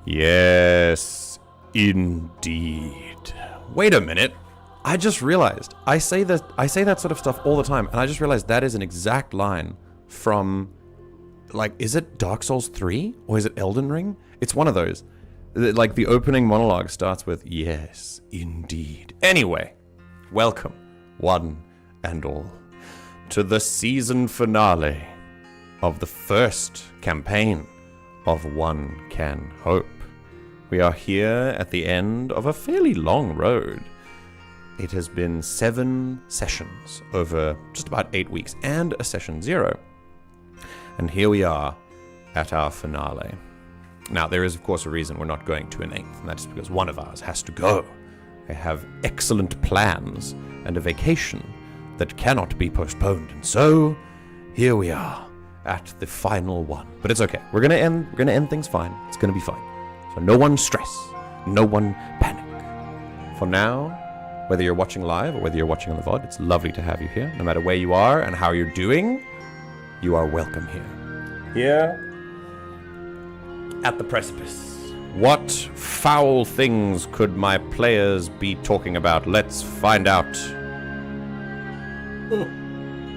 Yes, indeed. Wait a minute. I just realized I say that sort of stuff all the time, and I just realized that is an exact line from, like, is it Dark Souls 3 or is it Elden Ring? It's one of those. Like, the opening monologue starts with yes, indeed. Anyway, welcome, one and all, to the season finale of the first campaign of One Can Hope. We are here at the end of a fairly long road. It has been 7 sessions over just about 8 weeks and a session 0. And here we are at our finale. Now, there is, of course, a reason we're not going to an 8th, and that's because one of ours has to go. I have excellent plans and a vacation that cannot be postponed, and so here we are at the final one. But it's okay. We're gonna end things fine. It's gonna be fine. So no one stress, no one panic. For now, whether you're watching live or whether you're watching on the VOD, it's lovely to have you here. No matter where you are and how you're doing, you are welcome here. Here, at the precipice. What foul things could my players be talking about? Let's find out.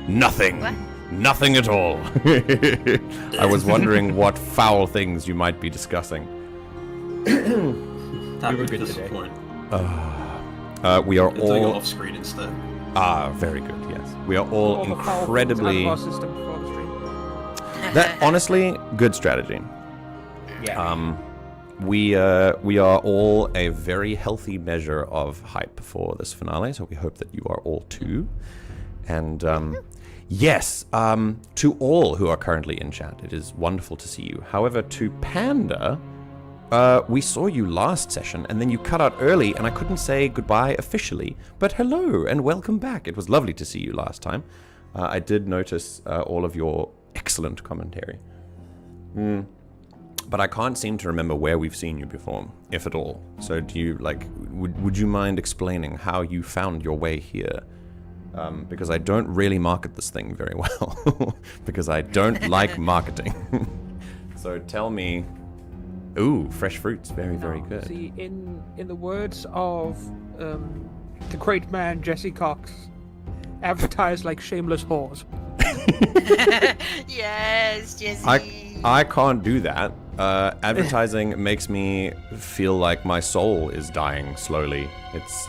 Nothing. What? Nothing at all. I was wondering what foul things you might be discussing. That would be disappointing. We are It's like all off screen instead. very good. Yes, we are all incredibly. Our system before the stream. That honestly, good strategy. Yeah. We are all a very healthy measure of hype for this finale, so we hope that you are all too. And yes, to all who are currently in chat, it is wonderful to see you. However, to Panda, we saw you last session, and then you cut out early, and I couldn't say goodbye officially. But hello, and welcome back. It was lovely to see you last time. I did notice all of your excellent commentary. But I can't seem to remember where we've seen you before, if at all. So do you, like, would you mind explaining how you found your way here? Because I don't really market this thing very well. Because I don't like marketing. So tell me. Ooh, fresh fruits. Very, very good. See, in the words of the great man Jesse Cox, advertise like shameless whores. Yes, Jesse. I can't do that. Advertising makes me feel like my soul is dying slowly. It's,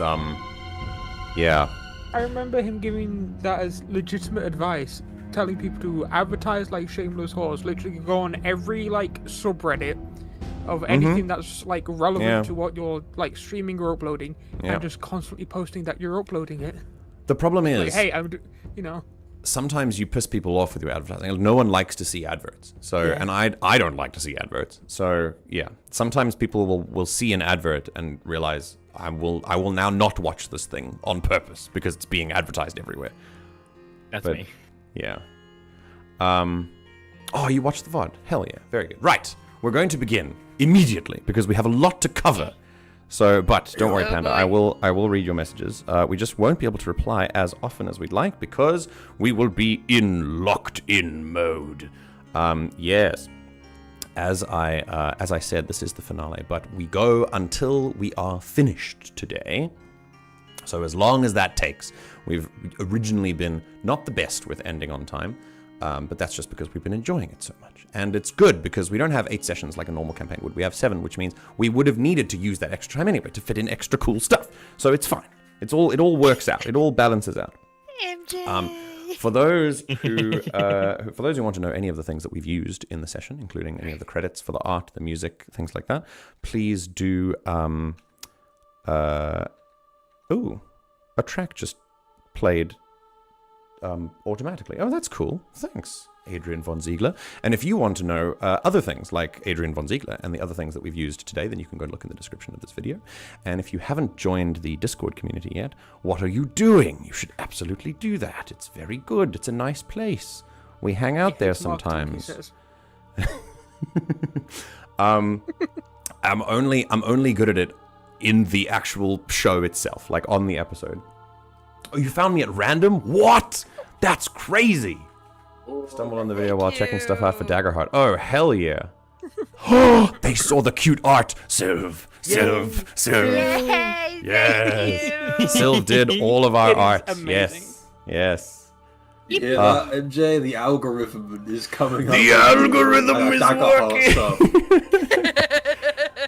yeah. I remember him giving that as legitimate advice, telling people to advertise like shameless whores. Literally go on every, like, subreddit of anything that's, like, relevant to what you're, like, streaming or uploading, and just constantly posting that you're uploading it. The problem is... Like, hey, you know... Sometimes you piss people off with your advertising. No one likes to see adverts. So, and I don't like to see adverts. So, yeah. Sometimes people will see an advert and realize I will now not watch this thing on purpose because it's being advertised everywhere. That's me. Yeah. Oh, you watched the VOD? Hell yeah. Very good. Right. We're going to begin immediately because we have a lot to cover. So, but don't worry, Panda. I will read your messages. We just won't be able to reply as often as we'd like because we will be in locked-in mode. Yes. As I said, this is the finale, but we go until we are finished today. So as long as that takes, we've originally been not the best with ending on time, but that's just because we've been enjoying it so much. And it's good because we don't have 8 sessions like a normal campaign would. We have 7, which means we would have needed to use that extra time anyway to fit in extra cool stuff. So it's fine. It all works out. It all balances out. MJ. For those who want to know any of the things that we've used in the session, including any of the credits for the art, the music, things like that, please do. A track just played automatically. Oh, that's cool. Thanks, Adrian von Ziegler. And if you want to know other things like Adrian von Ziegler and the other things that we've used today, then you can go look in the description of this video. And if you haven't joined the Discord community yet, what are you doing? You should absolutely do that. It's very good. It's a nice place. We hang out there sometimes. I'm only good at it in the actual show itself, like on the episode. Oh, you found me at random? What? That's crazy. Stumbled on the video while checking stuff out for Daggerheart. Oh, hell yeah. Oh, they saw the cute art. Sylv. Yay, Yes. thank you. Sylv did all of our It is art. amazing. Yes. Yeah, that, MJ, the algorithm is coming up. The algorithm is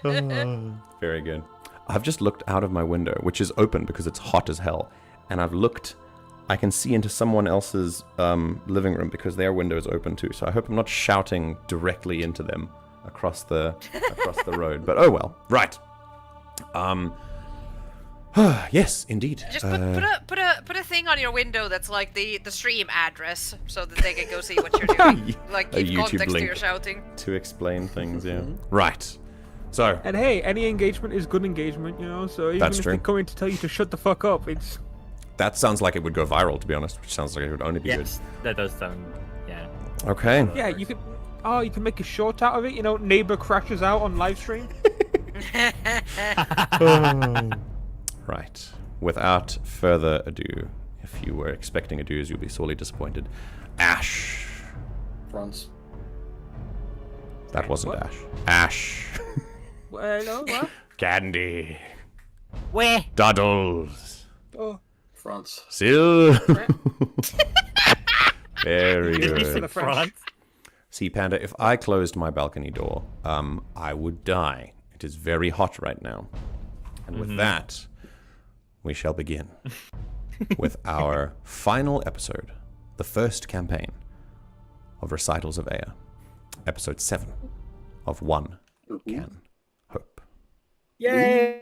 working. Very good. I've just looked out of my window, which is open because it's hot as hell, and I've looked. I can see into someone else's living room because their window is open too. So I hope I'm not shouting directly into them across the road. But oh well. Right. Yes, indeed. Just put a thing on your window that's like the stream address, so that they can go see what you're doing. Like A give YouTube context to link. your shouting. To explain things, yeah. Right. So And hey, any engagement is good engagement, you know. So even That's if true. they come in to tell you to shut the fuck up, it's that sounds like it would go viral, to be honest. Which sounds like it would only be Yes, that does sound. Yeah. good. Okay. yeah. You can you can make a short out of it. You know, neighbor crashes out on live stream. Right. Without further ado, if you were expecting ados, you'll be sorely disappointed. Ash. France. That wasn't What? Ash. Ash. Well, what? Candy. Where? Doddles. Oh, France. Sil. Very Did you say good. French. France? See, Panda, if I closed my balcony door, I would die. It is very hot right now. And with that, we shall begin with our final episode, the first campaign of Recitals of Eyya, episode 7 of One Can Hope. Yay!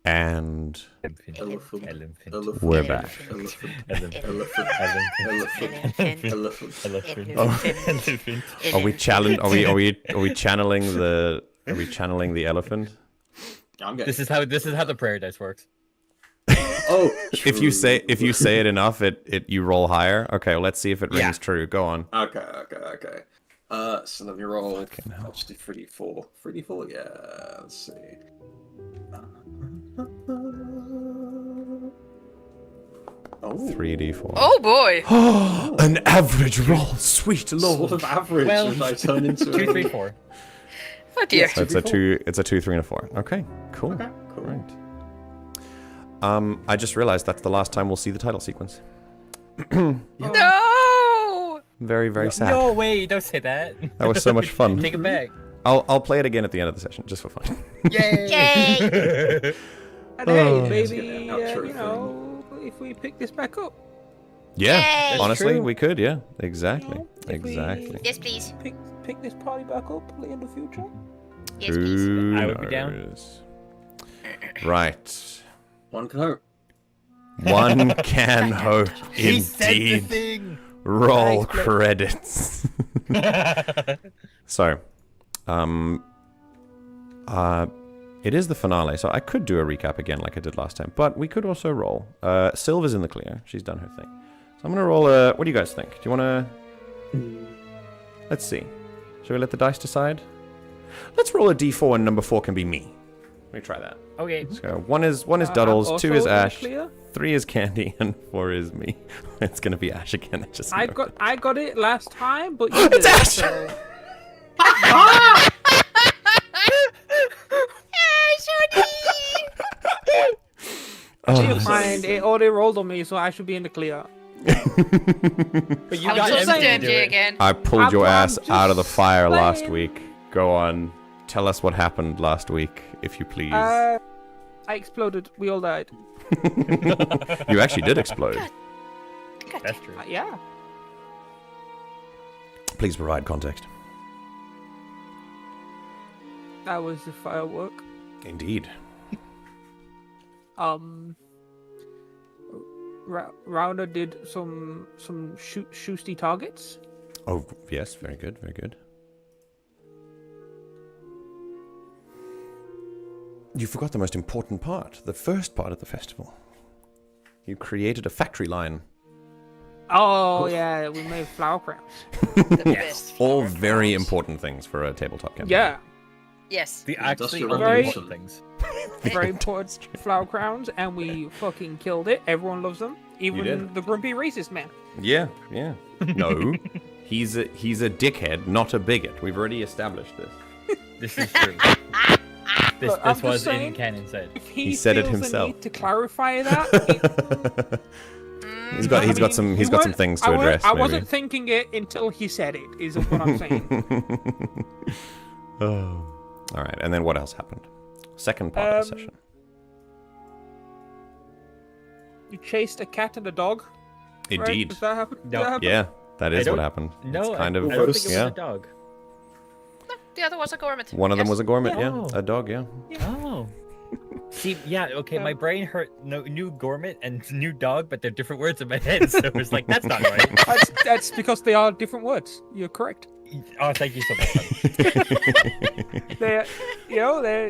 And Elephant. Elephant. Elephant. we're back. Elephant. Elephant. Elephant. Elephant. Elephant. Elephant. Elephant. Are we channeling the elephant? I'm getting. This is how the prayer dice works. Oh, If you say it enough, it you roll higher. Okay, well, let's see if it rings Yeah. true. Go on. Okay. So let me roll. Let's do 3d4. 3d4, yeah. Let's see. Oh, 3d4. Oh boy! An average roll, sweet What lord. sort of average Well, did I turn into? 2, 3, 4. Oh dear. So it's a 2, it's a 2, 3, and a 4. Okay, cool. Okay, cool. Right. I just realized that's the last time we'll see the title sequence. No! Very, very sad. No, wait, don't say that. That was so much fun. Take it back. I'll play it again at the end of the session, just for fun. Yay! Yay! And hey, Oh. maybe Get that outro you know, if we pick this back up, Yeah, Yay! honestly, true. we could. Yeah, exactly, If we- exactly. Yes, please. pick this party back up in the future. Yes, please. Who I would be down. knows? Right. One can hope. One can hope, He said the indeed. thing. Roll Thanks, Blake. credits. So, it is the finale, so I could do a recap again like I did last time, but we could also roll. Sylva's in the clear. She's done her thing. So I'm going to roll a... What do you guys think? Do you want to... Let's see. Shall we let the dice decide? Let's roll a d4 and number 4 can be me. Let me try that. Okay. So one is I'm Duddles, 2 also is in the Ash, clear. 3 is Candy, and 4 is me. It's going to be Ash again. I just I know got it. I got it last time, but you It's didn't, Ash! so- Oh, You're fine. It already rolled on me, so I should be in the clear. But you I'm got so MJ sorry, to do MJ it. again. I pulled your I'm ass just out of the fire last saying. week. Go on. Tell us what happened last week, if you please. I I exploded. We all died. You actually did explode. That's true. Yeah. Please provide context. That was the firework. Indeed. Rounder did some shoosty targets. Oh, yes. Very good. Very good. You forgot the most important part. The first part of the festival. You created a factory line. Oh yeah, we made flower crowns. The best. All flower very crowns. important things for a tabletop campaign. Yeah, Yes. The actually Industrial only Revolution. important things. very important flower crowns, and we fucking killed it. Everyone loves them, even did. the grumpy racist man. Yeah, yeah. No, he's a dickhead, not a bigot. We've already established this. This is true. This, Look, I'm this just was saying- in canon said. If He said it feels the himself. need to clarify that, He's got some things to address. I maybe. wasn't thinking it until he said it. Is what I'm saying. Oh. All right, and then what else happened? Second part of the session. You chased a cat and a dog. Right? Indeed. Does that happen? Did No. that happen? Yeah, that is I what don't- happened. No, it's kind I of don't think it was yeah. a dog. No, the other was a gourmet. One of them Yes. was a gourmet, yeah. Oh. A dog, yeah. Oh. See, yeah, okay, my brain knew gourmet and knew dog, but they're different words in my head, so it was like, that's not right. That's because they are different words. You're correct. Oh, thank you so much. They're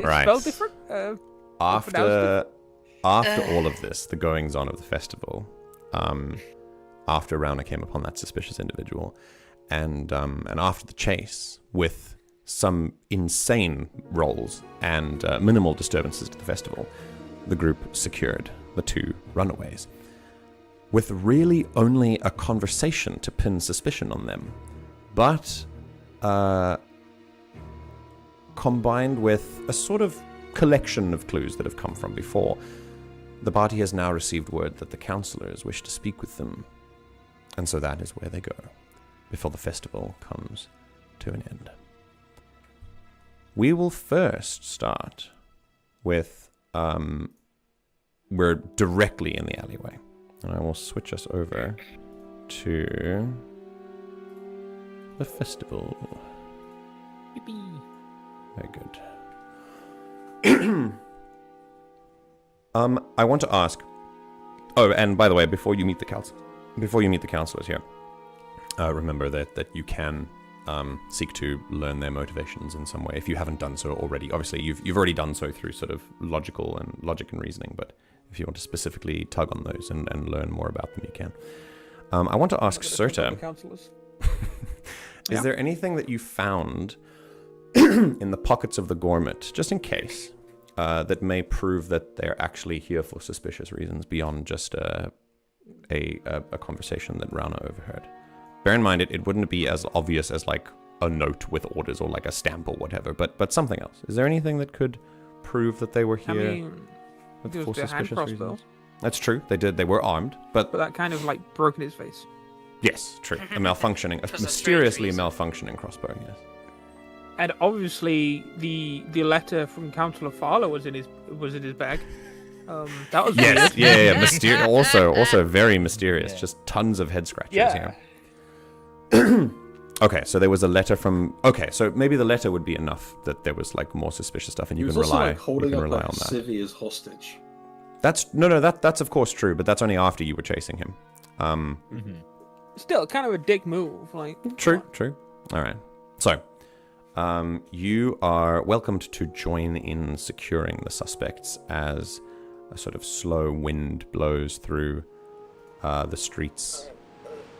Right. spelled different. After all of this, the goings on of the festival, after Rauner came upon that suspicious individual, and after the chase, with some insane rolls and minimal disturbances to the festival, the group secured the two runaways, with really only a conversation to pin suspicion on them, but combined with a sort of collection of clues that have come from before. The party has now received word that the councillors wish to speak with them, and so that is where they go, before the festival comes to an end. We will first start with, we're directly in the alleyway, and I will switch us over to the festival. Yippee. Very good. I want to ask. Oh, and by the way, before you meet the councillors here, remember that you can seek to learn their motivations in some way if you haven't done so already. Obviously, you've already done so through sort of logic and reasoning, but if you want to specifically tug on those and learn more about them, you can. I want to ask Serta. Councillors. Is there anything that you found in the pockets of the gourmet, just in case, that may prove that they're actually here for suspicious reasons beyond just a conversation that Rauner overheard? Bear in mind, it wouldn't be as obvious as like a note with orders or like a stamp or whatever, but something else. Is there anything that could prove that they were I here mean, for it was their hand suspicious crossbow, reasons? That's true. They did. They were armed, but but that kind of like broke in his face. yes, true. A malfunctioning, For some mysteriously strange malfunctioning crossbow. Yes. And obviously, the letter from Councillor Faala was in his bag. That was Yes. weird. Yeah. Also very mysterious. Yeah. Just tons of head scratches Yeah. here. Okay, so there was a letter from. Okay, so maybe the letter would be enough that there was like more suspicious stuff, and He you was can also rely. like You holding can up rely like on that. Civvy as hostage. That's that's of course true, but that's only after you were chasing him. Still, kind of a dick move. Like True. All right. So, you are welcomed to join in securing the suspects as a sort of slow wind blows through the streets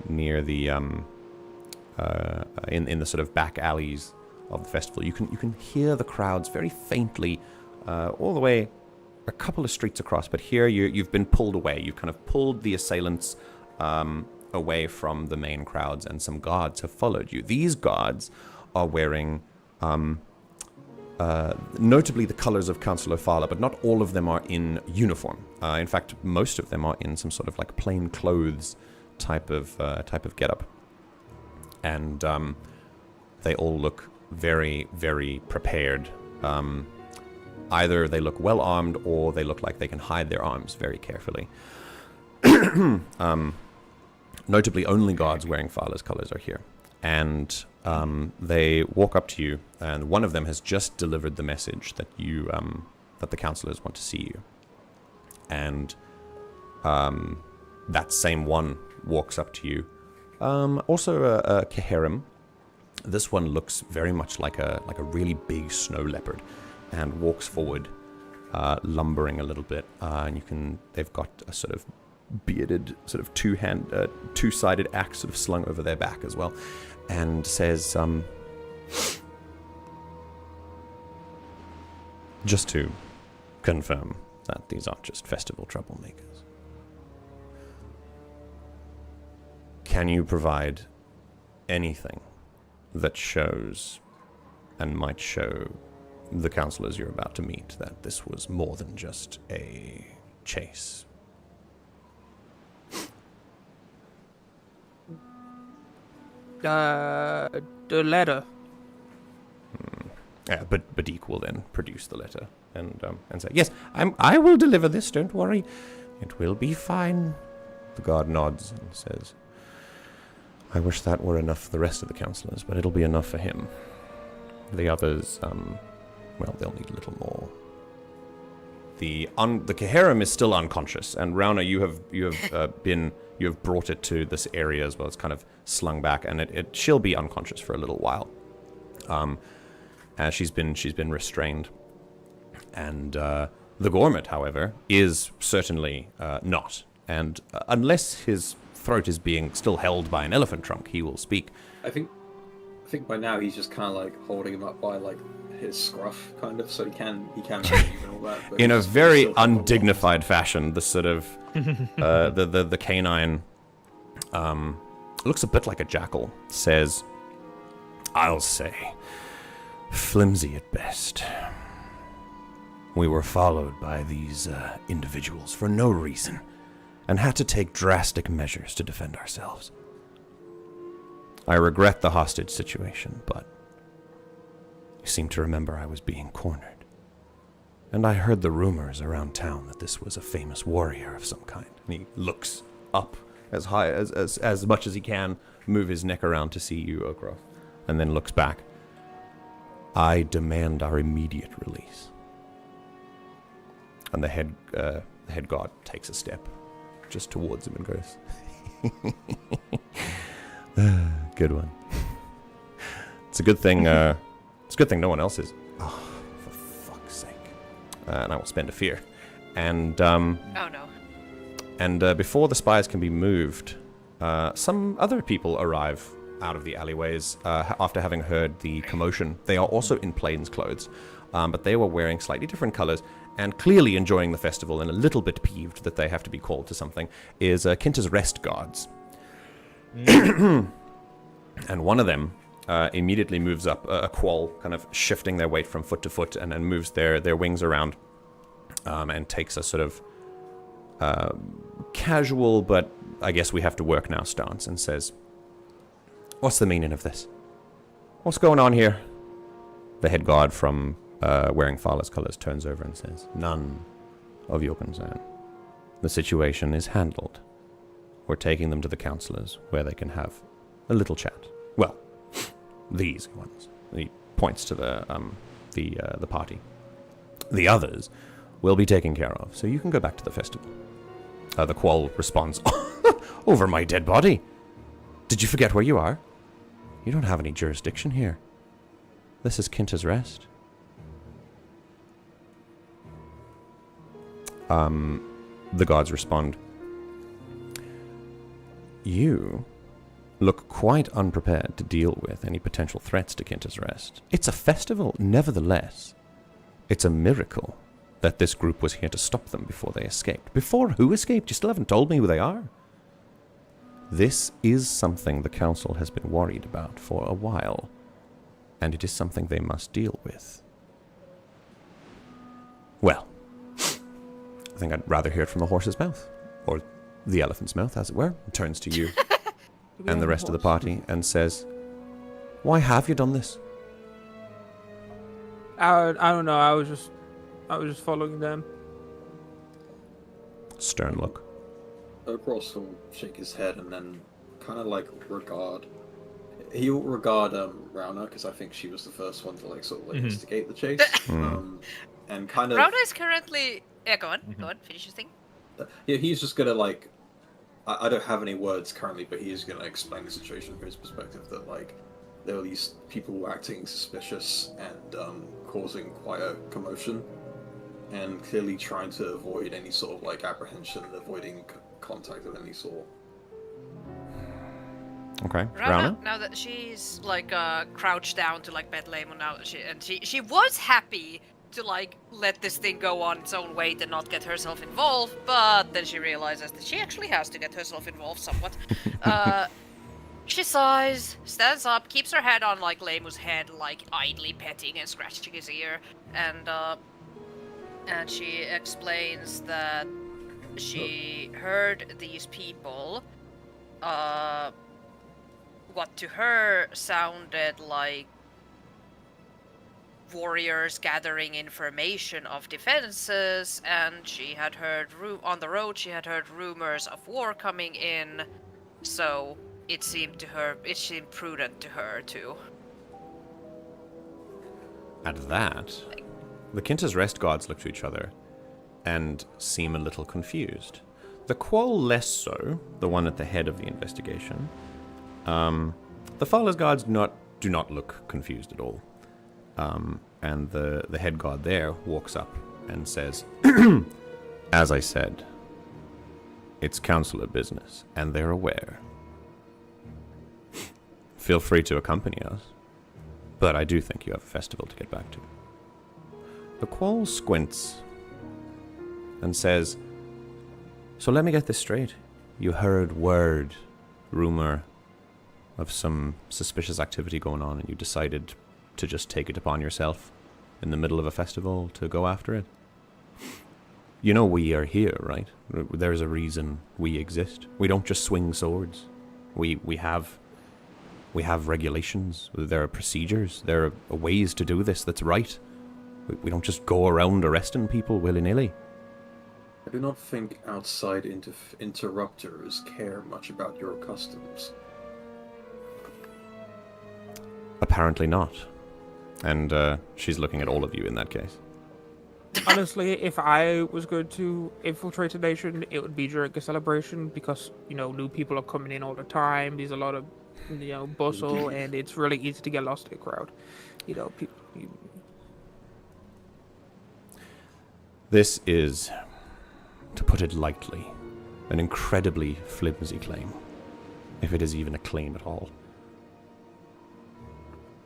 near the in the sort of back alleys of the festival. You can hear the crowds very faintly all the way a couple of streets across, but here you've been pulled away. You've kind of pulled the assailants away from the main crowds, and some guards have followed you. These guards are wearing notably the colors of Councillor Faala, but not all of them are in uniform. In fact, most of them are in some sort of like plain clothes type of getup, and they all look very, very prepared. Either they look well armed or they look like they can hide their arms very carefully. Notably, only guards wearing Faala's colors are here. And they walk up to you, and one of them has just delivered the message that you that the councillors want to see you. And that same one walks up to you. Also a Keherim. This one looks very much like a really big snow leopard, and walks forward, lumbering a little bit. And they've got a sort of bearded, sort of two-sided axe sort of slung over their back as well, and says, just to confirm that these aren't just festival troublemakers, can you provide anything that shows and might show the councillors you're about to meet that this was more than just a chase? The letter. Yeah, but Badik will then produce the letter and say, yes, I will deliver this, don't worry. It will be fine. The guard nods and says, I wish that were enough for the rest of the councillors, but it'll be enough for him. The others, well, they'll need a little more. The Keherim is still unconscious, and Rauna, you have brought it to this area as well. It's kind of slung back, and she'll be unconscious for a little while. As she's been restrained. And the Gormit, however, is certainly not. And unless his throat is being still held by an elephant trunk, he will speak. I think by now he's just kind of like holding him up by like his scruff, kind of, so he can move and all that. But in a very undignified fashion, the sort of the canine looks a bit like a jackal. Says, I'll say, flimsy at best. We were followed by these individuals for no reason, and had to take drastic measures to defend ourselves. I regret the hostage situation, but you seem to remember I was being cornered. And I heard the rumors around town that this was a famous warrior of some kind. And he looks up as high as much as he can, move his neck around to see you, Okroth, and then looks back. I demand our immediate release. And the head guard takes a step just towards him and goes, good one. It's a good thing. It's a good thing no one else is. Oh, for fuck's sake! And I will spend a fear. And oh no. And before the spies can be moved, some other people arrive out of the alleyways after having heard the commotion. They are also in plainclothes, but they were wearing slightly different colors and clearly enjoying the festival and a little bit peeved that they have to be called to something, is Kinta's Rest Guards. And one of them immediately moves up a quoll, kind of shifting their weight from foot to foot, and then moves their wings around and takes a sort of casual, but I guess we have to work now stance, and says, what's the meaning of this? What's going on here? The head guard from wearing Faala's colors turns over and says, none of your concern. The situation is handled. We're taking them to the councillors where they can have a little chat. Well, these ones. He points to the party. The others will be taken care of, so you can go back to the festival. The quoll responds, over my dead body. Did you forget where you are? You don't have any jurisdiction here. This is Kinta's Rest. The gods respond, you look quite unprepared to deal with any potential threats to Kinta's Rest. It's a festival, nevertheless. It's a miracle that this group was here to stop them before they escaped. Before who escaped? You still haven't told me who they are. This is something the council has been worried about for a while, and it is something they must deal with. Well, I think I'd rather hear it from the horse's mouth, or the elephant's mouth, as it were. It turns to you and the rest of the party and says, why have you done this? I don't know, I was just I was just following them. Stern look. Ross will shake his head and then kind of like regard. He'll regard Rauna, because I think she was the first one to like sort of like instigate the chase. And kind of. Rauna is currently. Yeah, go on. Go on. Finish your thing. Yeah, he's just gonna like. I don't have any words currently, but he's gonna explain the situation from his perspective. That like there are these people acting suspicious and causing quite a commotion, and clearly trying to avoid any sort of like apprehension, avoiding contact of any sort. Okay. Rauna, now that she's like crouched down to like bed Lemon now, she was happy to like let this thing go on its own weight and not get herself involved, but then she realizes that she actually has to get herself involved somewhat. She sighs, stands up, keeps her head on like Lemu's head, like idly petting and scratching his ear, and she explains that she heard these people, what to her sounded like warriors gathering information of defenses, and she had heard on the road she had heard rumors of war coming in, so it seemed prudent to her to. At that, the Kinta's Rest guards look to each other and seem a little confused. The Quoll less so, the one at the head of the investigation. The Faala's guards do not look confused at all. And the head guard there walks up and says, as I said, it's Councillor business, and they're aware. Feel free to accompany us, but I do think you have a festival to get back to. The Quoll squints and says, so let me get this straight. You heard rumor of some suspicious activity going on, and you decided to just take it upon yourself in the middle of a festival to go after it? You know we are here, right? There's a reason we exist. We don't just swing swords. We have regulations. There are procedures. There are ways to do this that's right. We don't just go around arresting people willy-nilly. I do not think outside interrupters care much about your customs. Apparently not. And she's looking at all of you in that case. Honestly, if I was going to infiltrate a nation, it would be during a celebration because, new people are coming in all the time. There's a lot of, bustle, and it's really easy to get lost in a crowd. This is, to put it lightly, an incredibly flimsy claim, if it is even a claim at all.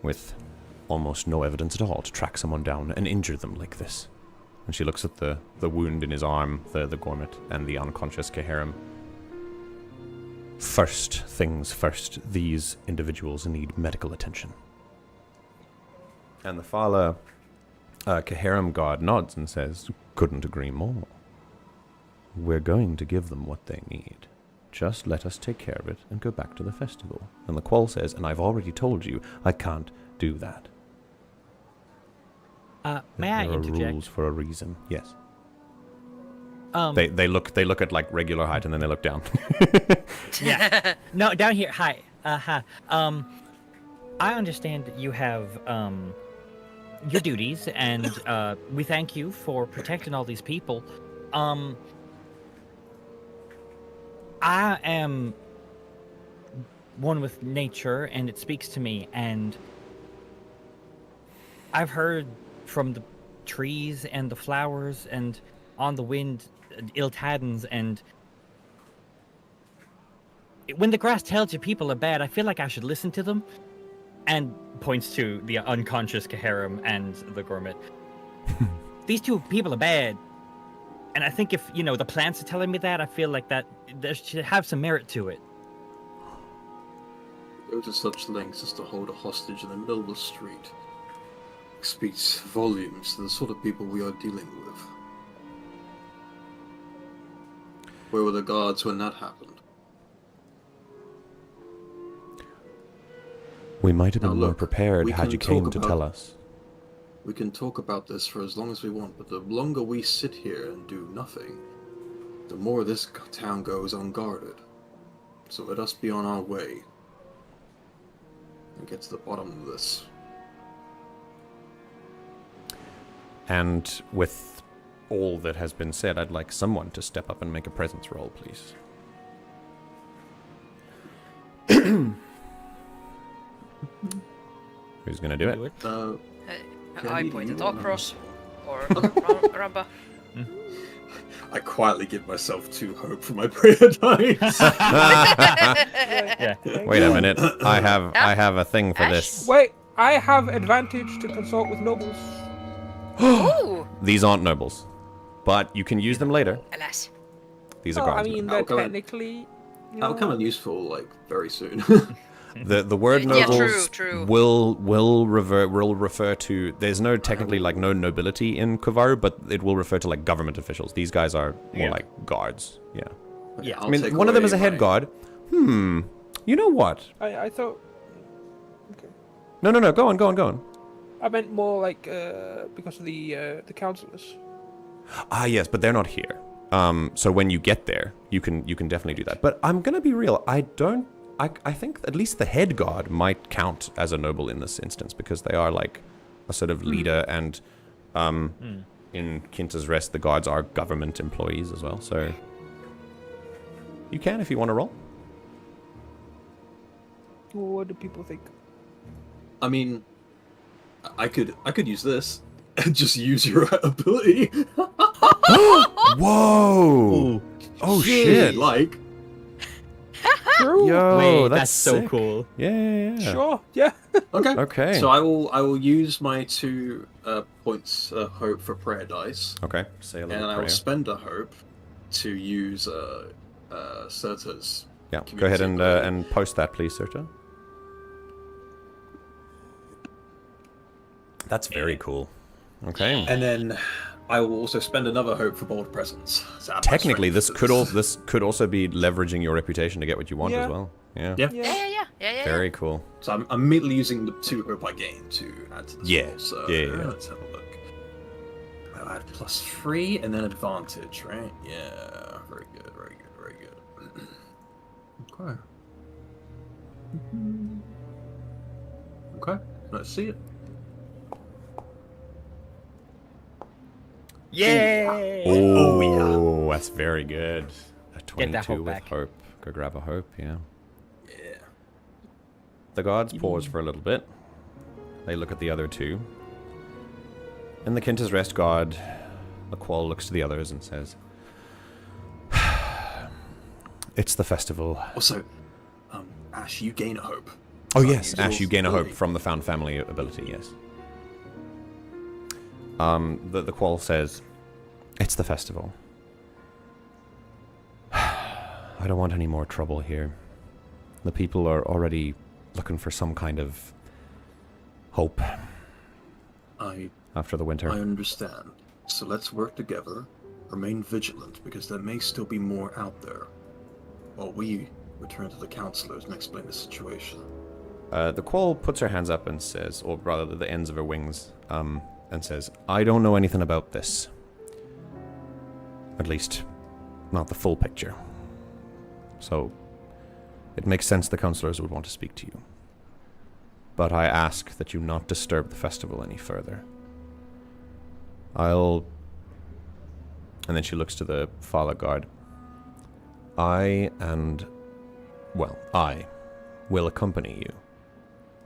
With almost no evidence at all to track someone down and injure them like this. And she looks at the wound in his arm, the Gormit, and the unconscious Caharim. First things first, these individuals need medical attention. And the Faala Caharim guard nods and says, couldn't agree more. We're going to give them what they need. Just let us take care of it and go back to the festival. And the Quoll says, and I've already told you, I can't do that. May I interject? There are rules for a reason. Yes. They look at like regular height and then they look down. Yeah. No, down here. Hi. Hi. I understand that you have your duties, and we thank you for protecting all these people. I am one with nature, and it speaks to me, and I've heard from the trees and the flowers and on the wind Iltadens, and when the grass tells you people are bad, I feel like I should listen to them. And points to the unconscious Caharim and the Gormit. These two people are bad. And I think if, the plants are telling me that, I feel like that there should have some merit to it. Go to such lengths as to hold a hostage in the middle of the street. Speaks volumes to the sort of people we are dealing with. Where were the guards when that happened? We might have been Now more look, prepared we had can you came talk to about- tell us. We can talk about this for as long as we want, but the longer we sit here and do nothing, the more this town goes unguarded. So let us be on our way and get to the bottom of this. And with all that has been said, I'd like someone to step up and make a presence roll, please. Who's going to do it? I pointed across, or Ramba. I quietly give myself 2 hope for my prayer dice. Yeah. Wait a minute. I have a thing for Ash? this. Wait, I have advantage to consult with nobles. Ooh, These aren't nobles, but you can use them later. alas. These are Oh, I guardsmen. mean, I'll they're go in. technically. That'll come in useful, like, very soon. The word Yeah, nobles true. will refer to. There's no technically like no nobility in Kovarru, but it will refer to like government officials. These guys are more like guards. Yeah. Yeah. I mean, one of them is a head guard. You know what? I thought. Okay. No. Go on. I meant more like because of the councillors. Ah, yes, but they're not here. So when you get there, you can definitely do that. But I'm gonna be real. I think at least the head guard might count as a noble in this instance because they are like a sort of leader, and in Quinta's Rest, the guards are government employees as well. So you can if you want to roll. What do people think? I mean, I could use this and just use your ability. Whoa! Oh shit! Like, True. Yo, Wait, that's that's so sick. cool. Yeah. Sure. Yeah. okay. Okay. So I will use my 2 points hope for prayer dice, Okay. Say a and little I prayer. will spend a hope to use Serta's. Yeah. Go ahead and community and post that, please, Serta. That's very cool. Okay. And then I will also spend another hope for bold presence. So Technically, this could also be leveraging your reputation to get what you want Yeah. as well. Yeah. Yeah. Yeah. Very cool. So I'm immediately using the 2 hope I gained to add to this Yeah. roll. So Yeah. let's have a look. I'll add +3 and then advantage, right? Yeah. Very good. Okay. Okay. Let's see it. Yay! Oh, that's very good. A Get 22 that hope with back. hope. Go grab a hope, yeah. Yeah. The guards pause for a little bit. They look at the other 2. And the Quinta's Rest guard, the Qual looks to the others and says, "It's the festival." Also, Ash, you gain a hope. Oh So yes, use Ash, your you gain a hope ability. from the found family ability, yes. The Qual says, "It's the festival. I don't want any more trouble here. The people are already looking for some kind of hope I after the winter." understand. So let's work together, remain vigilant, because there may still be more out there. While we return to the Councillors and explain the situation. The Qual puts her hands up and says, or rather the ends of her wings, and says, "I don't know anything about this. At least, not the full picture. So, it makes sense the Councillors would want to speak to you. But I ask that you not disturb the festival any further. And then she looks to the Faala guard. I will accompany you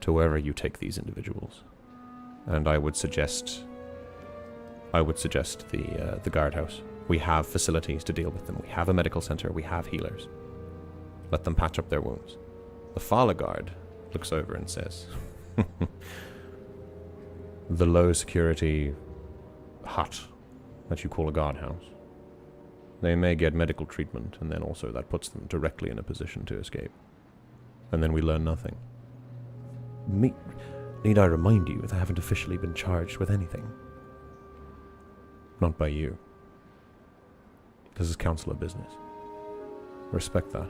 to wherever you take these individuals. And I would suggest the guardhouse. We have facilities to deal with them. We have a medical center. We have healers. Let them patch up their wounds." The Faala guard looks over and says, "The low security hut that you call a guardhouse. They may get medical treatment, and then also that puts them directly in a position to escape. And then we learn nothing. Need I remind you that I haven't officially been charged with anything? Not by you. This is Councillor business. Respect that,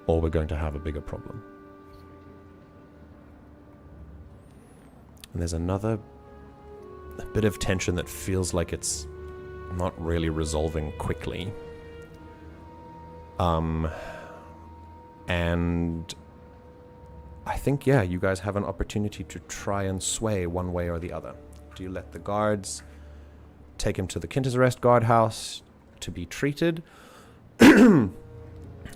or we're going to have a bigger problem." And there's another bit of tension that feels like it's not really resolving quickly. And I think, yeah, you guys have an opportunity to try and sway one way or the other. Do you let the guards take him to the Kintersarest guardhouse to be treated?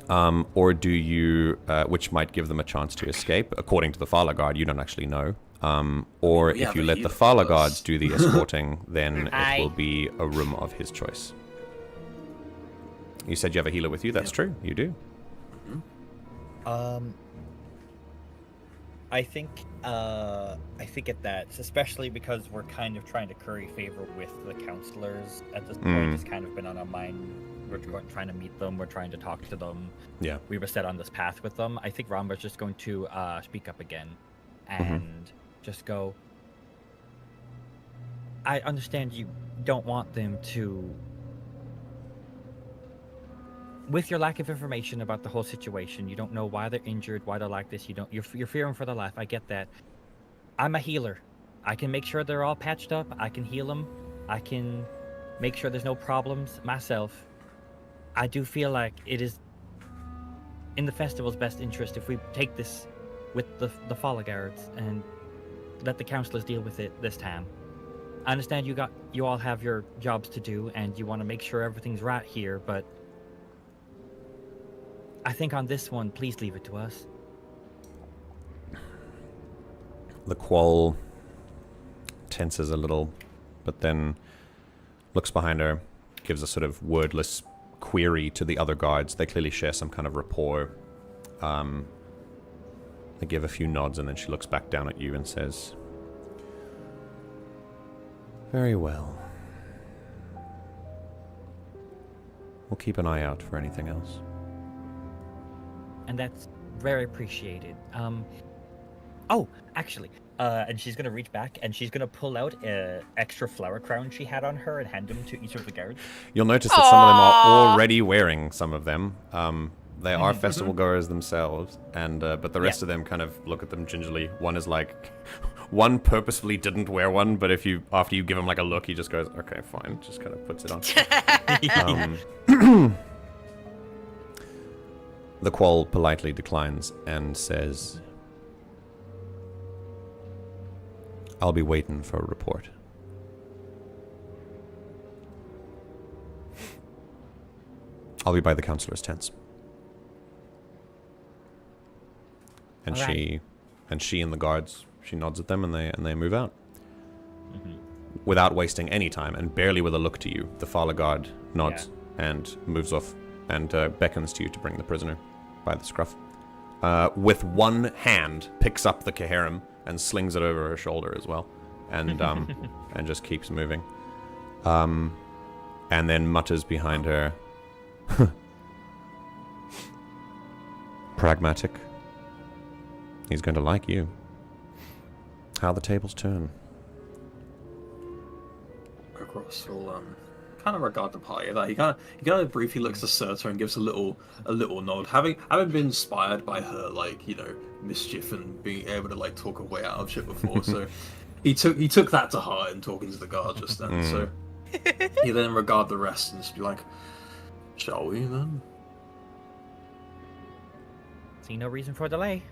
Or do you, which might give them a chance to escape, according to the Faala guard, you don't actually know. Or if you let the Faala guards do the escorting, then it will be a room of his choice. You said you have a healer with you, that's true, you do. I think at that, especially because we're kind of trying to curry favor with the councillors at this point. It's kind of been on our mind. We're trying to meet them. We're trying to talk to them. Yeah. We were set on this path with them. I think Ramba's just going to speak up again and just go, I understand you don't want them to... With your lack of information about the whole situation, you don't know why they're injured, why they're like this. You're fearing for their life. I get that. I'm a healer. I can make sure they're all patched up. I can heal them. I can make sure there's no problems myself. I do feel like it is in the festival's best interest if we take this with the Faala guards and let the councillors deal with it this time. I understand you all have your jobs to do and you want to make sure everything's right here, but I think on this one, please leave it to us. The Qual tenses a little, but then looks behind her, gives a sort of wordless query to the other guards. They clearly share some kind of rapport. They give a few nods, and then she looks back down at you and says, "Very well. We'll keep an eye out for anything else." And that's very appreciated. Oh, actually, and she's gonna reach back and she's gonna pull out an extra flower crown she had on her and hand them to each of the guards. You'll notice that some of them are already wearing some of them. They are festival goers themselves, and but the rest of them kind of look at them gingerly. One is like, one purposefully didn't wear one, but after you give him like a look, he just goes, "Okay, fine," just kind of puts it on. The Qual politely declines and says, "I'll be waiting for a report." I'll be by the councillors' tents. And she and the guards, she nods at them and they move out. Without wasting any time and barely with a look to you, the Faala guard nods and moves off and beckons to you to bring the prisoner by the scruff. With one hand, picks up the Caharim and slings it over her shoulder as well, and and just keeps moving. And then mutters behind her, "Pragmatic. He's going to like you. How the tables turn." Across will kind of regard the party. Like he kind of briefly looks at Surtur and gives a little nod, having been inspired by her mischief and being able to like talk her way out of shit before. So he took that to heart in talking to the guard just then. So he then regard the rest and just be like, "Shall we then?" See no reason for delay.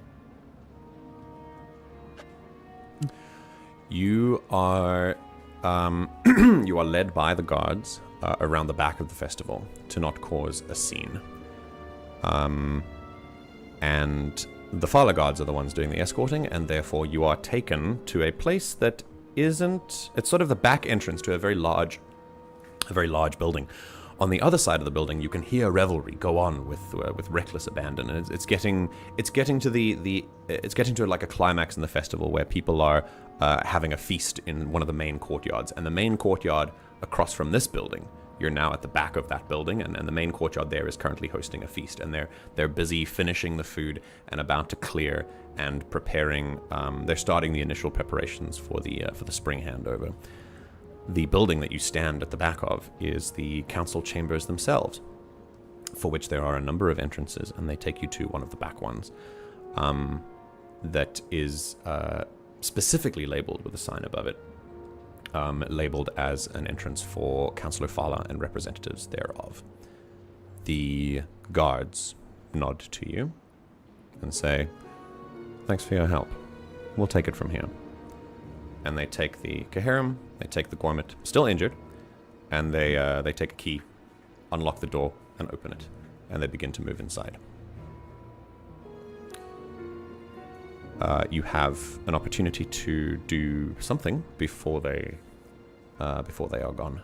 You are you are led by the guards around the back of the festival to not cause a scene. And the Faala guards are the ones doing the escorting, and therefore you are taken to a place that isn't... It's sort of the back entrance to a very large building. On the other side of the building, you can hear revelry go on with reckless abandon, and it's getting to like a climax in the festival where people are having a feast in one of the main courtyards, and the main courtyard across from this building, you're now at the back of that building, and the main courtyard there is currently hosting a feast, and they're busy finishing the food and about to clear and preparing. They're starting the initial preparations for the spring handover. The building that you stand at the back of is the council chambers themselves, for which there are a number of entrances, and they take you to one of the back ones that is specifically labeled with a sign above it. labeled as an entrance for Councillor Faala and representatives thereof. The guards nod to you and say, "Thanks for your help. We'll take it from here." And they take the Caharum, they take the Gormit, still injured, and they take a key, unlock the door, and open it, and they begin to move inside. You have an opportunity to do something before they are gone,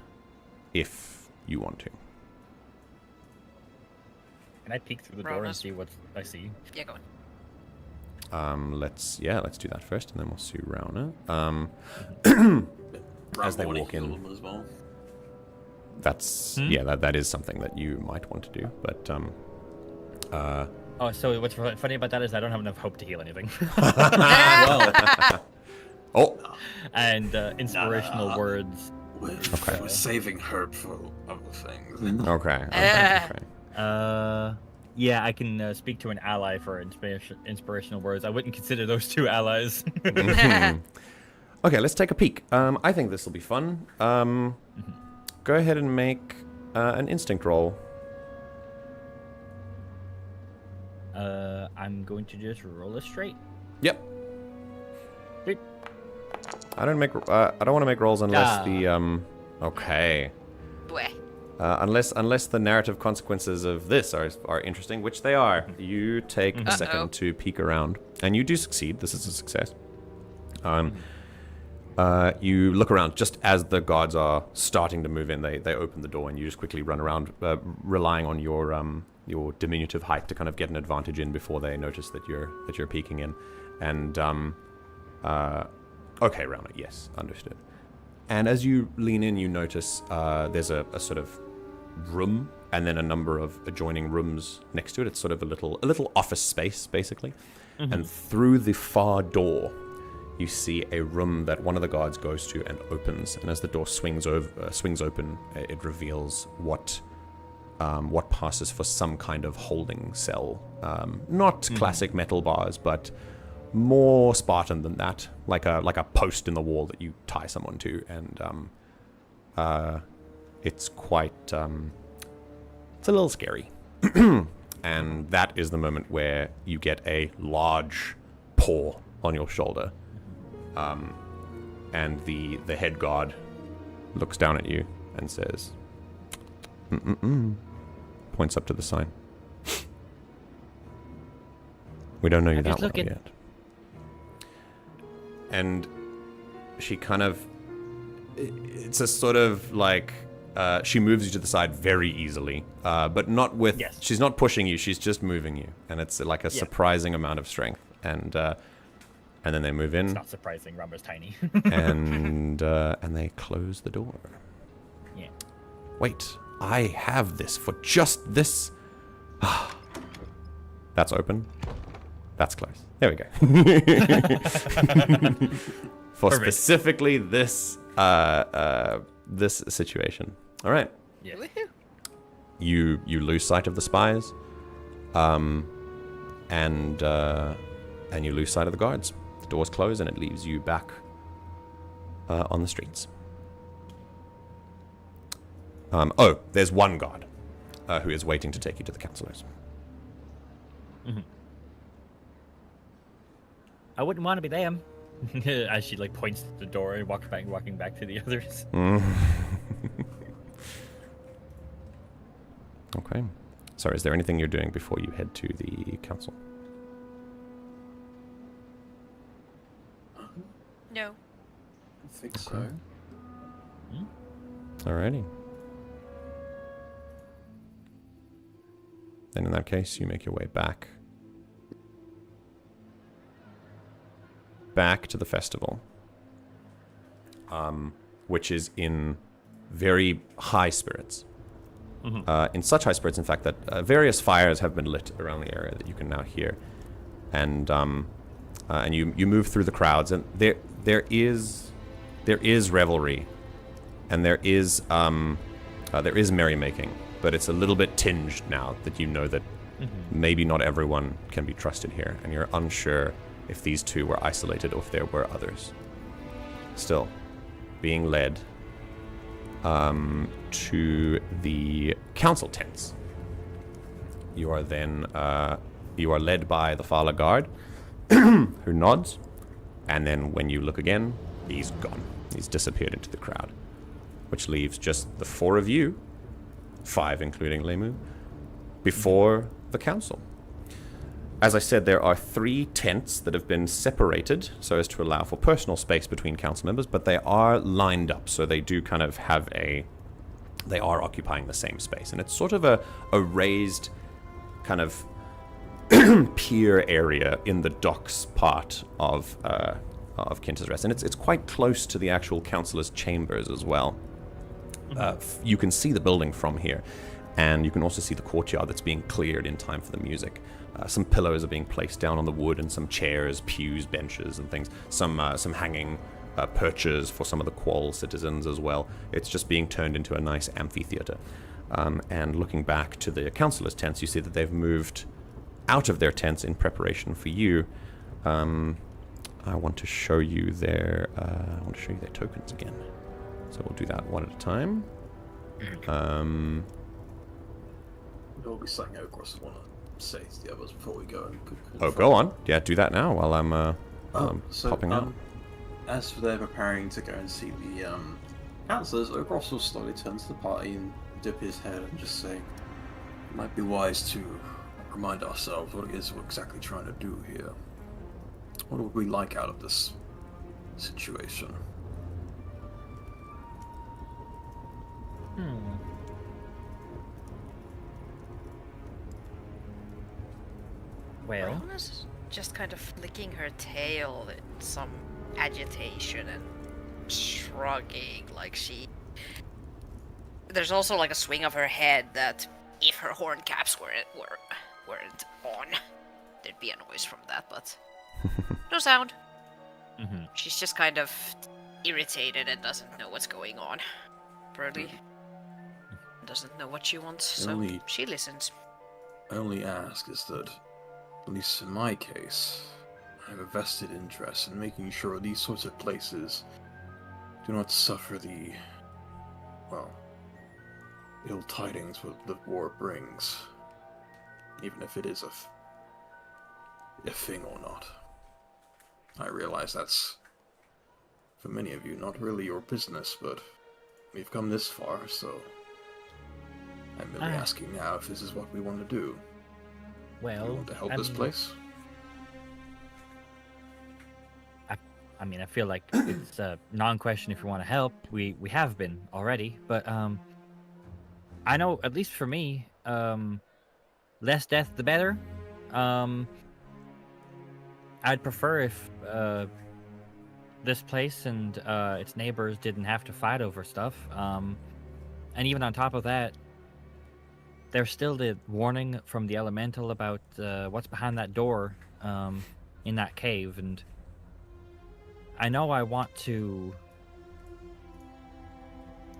if you want to. Can I peek through the door and see what I see? Yeah, go on. Let's do that first, and then we'll see Rauna. As they walk in, as well. that's that is something that you might want to do, but Oh, so what's funny about that is I don't have enough hope to heal anything. oh, and inspirational words. We're saving Herb for other things. okay. Yeah, I can speak to an ally for inspirational words. I wouldn't consider those two allies. Okay, let's take a peek. I think this will be fun. Go ahead and make an instinct roll. I'm going to just roll it straight. Yep. Dude. I don't want to make rolls unless okay. Bleh. Unless the narrative consequences of this are interesting, which they are. You take a second to peek around, and you do succeed. This is a success. You look around just as the guards are starting to move in. They open the door, and you just quickly run around, relying on your diminutive height to kind of get an advantage in before they notice that you're peeking in. And okay, Rauna, yes, understood. And as you lean in, you notice there's a sort of room, and then a number of adjoining rooms next to it. It's sort of a little office space, basically. And through the far door, you see a room that one of the guards goes to and opens. And as the door swings open, it reveals what passes for some kind of holding cell. Not classic metal bars, but more Spartan than that, like a post in the wall that you tie someone to, and it's quite it's a little scary. And that is the moment where you get a large paw on your shoulder, and the head guard looks down at you and says, points up to the sign. We don't know you that well yet. And she kind of, it's a sort of like, she moves you to the side very easily, but not with, she's not pushing you, she's just moving you. And it's like a surprising amount of strength. And then they move in. It's not surprising, Rumba's tiny. and they close the door. Yeah. Wait, I have this for just this. That's open. That's close. There we go. For Perfect. specifically this this situation. All right. Yeah. You lose sight of the spies, and you lose sight of the guards. The doors close, and it leaves you back on the streets. There's one guard who is waiting to take you to the councillors. I wouldn't want to be them. As she like points to the door and walking back to the others. Okay. Sorry, is there anything you're doing before you head to the council? No. I think so. Alrighty. Then in that case, you make your way back to the festival, which is in very high spirits. In such high spirits, in fact, that various fires have been lit around the area that you can now hear, and you move through the crowds, and there is revelry, and there is merrymaking, but it's a little bit tinged now that you know that maybe not everyone can be trusted here, and you're unsure if these two were isolated or if there were others. Still, being led to the council tents. You are then you are led by the Faala guard, who nods, and then when you look again, he's gone. He's disappeared into the crowd, which leaves just the 4 of you, 5 including Lemu, before the council. As I said, there are 3 tents that have been separated so as to allow for personal space between council members, but they are lined up, so they do kind of have they are occupying the same space. And it's sort of a raised kind of pier area in the docks part of Kinter's Rest. And it's quite close to the actual councillor's chambers as well. You can see the building from here, and you can also see the courtyard that's being cleared in time for the music. Some pillows are being placed down on the wood, and some chairs, pews, benches, and things. Some hanging perches for some of the Qual citizens as well. It's just being turned into a nice amphitheater. And looking back to the councillors' tents, you see that they've moved out of their tents in preparation for you. I want to show you their tokens again. So we'll do that one at a time. There'll be something I of course want to say to the others before we go. Oh, go on. Yeah, do that now while I'm popping out. As they're preparing to go and see the councillors, Ogros will slowly turn to the party and dip his head and just say, "It might be wise to remind ourselves what it is we're exactly trying to do here. What would we like out of this situation?" Well, Rhona's just kind of flicking her tail in some agitation and shrugging, like she... There's also like a swing of her head that if her horn caps weren't on, there'd be a noise from that, but no sound. She's just kind of irritated and doesn't know what's going on. Probably doesn't know what she wants, so she listens. I only ask is that, at least in my case, I have a vested interest in making sure these sorts of places do not suffer the, well, ill tidings the war brings, even if it is a thing or not. I realize that's, for many of you, not really your business, but we've come this far, so I'm merely asking now if this is what we want to do. Well, We want to help this place? I mean, I feel like it's a non-question if you want to help. We have been already, but I know, at least for me, less death the better. I'd prefer if this place and its neighbors didn't have to fight over stuff. And even on top of that, there's still the warning from the elemental about what's behind that door in that cave, and I know I want to...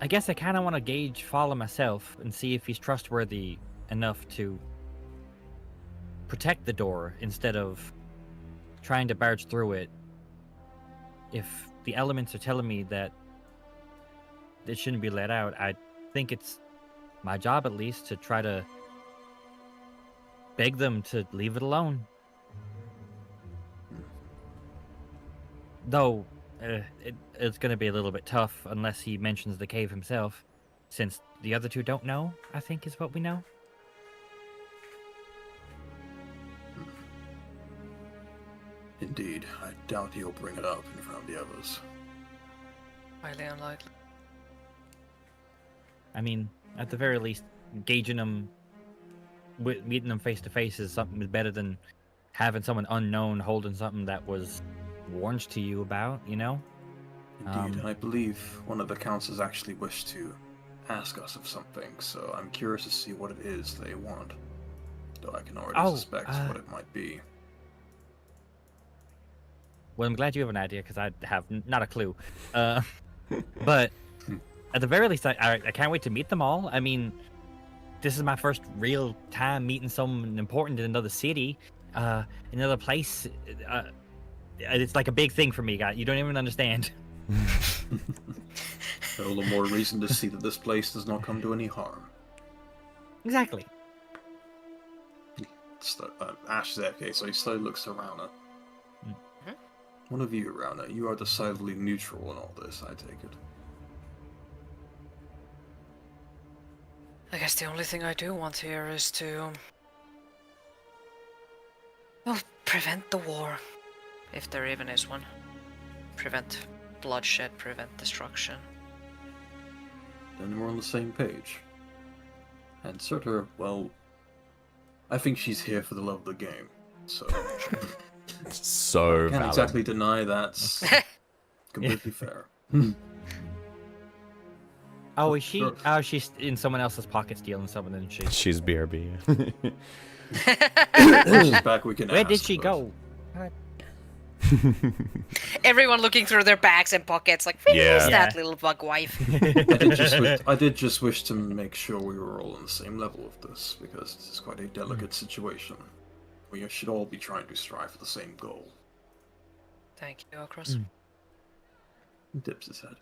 I guess I kind of want to gauge Faala myself and see if he's trustworthy enough to protect the door instead of trying to barge through it. If the elements are telling me that it shouldn't be let out, I think it's my job at least to try to beg them to leave it alone. Though it's going to be a little bit tough unless he mentions the cave himself, since the other two don't know, I think is what we know. Indeed, I doubt he'll bring it up in front of the others. Highly unlikely. I mean, at the very least, gauging them, meeting them face to face is something better than having someone unknown holding something that was warned to you about, you know? Indeed, and I believe one of the councils actually wished to ask us of something, so I'm curious to see what it is they want. Though I can already suspect what it might be. Well, I'm glad you have an idea, because I have not a clue. But at the very least, I can't wait to meet them all. I mean, this is my first real time meeting someone important in another city, another place. It's like a big thing for me, guys. You don't even understand. All the more reason to see that this place does not come to any harm. Exactly. Ash is AFK, so he slowly looks to Rauna. One of you, Rauna, you are decidedly neutral in all this, I take it. I guess the only thing I do want here is to... well, prevent the war. If there even is one. Prevent bloodshed, prevent destruction. Then we're on the same page. And Surtur, well... I think she's here for the love of the game, so... So Can't valid. exactly deny that's completely fair. Oh, is she? Sure. Oh, she's in someone else's pocket stealing something, isn't she? She's BRB. Once she's back, we can Where ask, did she but- go? Everyone looking through their bags and pockets, like, where's Yeah. that little bug wife? I did just wish to make sure we were all on the same level of this, because this is quite a delicate situation. We should all be trying to strive for the same goal. Thank you, Okros. He dips his head.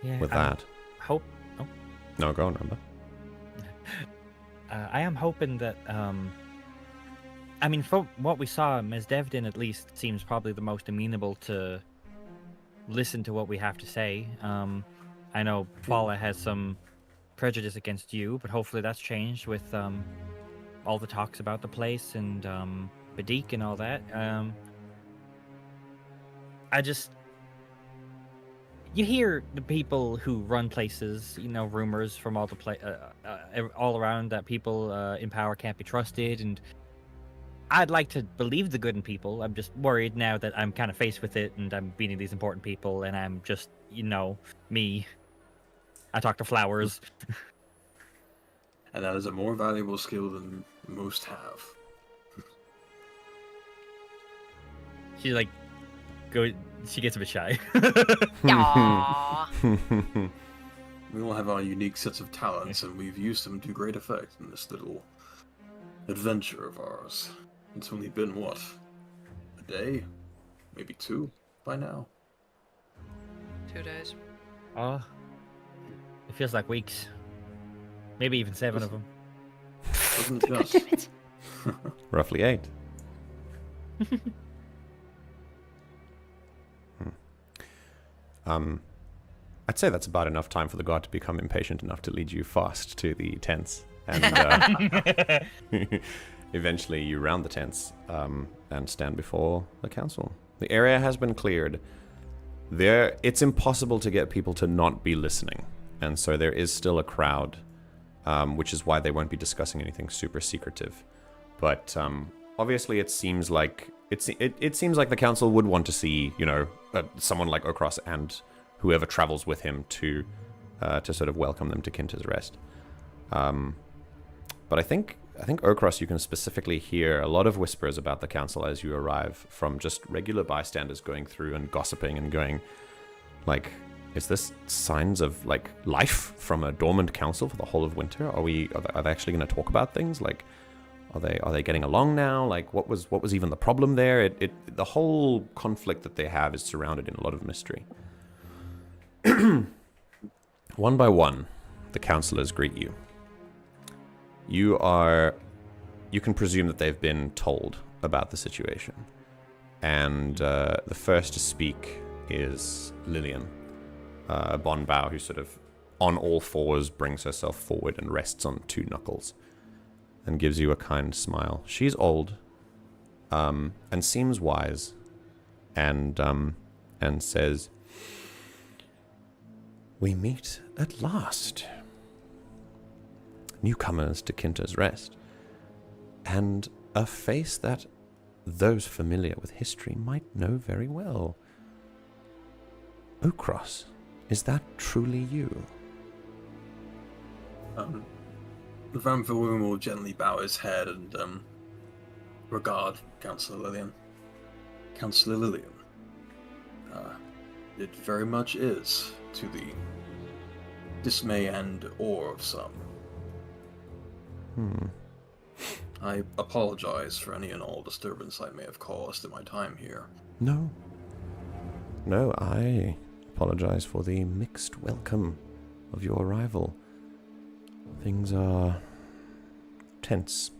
Yeah. With I that. hope. Oh, No, go on, Rumba. I am hoping that. I mean, from what we saw, Ms. Devdin at least seems probably the most amenable to listen to what we have to say. I know Faala has some prejudice against you, but hopefully that's changed with all the talks about the place and Badik and all that. You hear the people who run places, rumors from all all around that people in power can't be trusted, and I'd like to believe the good in people. I'm just worried now that I'm kind of faced with it, and I'm meeting these important people, and I'm just, me. I talk to flowers. And that is a more valuable skill than most have. She she gets a bit shy. Aww. We all have our unique sets of talents, and we've used them to great effect in this little adventure of ours. It's only been, what, a day? Maybe 2 by now? 2 days. Oh, it feels like weeks. Maybe even 7 of them. Doesn't it God just? damn it. Roughly 8. I'd say that's about enough time for the guard to become impatient enough to lead you fast to the tents. And eventually you round the tents and stand before the council. The area has been cleared. It's impossible to get people to not be listening. And so there is still a crowd, which is why they won't be discussing anything super secretive. But obviously it seems like it seems like the council would want to see, someone like Okros and whoever travels with him to sort of welcome them to Kinter's Rest. But I think Okros, you can specifically hear a lot of whispers about the council as you arrive from just regular bystanders going through and gossiping and going, like, is this signs of like life from a dormant council for the whole of winter? Are they actually going to talk about things? Like, are they getting along now? Like, what was even the problem there? The whole conflict that they have is surrounded in a lot of mystery. One by one, the councillors greet you. You can presume that they've been told about the situation. And the first to speak is Lillian, a Bonbow who sort of on all fours brings herself forward and rests on 2 knuckles and gives you a kind smile. She's old and seems wise and says, "We meet at last. Newcomers to Kinter's Rest, and a face that those familiar with history might know very well. Okros, is that truly you?" The Verrnevin will gently bow his head and regard Councillor Lillian. Councillor Lillian, it very much is, to the dismay and awe of some. I apologize for any and all disturbance I may have caused in my time here. No. No, I apologize for the mixed welcome of your arrival. Things are tense,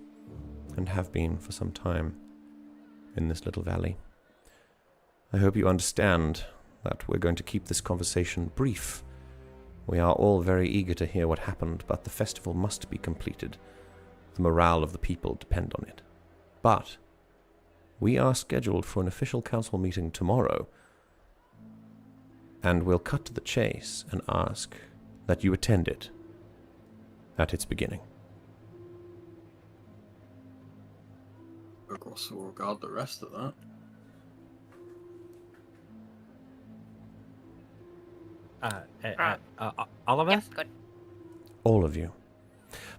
and have been for some time in this little valley. I hope you understand that we're going to keep this conversation brief. We are all very eager to hear what happened, but the festival must be completed. The morale of the people depend on it. But we are scheduled for an official council meeting tomorrow, and we'll cut to the chase and ask that you attend it at its beginning. Of course, we'll regard the rest of that. All of us? Yep, good. All of you.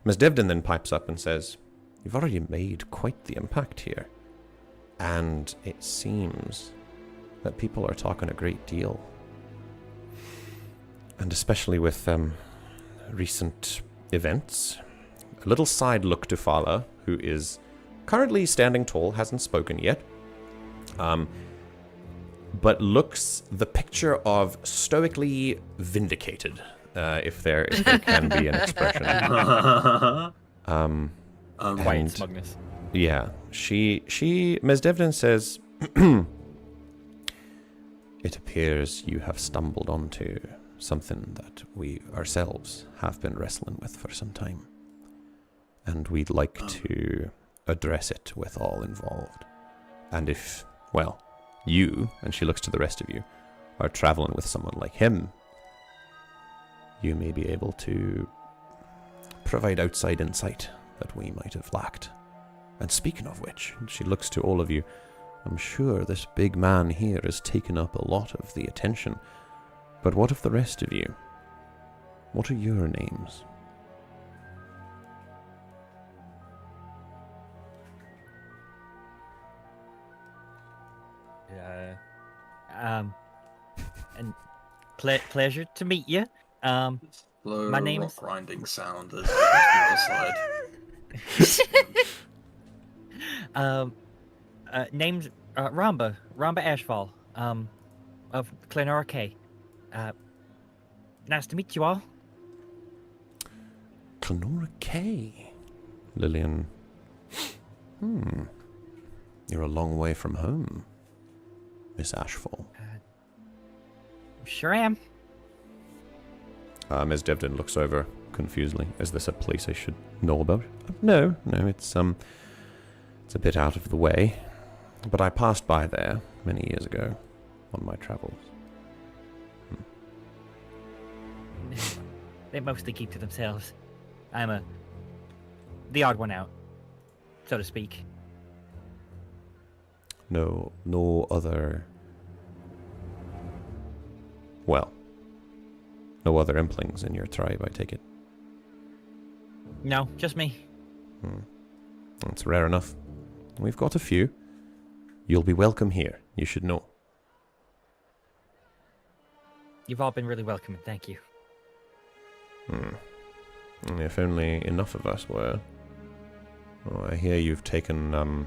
Miss Devdin then pipes up and says, "You've already made quite the impact here. And it seems that people are talking a great deal. And especially with recent events." A little side look to Faala, who is currently standing tall, hasn't spoken yet. But looks the picture of stoically vindicated, if there can be an expression. Quiet smugness. Yeah, Ms. Devlin says, "It appears you have stumbled onto something that we ourselves have been wrestling with for some time. And we'd like to address it with all involved. And if, well, you," and she looks to the rest of you, "are traveling with someone like him, you may be able to provide outside insight that we might have lacked. And speaking of which," she looks to all of you, "I'm sure this big man here has taken up a lot of the attention. But what of the rest of you? What are your names?" And pleasure to meet you. Slow My name's- rock grinding sound as I Name's Ramba Ashfall, of Glenora K. Nice to meet you all. Glenora K. Lillian. You're a long way from home, Miss Ashfall. Sure am. Ms. Devdin looks over confusedly. "Is this a place I should know about?" No, it's a bit out of the way. But I passed by there many years ago on my travels. They mostly keep to themselves. I'm the odd one out, so to speak. No other... Well, no other implings in your tribe, I take it. No, just me. That's rare enough. We've got a few. You'll be welcome here, you should know. You've all been really welcoming, thank you. If only enough of us were. Oh, I hear you've taken, well,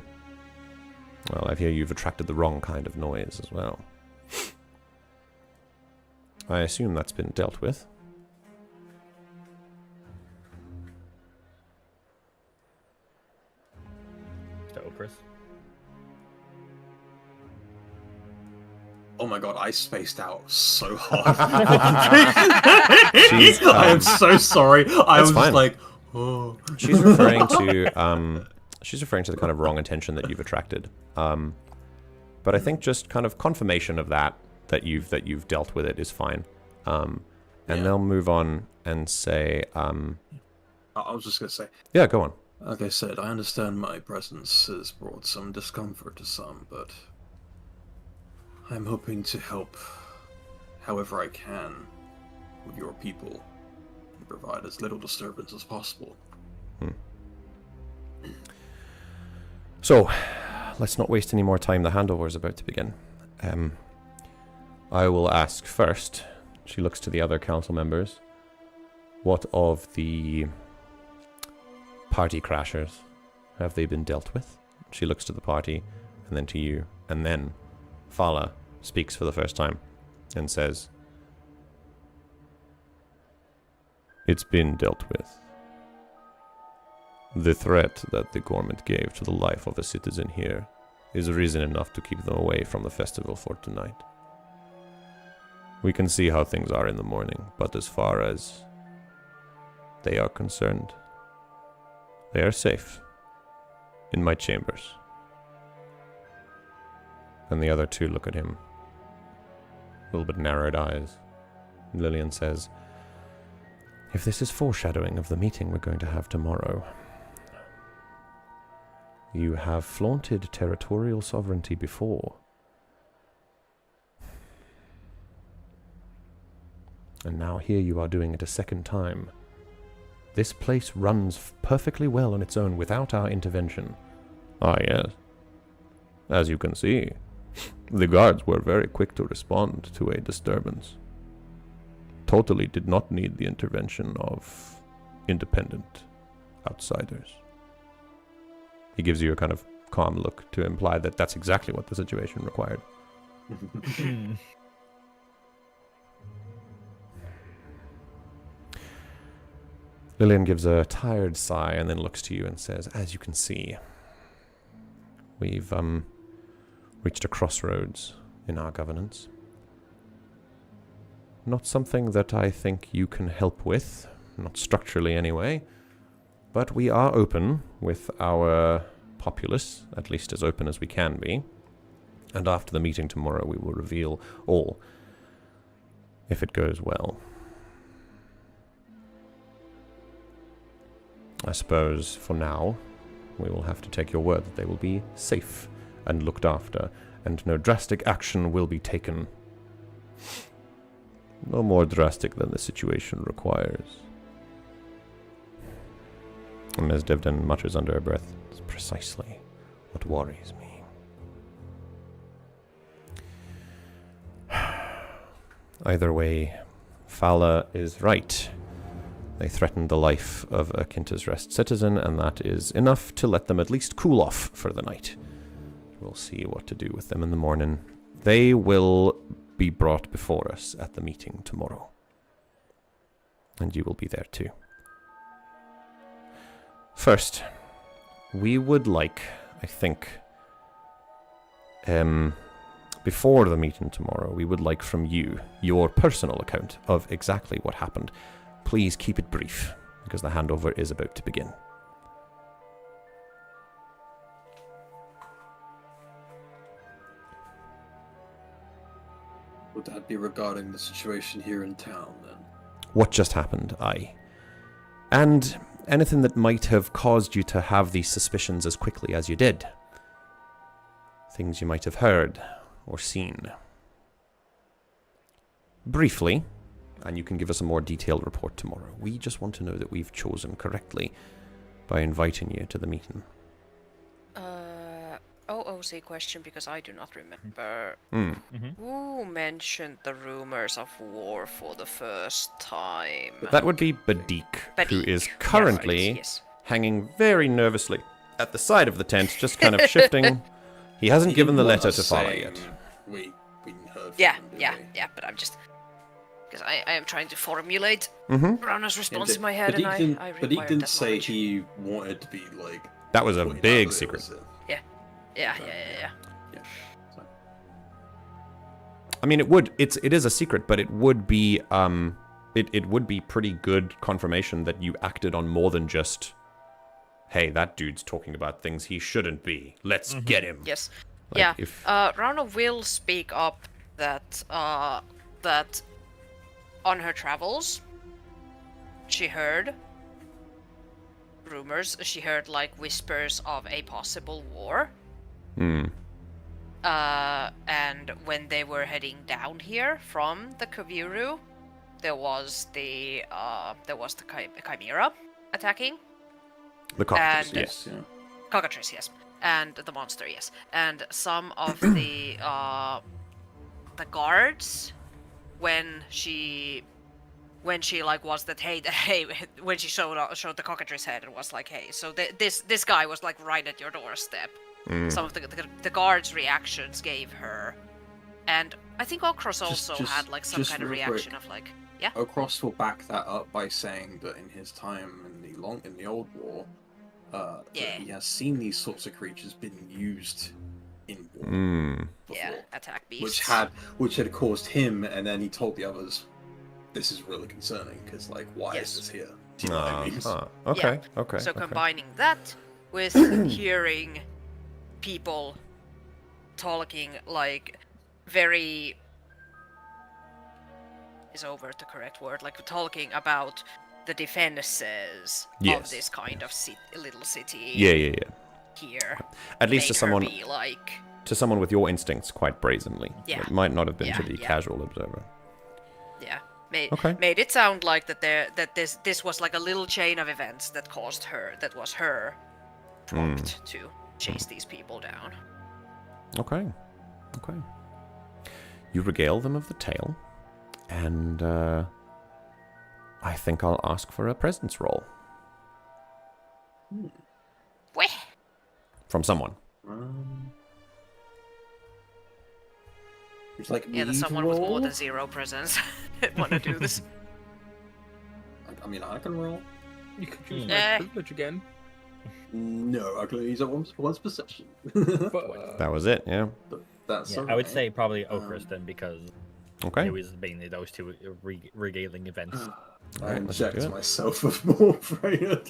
I hear you've attracted the wrong kind of noise as well. I assume that's been dealt with. To Opris. Oh my god, I spaced out so hard. I am so sorry. I was fine. just like, oh. She's referring to the kind of wrong attention that you've attracted. But I think just kind of confirmation of that you've dealt with it is fine. And they'll move on and say, I was just gonna say, yeah, go on. like I said, I understand my presence has brought some discomfort to some, but I'm hoping to help however I can with your people and provide as little disturbance as possible. So, let's not waste any more time. The handover is about to begin. I will ask first. She looks to the other council members. What of the party crashers have they been dealt with? She looks to the party, and then to you, and then Faala speaks for the first time and says, "It's been dealt with. The threat that the government gave to the life of a citizen here is reason enough to keep them away from the festival for tonight. We can see how things are in the morning, but as far as they are concerned, they are safe in my chambers." And the other two look at him, a little bit narrowed eyes. Lillian says, "If this is foreshadowing of the meeting we're going to have tomorrow, you have flaunted territorial sovereignty before. And now here you are doing it a second time. This place runs perfectly well on its own without our intervention." "Ah, yes. As you can see, the guards were very quick to respond to a disturbance. Totally did not need the intervention of independent outsiders." He gives you a kind of calm look to imply that that's exactly what the situation required. Lillian gives a tired sigh and then looks to you and says, "As you can see, we've reached a crossroads in our governance. Not something that I think you can help with, not structurally anyway, but we are open with our populace, at least as open as we can be, and after the meeting tomorrow we will reveal all, if it goes well. I suppose, for now, we will have to take your word that they will be safe and looked after, and no drastic action will be taken. No more drastic than the situation requires." And Ms. Divden mutters under her breath, "It's precisely what worries me." Either way, Faala is right. They threatened the life of a Quintas Rest citizen, and that is enough to let them at least cool off for the night. We'll see what to do with them in the morning. They will be brought before us at the meeting tomorrow. And you will be there too. First, we would like, I think, before the meeting tomorrow, we would like from you your personal account of exactly what happened. Please keep it brief, because the handover is about to begin. Would that be regarding the situation here in town, then? What just happened, aye. And anything that might have caused you to have these suspicions as quickly as you did. Things you might have heard or seen. Briefly, and you can give us a more detailed report tomorrow. We just want to know that we've chosen correctly by inviting you to the meeting. OOC question, because I do not remember. Mm-hmm. Who mentioned the rumors of war for the first time? That would be Badik, who is currently Yes. hanging very nervously at the side of the tent, just kind of shifting. He hasn't given the letter to Faala yet. We heard from Yeah, him, didn't yeah, we? yeah, but I'm just... Because I am trying to formulate Mm-hmm. Rana's response Yeah, in my head, but he and I but he require didn't that say knowledge. he wanted to be, like... That was a pointed out big that it secret. was a- Yeah. Yeah. So, I mean, it is a secret, but it would be it would be pretty good confirmation that you acted on more than just, hey, that dude's talking about things he shouldn't be. Let's get him. Yes. Like, Yeah. if- Rana will speak up that that on her travels she heard rumors. She heard like whispers of a possible war. Hmm. And when they were heading down here from the Kovarru, there was the Chimera attacking. The cockatrice, And- yes. yeah. Cockatrice, yes, and the monster, yes, and some of the guards when she like was that hey when she showed the cockatrice head and was like hey, so this guy was like right at your doorstep. Some of the guards' reactions gave her And I think Okros also Just- had like some just kind of real reaction quick. of like, yeah. Okros will back that up by saying that in his time in the old war, that Yeah. he has seen these sorts of creatures being used in war Mm. before, Yeah, attack beasts. which had caused him, and then he told the others, "This is really concerning because like, why Yes. is this here?" Do you know what I mean? Okay, okay. So okay. combining that with hearing people talking like very is over the correct word, like talking about the defenses of Yes, this kind of little city Yeah. here. At least to made her someone be like, with your instincts quite brazenly. Yeah. It might not have been to Yeah, the yeah. casual observer. yeah, Okay. made it sound like that this was like a little chain of events that caused her, that was her prompt to chase these people down. Okay. Okay. You regale them of the tale, and I think I'll ask for a presence roll Weh. from someone. It's like Yeah, there's me someone to with more roll? than 0 presence that want to do this. I mean, I can roll. You could choose Eh. my privilege again. No, I can use it once perception. But That was it, yeah. That's Yeah, alright. I would say probably Okris then, because Okay. it was mainly those two regaling events. I Alright, let's do inject it. myself with more Freya dice.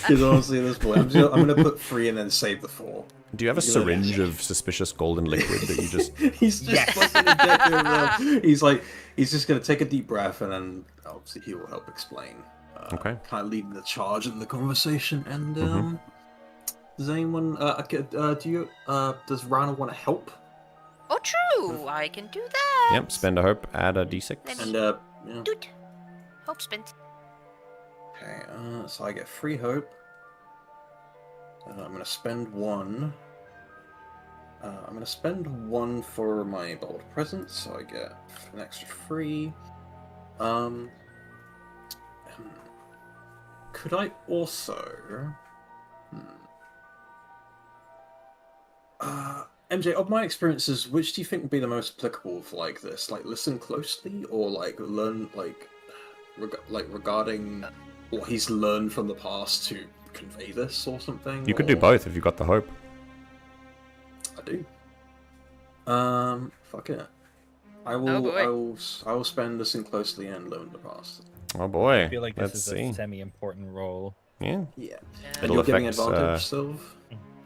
Because honestly, at this point, I'm going to put 3 and then save the 4. Do you have a You know- syringe of suspicious golden liquid that you just... He's just fucking injecting him. He's just going to take a deep breath and then obviously he will help explain. Okay. Kind of leading the charge in the conversation. And does anyone? Does Rana want to help? Oh, true. I can do that. Yep, spend a hope, add a d6. Let And me yeah. do it. Hope spent. Okay. So I get 3 hope. I'm gonna spend 1. I'm gonna spend 1 for my bold presence, so I get an extra 3. Could I also? MJ, of my experiences, which do you think would be the most applicable for like this? Like, listen closely, or like learn regarding what he's learned from the past to convey this, or something? You could do or- both if you got the hope. I do. Fuck it. I will. Oh, boy. I will spend listen closely and learn the past. Oh boy. I feel like this Let's is see. a semi-important role. Yeah. Yeah. Yeah. And It'll you're getting affect, advantage, Sylv?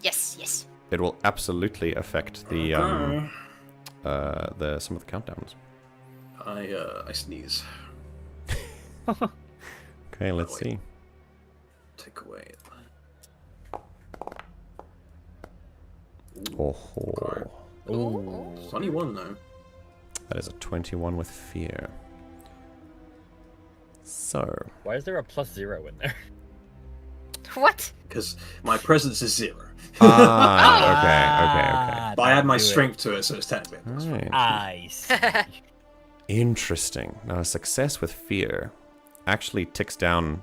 Yes. It will absolutely affect the Okay. some of the countdowns. I sneeze. Okay, let's wait. see. Take away. Oh, Ooh. Funny one though. that is a 21 with fear. So, Why is there a +0 in there? What? Because my presence is 0. okay. But I add my Do it. strength to it, so it's technically a plus 4. Right. I see. Interesting. Now, a success with fear actually ticks down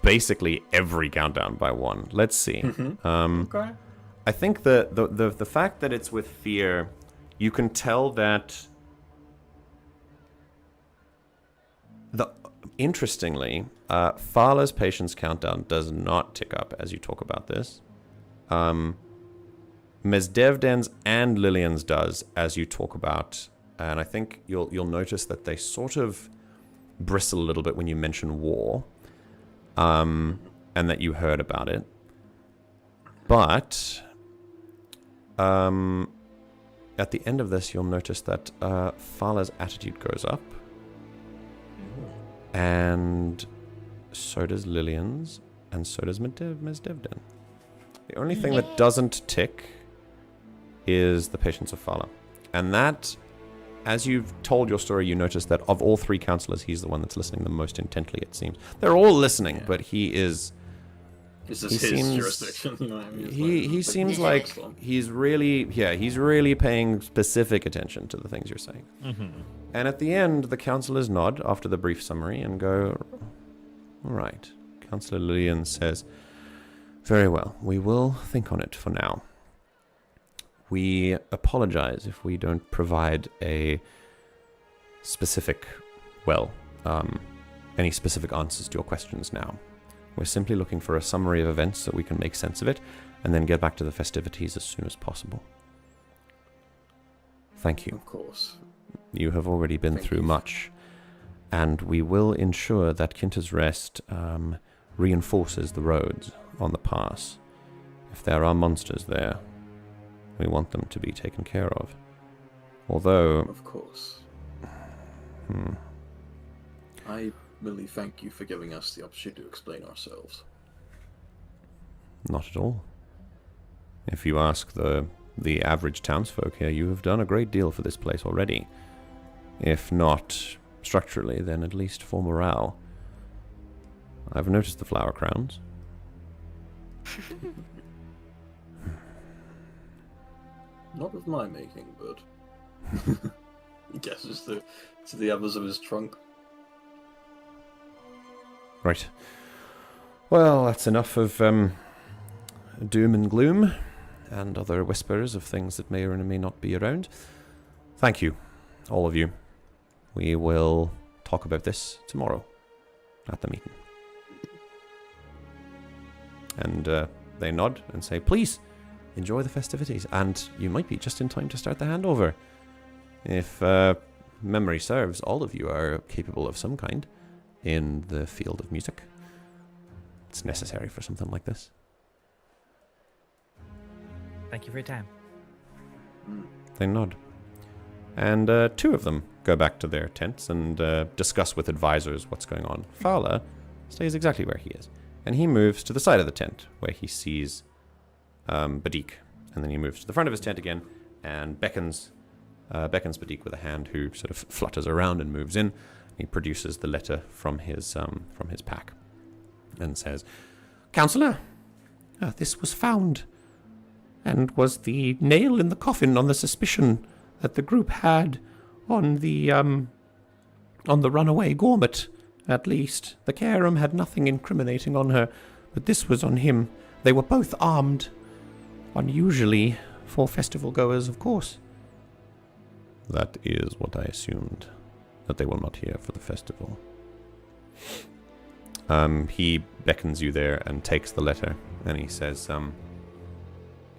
basically every countdown by 1. Let's see. Okay. I think the fact that it's with fear, you can tell that interestingly, Faala's patience countdown does not tick up as you talk about this. Mesdevden's and Lillian's does as you talk about, and I think you'll notice that they sort of bristle a little bit when you mention war, and that you heard about it. But at the end of this, you'll notice that Faala's attitude goes up. And so does Lillian's, and so does Mesdevden. The only thing that doesn't tick is the patience of Faala. And that, as you've told your story, you notice that of all 3 councillors, he's the one that's listening the most intently, it seems. They're all listening, but he is... This is He his seems- jurisdiction. You know what I mean? It's He like- seems it's like Islam. he's really paying specific attention to the things you're saying. And at the end, the councillors nod after the brief summary and go, all right. Councillor Lillian says, very well, we will think on it for now. we apologize if we don't provide a specific, any specific answers to your questions now. We're simply looking for a summary of events so we can make sense of it, and then get back to the festivities as soon as possible. Thank you. Of course. You have already been through much, and we will ensure that Kinter's Rest reinforces the roads on the pass. If there are monsters there, we want them to be taken care of. Although... Of course. I really thank you for giving us the opportunity to explain ourselves. Not at all. If you ask the average townsfolk here, you have done a great deal for this place already. If not structurally, then at least for morale. I've noticed the flower crowns. Not of my making, but I guess it's to the others of his trunk. Right. Well, that's enough of doom and gloom and other whispers of things that may or may not be around. Thank you, all of you. We will talk about this tomorrow at the meeting. And they nod and say, please, enjoy the festivities. And you might be just in time to start the handover. If memory serves, all of you are capable of some kind in the field of music. It's necessary for something like this. Thank you for your time. They nod. And two of them go back to their tents and discuss with advisors what's going on. Faala stays exactly where he is. And he moves to the side of the tent where he sees Badik. And then he moves to the front of his tent again and beckons Badik with a hand, who sort of flutters around and moves in. He produces the letter from his pack and says, Councillor, this was found, and was the nail in the coffin on the suspicion that the group had on the runaway Gormet. At least the Carum had nothing incriminating on her, but this was on him. They were both armed, unusually for festival goers, of course. That is what I assumed, that they were not here for the festival. He beckons you there and takes the letter, and he says,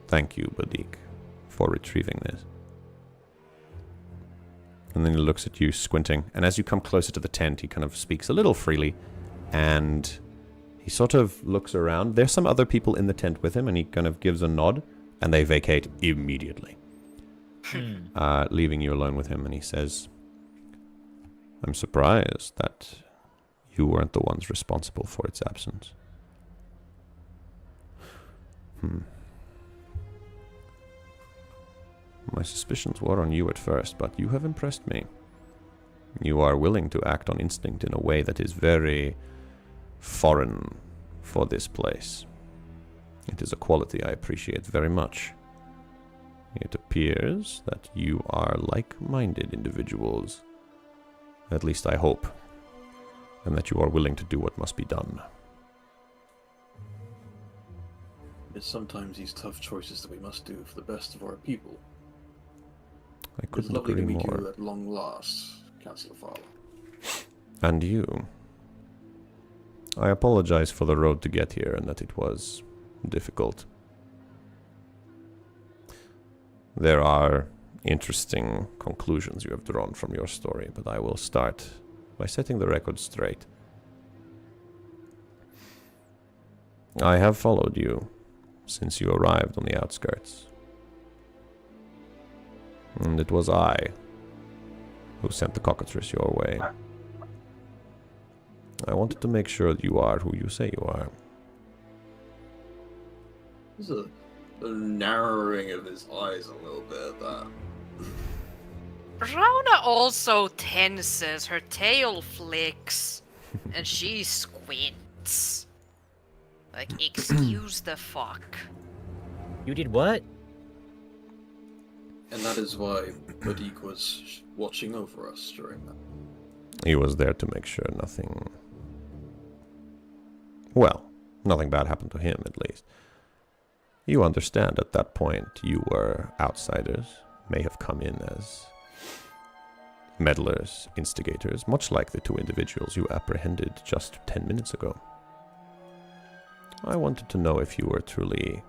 thank you, Badik, for retrieving this. And then he looks at you, squinting, and as you come closer to the tent, he kind of speaks a little freely, and he sort of looks around. There's some other people in the tent with him, and he kind of gives a nod, and they vacate immediately, leaving you alone with him, and he says, I'm surprised that you weren't the ones responsible for its absence. My suspicions were on you at first, but you have impressed me. You are willing to act on instinct in a way that is very foreign for this place. It is a quality I appreciate very much. It appears that you are like-minded individuals. At least I hope. And that you are willing to do what must be done. It's sometimes these tough choices that we must do for the best of our people. I It's couldn't lovely agree to meet more. you at long last, Councillor Faala. And you. I apologize for the road to get here and that it was difficult. There are interesting conclusions you have drawn from your story, but I will start by setting the record straight. I have followed you since you arrived on the outskirts. And it was I who sent the cockatrice your way. I wanted to make sure that you are who you say you are. There's a narrowing of his eyes a little bit at that. Rona also tenses, her tail flicks, and she squints. Like, excuse the fuck. You did what? And that is why Badik was watching over us during that. He was there to make sure nothing... Well, nothing bad happened to him, at least. You understand at that point you were outsiders, may have come in as meddlers, instigators, much like the 2 individuals you apprehended just 10 minutes ago. I wanted to know if you were truly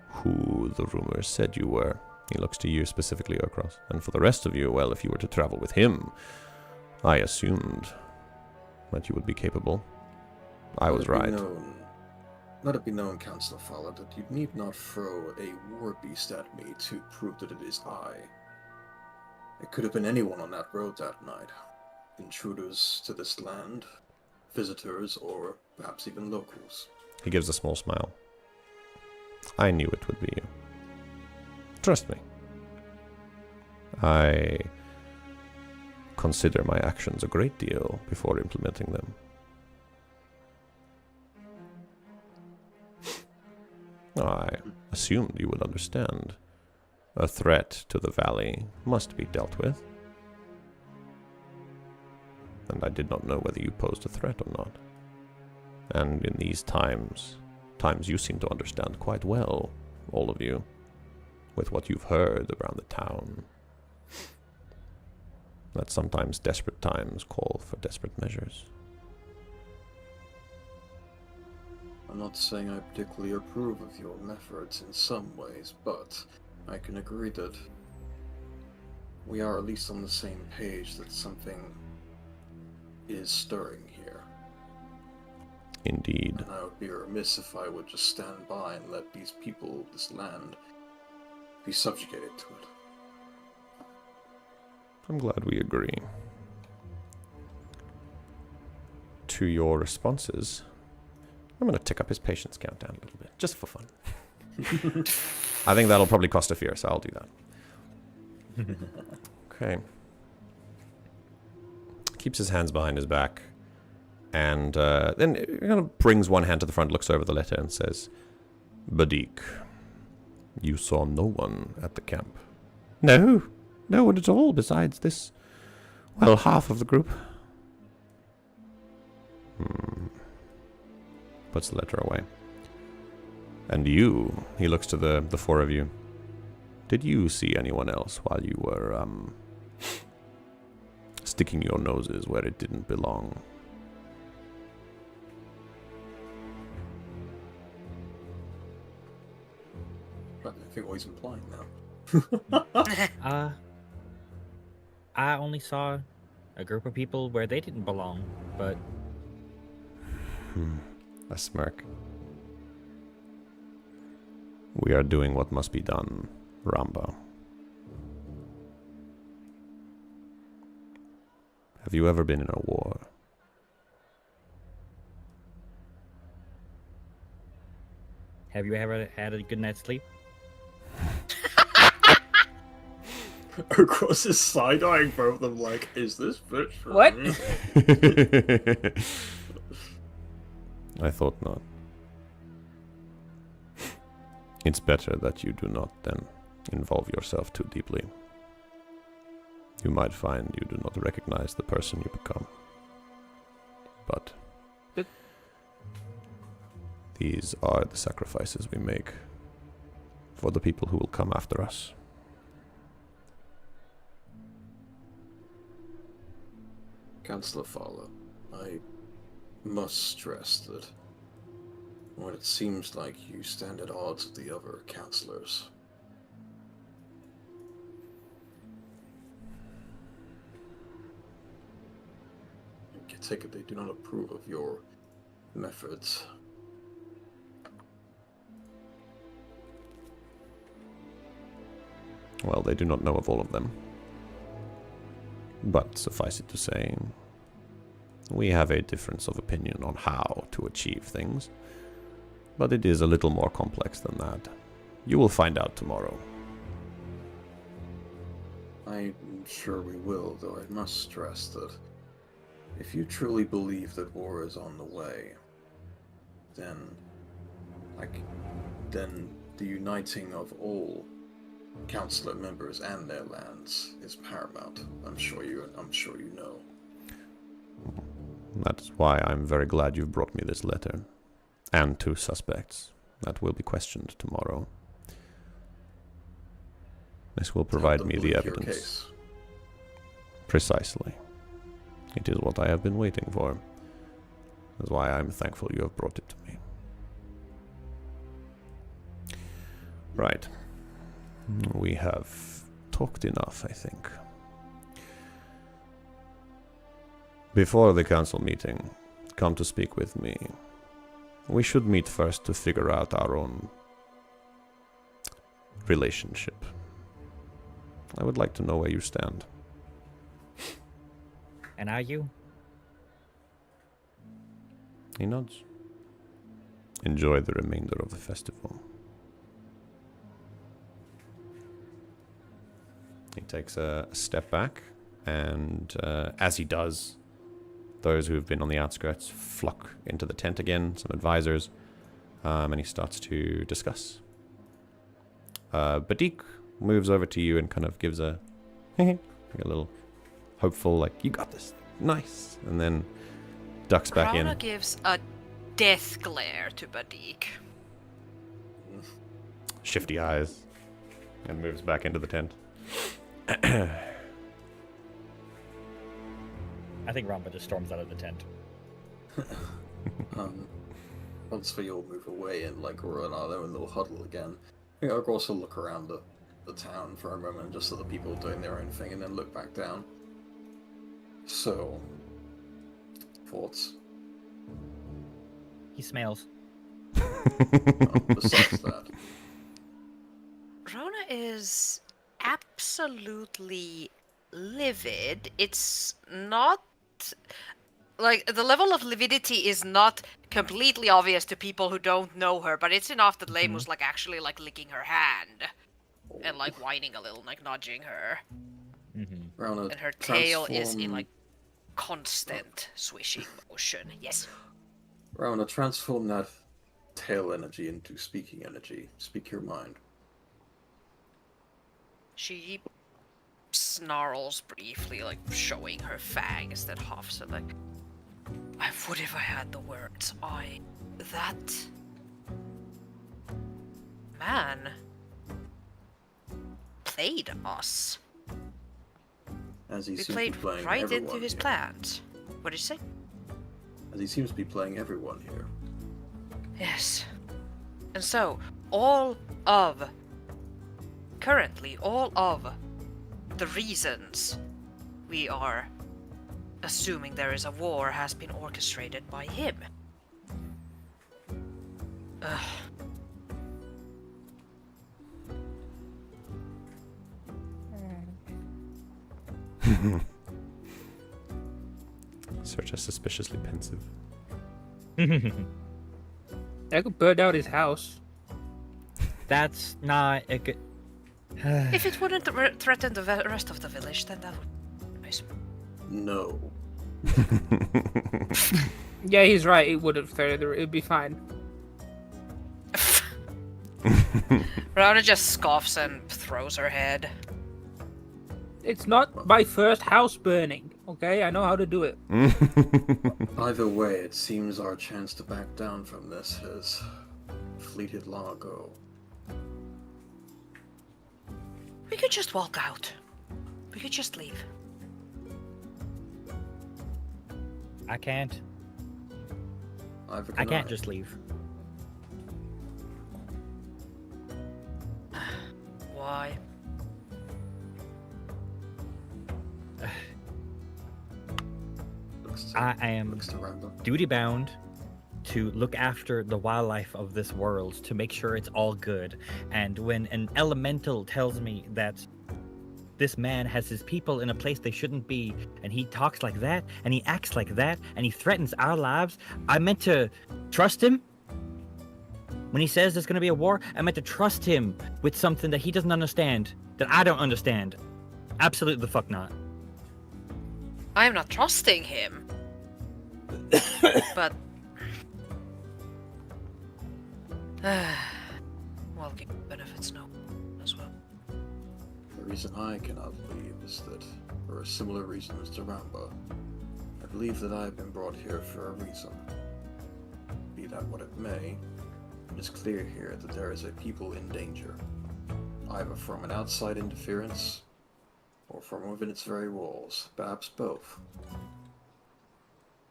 who the rumors said you were. He looks to you specifically, Urkross. And for the rest of you, well, if you were to travel with him, I assumed that you would be capable. I was right. Let it be known, Councillor Faala, that you need not throw a war beast at me to prove that it is I. It could have been anyone on that road that night. Intruders to this land, visitors, or perhaps even locals. He gives a small smile. I knew it would be you. Trust me. I consider my actions a great deal before implementing them. I assumed you would understand. A threat to the valley must be dealt with. And I did not know whether you posed a threat or not. And in these times you seem to understand quite well, all of you, with what you've heard around the town. That sometimes desperate times call for desperate measures. I'm not saying I particularly approve of your methods in some ways, but I can agree that we are at least on the same page that something is stirring here. Indeed. And I would be remiss if I would just stand by and let these people, this land, be subjugated to it. I'm glad we agree. To your responses, I'm going to tick up his patience count down a little bit, just for fun. I think that'll probably cost a fear, so I'll do that. Okay. Keeps his hands behind his back, and then he kind of brings one hand to the front, looks over the letter, and says, Badik, you saw no one at the camp. No, no one at all besides this, well, half of the group. Puts the letter away. And you, he looks to the 4 of you. Did you see anyone else while you were, sticking your noses where it didn't belong? I think what he's implying now. I only saw a group of people where they didn't belong, but... A smirk. We are doing what must be done, Ramba. Have you ever been in a war? Have you ever had a good night's sleep? Across his side-eyeing both of them like, is this bitch for What? me? I thought not. It's better that you do not then involve yourself too deeply. You might find you do not recognize the person you become. But these are the sacrifices we make for the people who will come after us. Councillor Faala, I must stress that when it seems like you stand at odds with the other councillors, I take it they do not approve of your methods. Well, they do not know of all of them. But suffice it to say, we have a difference of opinion on how to achieve things. But it is a little more complex than that. You will find out tomorrow. I'm sure we will, though I must stress that if you truly believe that war is on the way, then the uniting of all Councillor members and their lands is paramount. I'm sure you know. That is why I'm very glad you've brought me this letter. And 2 suspects. that will be questioned tomorrow. This will provide me the evidence. Precisely. It is what I have been waiting for. That's why I'm thankful you have brought it to me. Right. We have talked enough, I think. Before the council meeting, come to speak with me. We should meet first to figure out our own relationship. I would like to know where you stand. And are you? He nods. Enjoy the remainder of the festival. He takes a step back, and as he does, those who have been on the outskirts flock into the tent again, some advisors, and he starts to discuss. Badik moves over to you and kind of gives a little hopeful, like, you got this, nice, and then ducks back in. Rana gives a death glare to Badik. Shifty eyes, and moves back into the tent. I think Ramba just storms out of the tent. Once we all move away and like we're in our own little huddle again, I think I'll also look around the town for a moment, just at the people doing their own thing, and then look back down. So, thoughts? He smells. Besides that, Rona is absolutely livid. It's not like the level of lividity is not completely obvious to people who don't know her, but it's enough that Lame was like actually like licking her hand and like whining a little, like nudging her. Rona, And her tail is in like constant swishing motion. Yes. Rona, transform that tail energy into speaking energy. Speak your mind. She snarls briefly, like showing her fangs that huffs and like, I would if I had the words. That man played us. As he We seems to played be playing right everyone into his here. plans. What did you say? As he seems to be playing everyone here. Yes. And so, currently, all of the reasons we are assuming there is a war has been orchestrated by him. Ugh. Search is suspiciously pensive. I could burn out his house. That's not a good. If it wouldn't threaten the rest of the village, then that would be nice. No. Yeah, he's right. It wouldn't further. It'd be fine. Rana just scoffs and throws her head. It's not my first house burning. Okay, I know how to do it. Either way, it seems our chance to back down from this has fleeted long ago. We could just walk out. We could just leave. I can't. Either I can can't just leave. Why? I am Looks to Ramba. duty bound to look after the wildlife of this world to make sure it's all good. And when an elemental tells me that this man has his people in a place they shouldn't be, and he talks like that, and he acts like that, and he threatens our lives, I meant to trust him. When he says there's going to be a war, I meant to trust him with something that he doesn't understand, that I don't understand. Absolutely the fuck not. I am not trusting him. But well, give benefits no as well. The reason I cannot believe is that, for a similar reason as to Ramba, I believe that I have been brought here for a reason. Be that what it may, It's clear here that there is a people in danger, either from an outside interference or from within its very walls, perhaps both.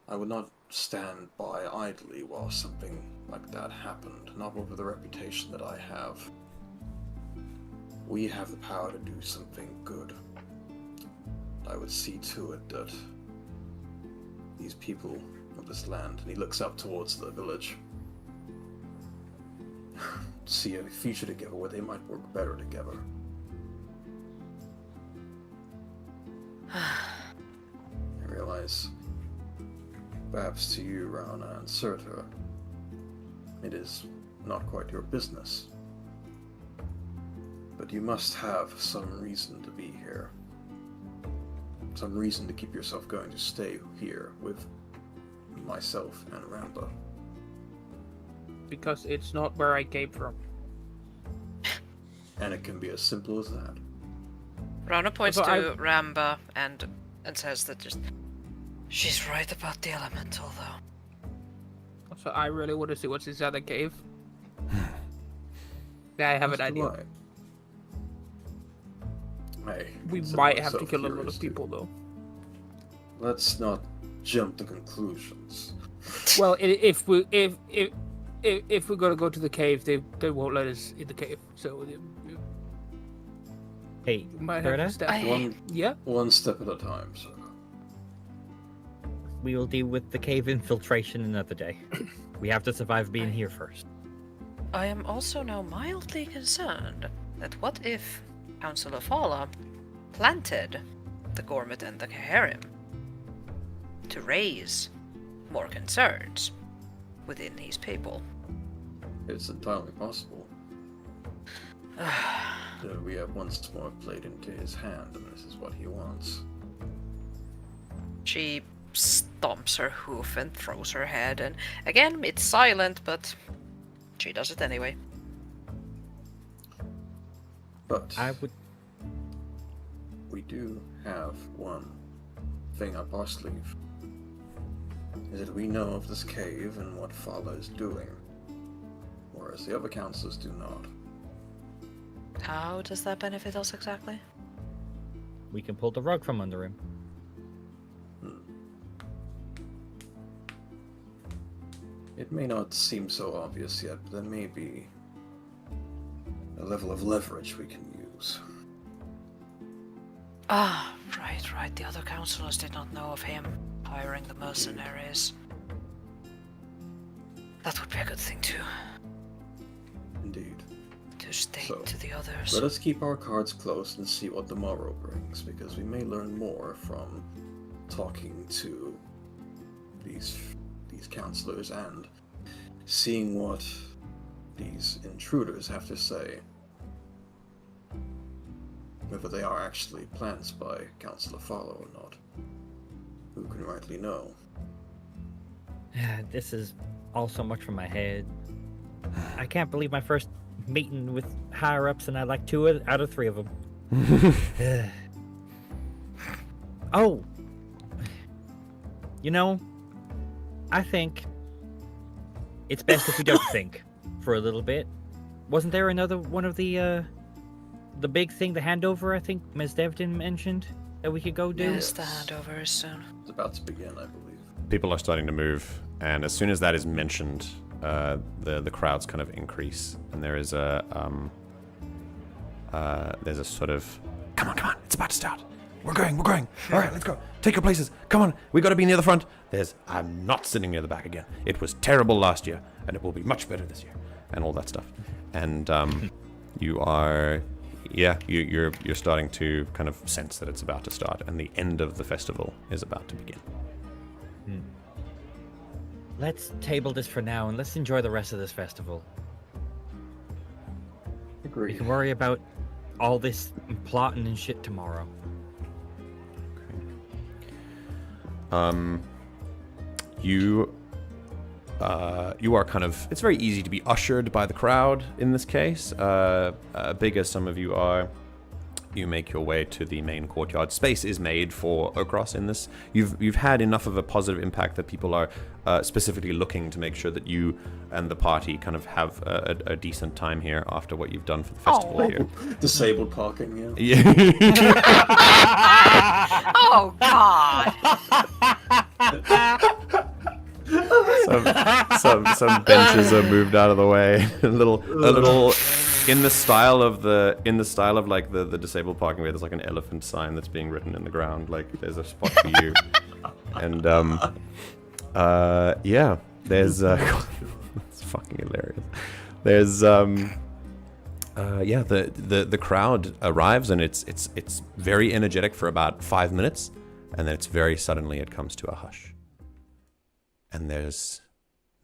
I would not stand by idly while something like that happened, not with the reputation that I have. We have the power to do something good. I would see to it that these people of this land, and he looks up towards the village, see a future together where they might work better together. I realize, perhaps to you, Rana and Surtur, it is not quite your business. But you must have some reason to be here. Some reason to keep yourself going to stay here with myself and Ramba. Because it's not where I came from. And it can be as simple as that. Rana points So to Ramba and says that she's right about the elemental, though. So I really want to see what's inside the cave. Yeah, I have an idea. We might have to kill a lot of people, though. Let's not jump to conclusions. Well, if we're gonna go to the cave, they won't let us in the cave. So Hey, we might have to Verda, step. One step at a time, sir. we will deal with the cave infiltration another day. We have to survive being here first. I am also now mildly concerned that what if Councillor Faala planted the Gourmet and the Caharim to raise more concerns within these people? It's entirely possible. We have once more played into his hand, and this is what he wants. She stomps her hoof and throws her head, and again, it's silent, but she does it anyway. But we do have one thing up our sleeve. Is that we know of this cave and what Faala is doing, whereas the other councillors do not. How does that benefit us exactly? We can pull the rug from under him. It may not seem so obvious yet, but there may be a level of leverage we can use. Ah, right. The other councillors did not know of him hiring the mercenaries. That would be a good thing too. Indeed. To state So, to the others. Let us keep our cards close and see what the morrow brings, because we may learn more from talking to these councillors and seeing what these intruders have to say. Whether they are actually plans by Councillor Faala or not. Who can rightly know? This is all so much from my head. I can't believe my first meeting with higher ups, and I like 2 out of 3 of them. Oh, I think it's best if we don't think for a little bit. Wasn't there another one of the big thing, the handover? I think Ms. Devdin mentioned that we could go do. Yes, the handover is soon. It's about to begin, I believe. People are starting to move, and as soon as that is mentioned, the crowds kind of increase, and there is there's a sort of, come on, it's about to start. We're going. All right, let's go. Take your places. Come on, we got to be near the front. I'm not sitting near the back again. It was terrible last year, and it will be much better this year, and all that stuff. And you're starting to kind of sense that it's about to start, and the end of the festival is about to begin. Let's table this for now, and let's enjoy the rest of this festival. We Agreed. can worry about all this plotting and shit tomorrow. You are kind of, it's very easy to be ushered by the crowd in this case. Big as some of you are, you make your way to the main courtyard. Space is made for Okros in this. You've had enough of a positive impact that people are specifically looking to make sure that you and the party kind of have a decent time here after what you've done for the festival here. Disabled parking, Yeah. Oh God! some benches are moved out of the way. a little in the style of like the disabled parking where there's like an elephant sign that's being written in the ground. Like there's a spot for you. And yeah, there's it's fucking hilarious. There's yeah, the crowd arrives and it's very energetic for about 5 minutes, and then it's very suddenly it comes to a hush. And there's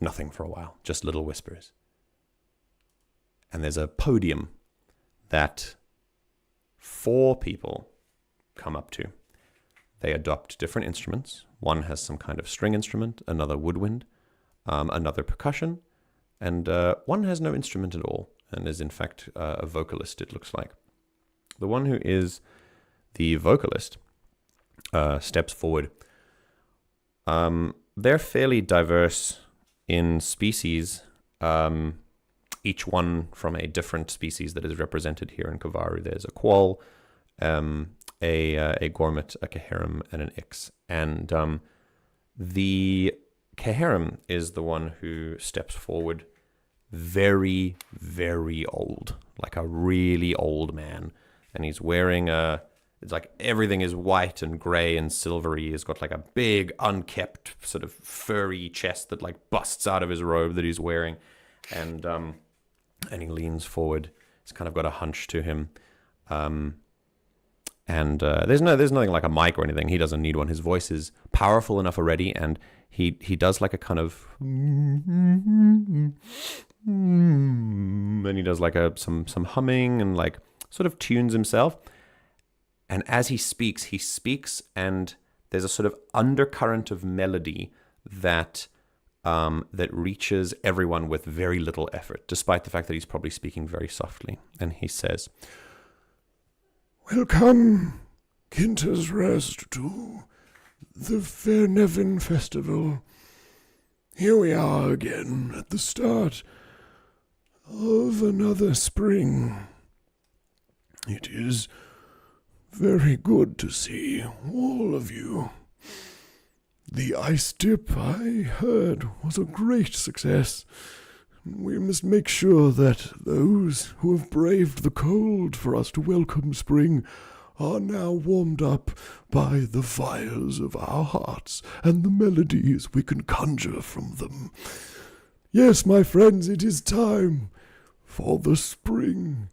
nothing for a while, just little whispers. And there's a podium that 4 people come up to. They adopt different instruments. One has some kind of string instrument, another woodwind, another percussion, and one has no instrument at all, and is in fact a vocalist, it looks like. The one who is the vocalist steps forward. They're fairly diverse in species, each one from a different species that is represented here in Kovarru. There's a quoll, a gormet, a caharum, and an ix. And the caharum is the one who steps forward, very, very old, like a really old man. And he's wearing it's like everything is white and grey and silvery. He's got like a big, unkept, sort of furry chest that like busts out of his robe that he's wearing. And he leans forward. He's kind of got a hunch to him. And there's nothing like a mic or anything. He doesn't need one. His voice is powerful enough already, and he does like a kind of, and he does like some humming and like sort of tunes himself. And as he speaks, and there's a sort of undercurrent of melody that reaches everyone with very little effort, despite the fact that he's probably speaking very softly. And he says, "Welcome, Kinter's Rest, to the Verrnevin Festival. Here we are again at the start of another spring. It is very good to see all of you. The ice dip, I heard, was a great success. We must make sure that those who have braved the cold for us to welcome spring are now warmed up by the fires of our hearts and the melodies we can conjure from them. Yes, my friends, it is time for the spring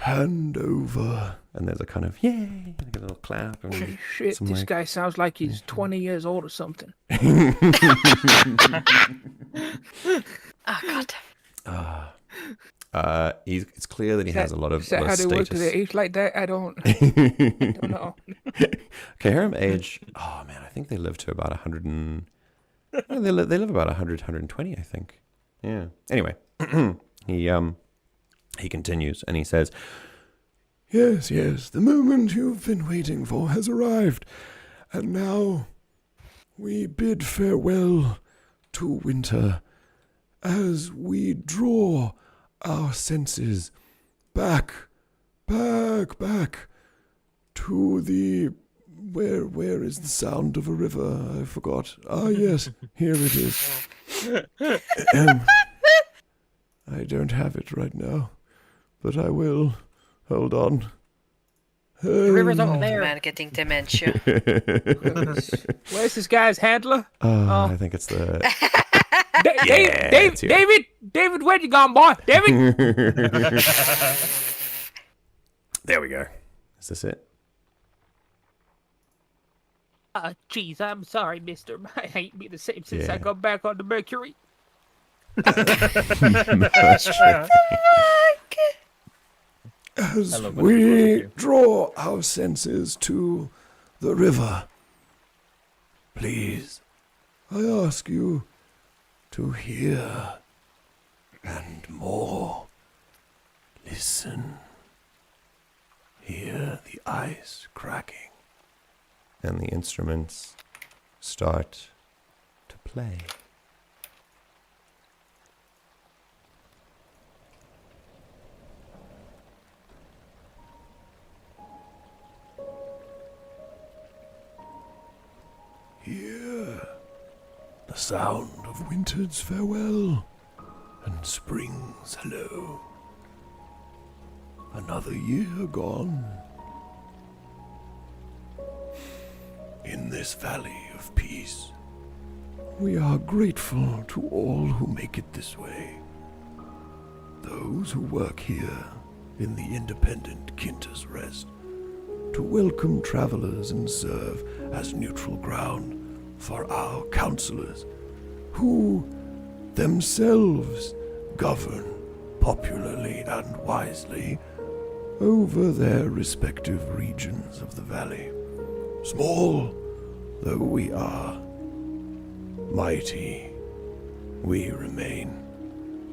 handover." and there's a kind of yay, like a little clap. And Shit, some, this like, guy sounds like he's 20 years old or something. Oh God. It's clear that he has a lot of Is that how they work? Do they status. age like that? I don't know. Caharum age, oh man, I think they live to about 100 and... they live about 100, 120, I think. Yeah. Anyway, he continues and he says, Yes, the moment you've been waiting for has arrived, and now we bid farewell to winter as we draw our senses back to the... Where is the sound of a river? I forgot. Ah, yes, here it is. I don't have it right now, but I will. Hold on. The river's over Old there. man getting dementia. Where's this guy's handler? I think it's the... David, David, where you gone, boy? David. There we go. Is this it? Geez, I'm sorry, mister. I ain't been the same since Yeah. I got back on the Mercury. As I love what we you do. draw our senses to the river, please, I ask you to hear and more. Listen. hear the ice cracking. And the instruments start to play. Hear the sound of winter's farewell and spring's hello. Another year gone. In this valley of peace, we are grateful to all who make it this way. Those who work here in the independent Kinter's Rest, to welcome travelers and serve as neutral ground for our councillors, who themselves govern popularly and wisely over their respective regions of the valley. Small though we are, mighty we remain,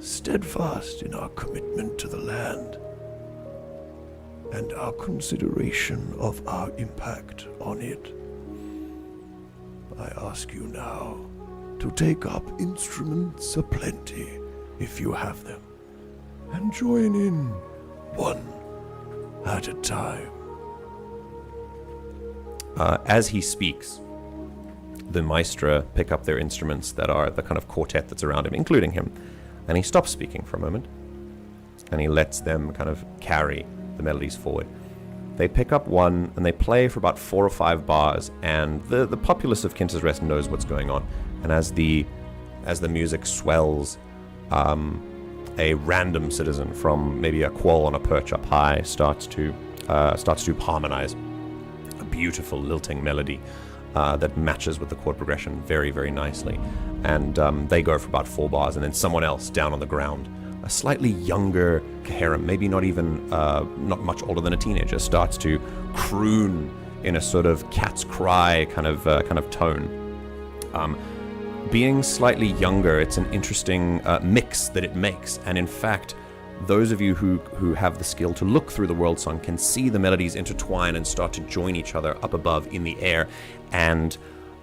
steadfast in our commitment to the land and our consideration of our impact on it. I ask you now to take up instruments aplenty, if you have them, and join in one at a time. As he speaks, the maestra pick up their instruments that are the kind of quartet that's around him, including him, and he stops speaking for a moment, and he lets them kind of carry the melodies forward. They pick up one, and they play for about 4 or 5 bars, and the populace of Kinter's Rest knows what's going on, and as the music swells, a random citizen from maybe a quoll on a perch up high starts to harmonize a beautiful lilting melody that matches with the chord progression very, very nicely. And they go for about 4 bars, and then someone else down on the ground, a slightly younger Caharim, maybe not much older than a teenager, starts to croon in a sort of cat's cry kind of tone. Being slightly younger, it's an interesting mix that it makes, and in fact, those of you who have the skill to look through the world song can see the melodies intertwine and start to join each other up above in the air, and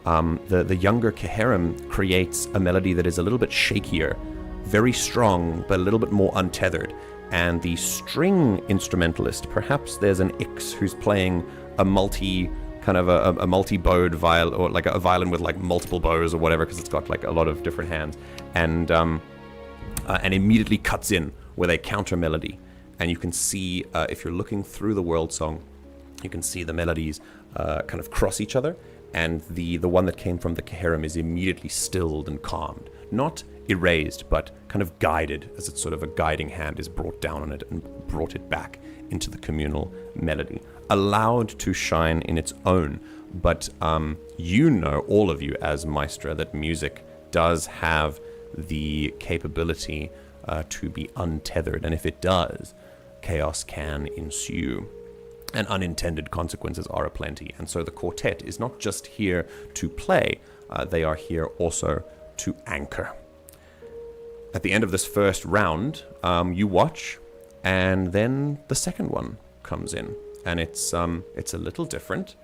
the younger Caharim creates a melody that is a little bit shakier, very strong, but a little bit more untethered. And the string instrumentalist, perhaps there's an Ix who's playing a multi-bowed violin, or like a violin with like multiple bows or whatever, because it's got like a lot of different hands, and immediately cuts in with a counter melody. And you can see, if you're looking through the world song, you can see the melodies kind of cross each other, and the one that came from the Caharim is immediately stilled and calmed, not erased, but kind of guided, as it's sort of a guiding hand is brought down on it and brought it back into the communal melody, allowed to shine in its own. But you know, all of you as Maestra, that music does have the capability to be untethered, and if it does, chaos can ensue, and unintended consequences are aplenty. And so the quartet is not just here to play, they are here also to anchor. At the end of this first round, you watch, and then the second one comes in, and it's a little different,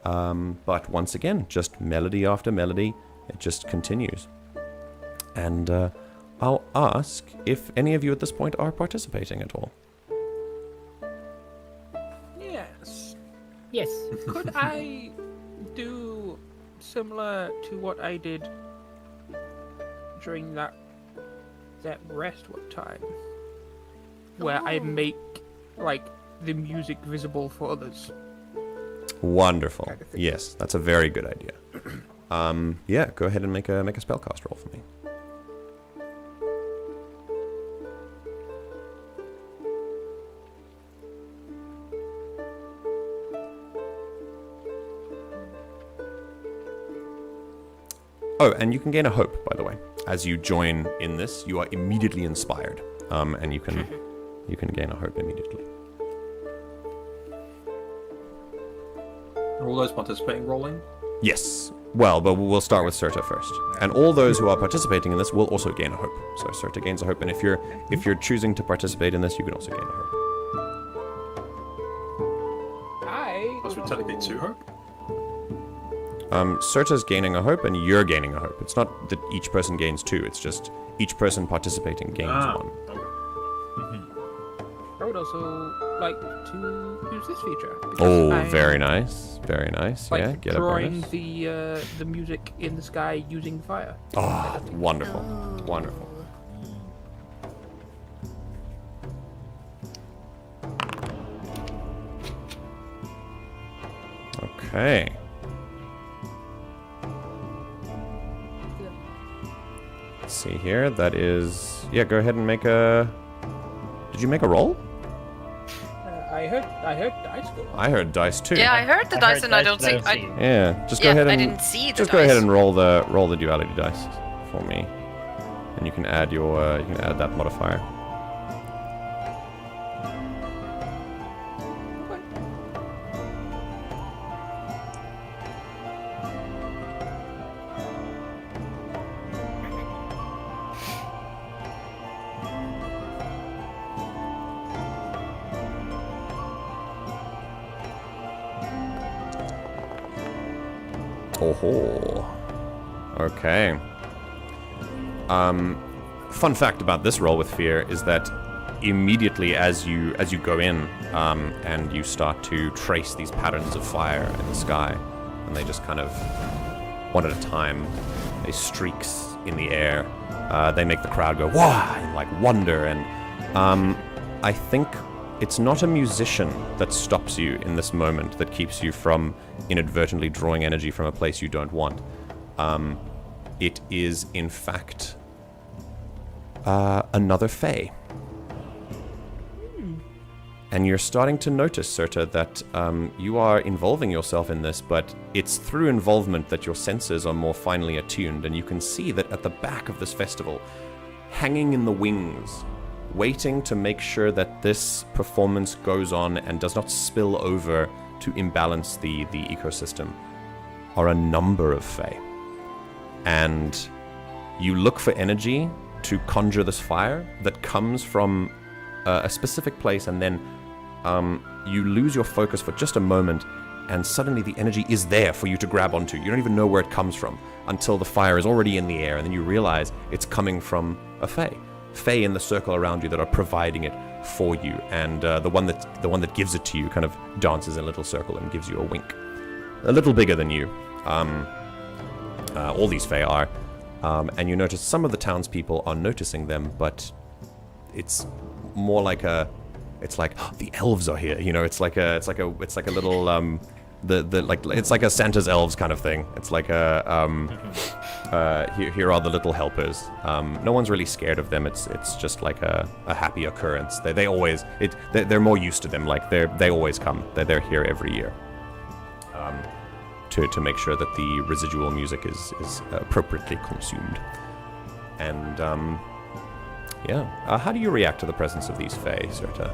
but once again, just melody after melody, it just continues. And I'll ask if any of you at this point are participating at all. Yes. Yes. Could I do similar to what I did during that rest one time, where I make like the music visible for others? Wonderful. Kind of thing. Yes, that's a very good idea. Yeah, go ahead and make a spellcast roll for me. Oh, and you can gain a hope, by the way. As you join in this, you are immediately inspired, and you can gain a hope immediately. Are all those participating rolling? Yes. Well, but we'll start with Serta first, and all those who are participating in this will also gain a hope. So Serta gains a hope, and if you're choosing to participate in this, you can also gain a hope. Plus, we're technically 2 hope. Serta's gaining a hope, and you're gaining a hope. It's not that each person gains 2. It's just each person participating gains 1. Okay. I would also like to use this feature. because Oh, I'm, very nice. Very nice. Like Yeah, get a drawing bonus. the music in the sky using fire. Oh, wonderful. Wonderful. Okay. Let's see here. That is... Yeah, go ahead and make a... Did you make a roll? I heard dice go off. I heard dice too. Yeah, I heard the dice, heard and I dice, don't but I think don't I. see. Yeah, just go Yeah, ahead and... I didn't see the Just dice. go ahead and roll the duality dice for me. And you can add your... you can add that modifier. Oh, okay. Fun fact about this roll with fear is that immediately as you go in and you start to trace these patterns of fire in the sky, and they just kind of one at a time, they streaks in the air. They make the crowd go wah in like wonder, and I think it's not a musician that stops you in this moment, that keeps you from inadvertently drawing energy from a place you don't want. It is, in fact, another Fae. And you're starting to notice, Serta, that you are involving yourself in this, but it's through involvement that your senses are more finely attuned, and you can see that at the back of this festival, hanging in the wings, waiting to make sure that this performance goes on and does not spill over to imbalance the ecosystem, are a number of Fae. And you look for energy to conjure this fire that comes from a specific place, and then you lose your focus for just a moment, and suddenly the energy is there for you to grab onto. You don't even know where it comes from until the fire is already in the air, and then you realize it's coming from a Fae. Fae in the circle around you that are providing it for you, and the one that gives it to you kind of dances in a little circle and gives you a wink. A little bigger than you. All these Fae are, and you notice some of the townspeople are noticing them, but it's more like it's like, oh, the elves are here. You know, it's like a little it's like a Santa's elves kind of thing. It's like here are the little helpers. No one's really scared of them. It's just like a happy occurrence. They always they're more used to them. Like they always come. They're here every year. To make sure that the residual music is appropriately consumed. And how do you react to the presence of these Fae, Serta?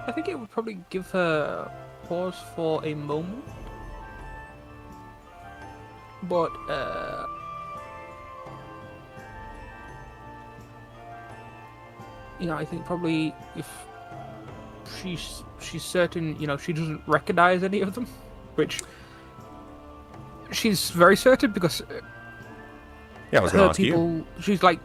I think it would probably give her pause for a moment. But, I think probably if she's certain, she doesn't recognize any of them, which she's very certain because Yeah, I was going to ask you. She's like,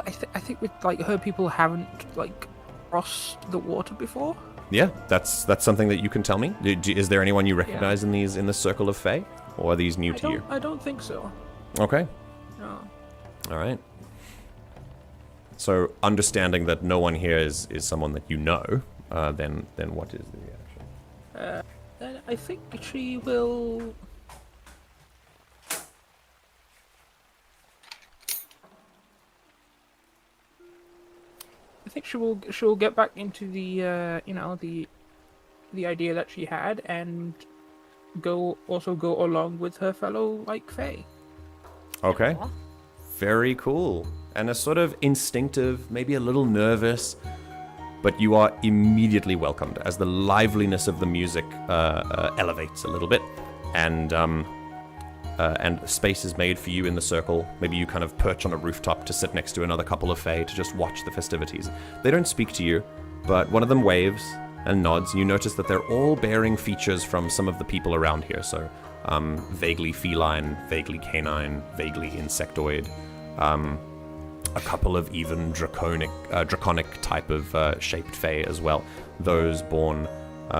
I think with like her people haven't like crossed the water before. Yeah, that's something that you can tell me. Is there anyone you recognize in this circle of Fae, or are these new to you? I don't think so. Okay. No. All right. So, understanding that no one here is someone that you know, then what is the reaction? Then I think she will. I think she'll get back into the the idea that she had, and go along with her fellow like Fae. Okay. Very cool. And a sort of instinctive, maybe a little nervous, but you are immediately welcomed as the liveliness of the music elevates a little bit. And and space is made for you in the circle. Maybe you kind of perch on a rooftop to sit next to another couple of Fae to just watch the festivities. They don't speak to you, but one of them waves and nods. You notice that they're all bearing features from some of the people around here. So vaguely feline, vaguely canine, vaguely insectoid. A couple of even draconic type of shaped Fae as well. Those born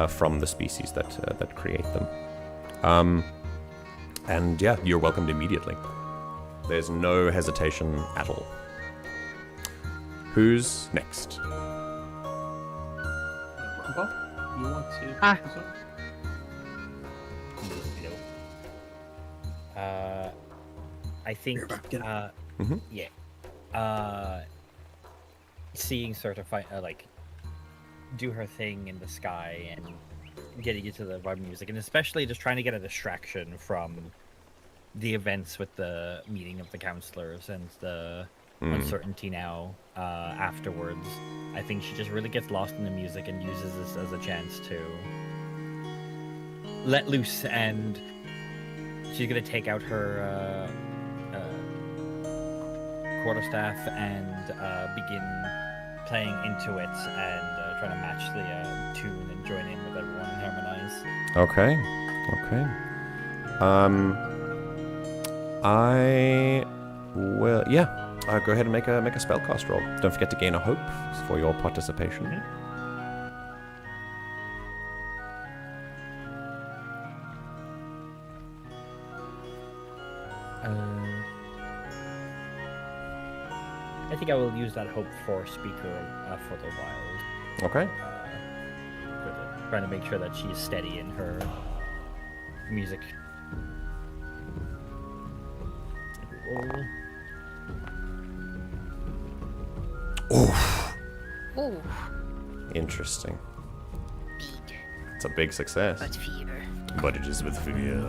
from the species that create them. And yeah, you're welcomed immediately. There's no hesitation at all. Who's next? You want to? I think, Mhm. yeah. Seeing Certify, do her thing in the sky and getting into the vibe music, and especially just trying to get a distraction from the events with the meeting of the councillors and the uncertainty now afterwards. I think she just really gets lost in the music and uses this as a chance to let loose, and she's gonna take out her quarterstaff and begin playing into it and trying to match the tune and join in with everyone and harmonize. Okay. I will. Yeah. Go ahead and make a spellcast roll. Don't forget to gain a hope for your participation. I think I will use that hope for Speaker for the Wild. Okay. Trying to make sure that she's steady in her music. Ooh. Interesting. Big. It's a big success. But fear. But it is with fear.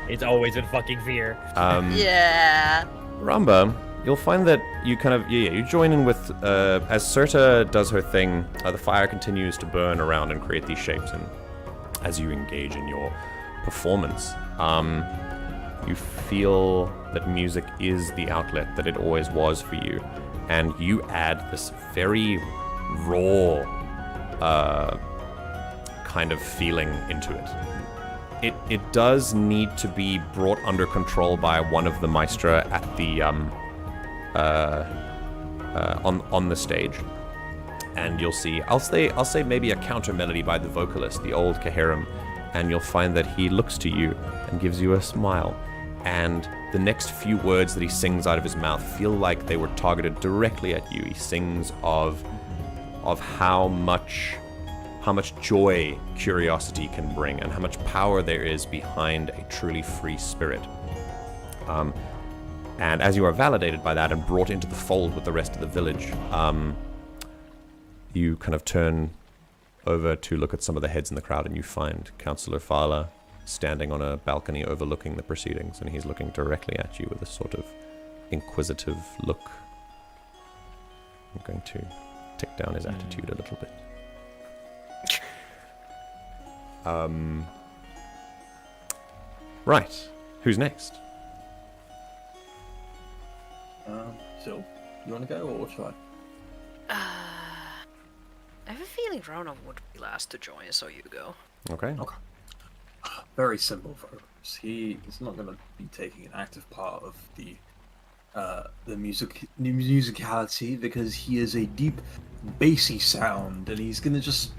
It's always with fucking fear. Yeah. Ramba, you'll find that you kind of, you join in with, as Serta does her thing, the fire continues to burn around and create these shapes, and as you engage in your performance, you feel that music is the outlet that it always was for you, and you add this very raw kind of feeling into it. It does need to be brought under control by one of the maestra at the on the stage, and you'll see. I'll say maybe a counter melody by the vocalist, the old Kaharim, and you'll find that he looks to you and gives you a smile, and the next few words that he sings out of his mouth feel like they were targeted directly at you. He sings of how much joy curiosity can bring, and how much power there is behind a truly free spirit. And as you are validated by that and brought into the fold with the rest of the village, you kind of turn over to look at some of the heads in the crowd, and you find Councillor Faala standing on a balcony overlooking the proceedings, and he's looking directly at you with a sort of inquisitive look. I'm going to tick down his attitude a little bit. Right. Who's next? So, you want to go or should I? I have a feeling Rona would be last to join, so you go. Okay. Very simple for us. He is not going to be taking an active part of the musicality because he is a deep, bassy sound, and he's going to just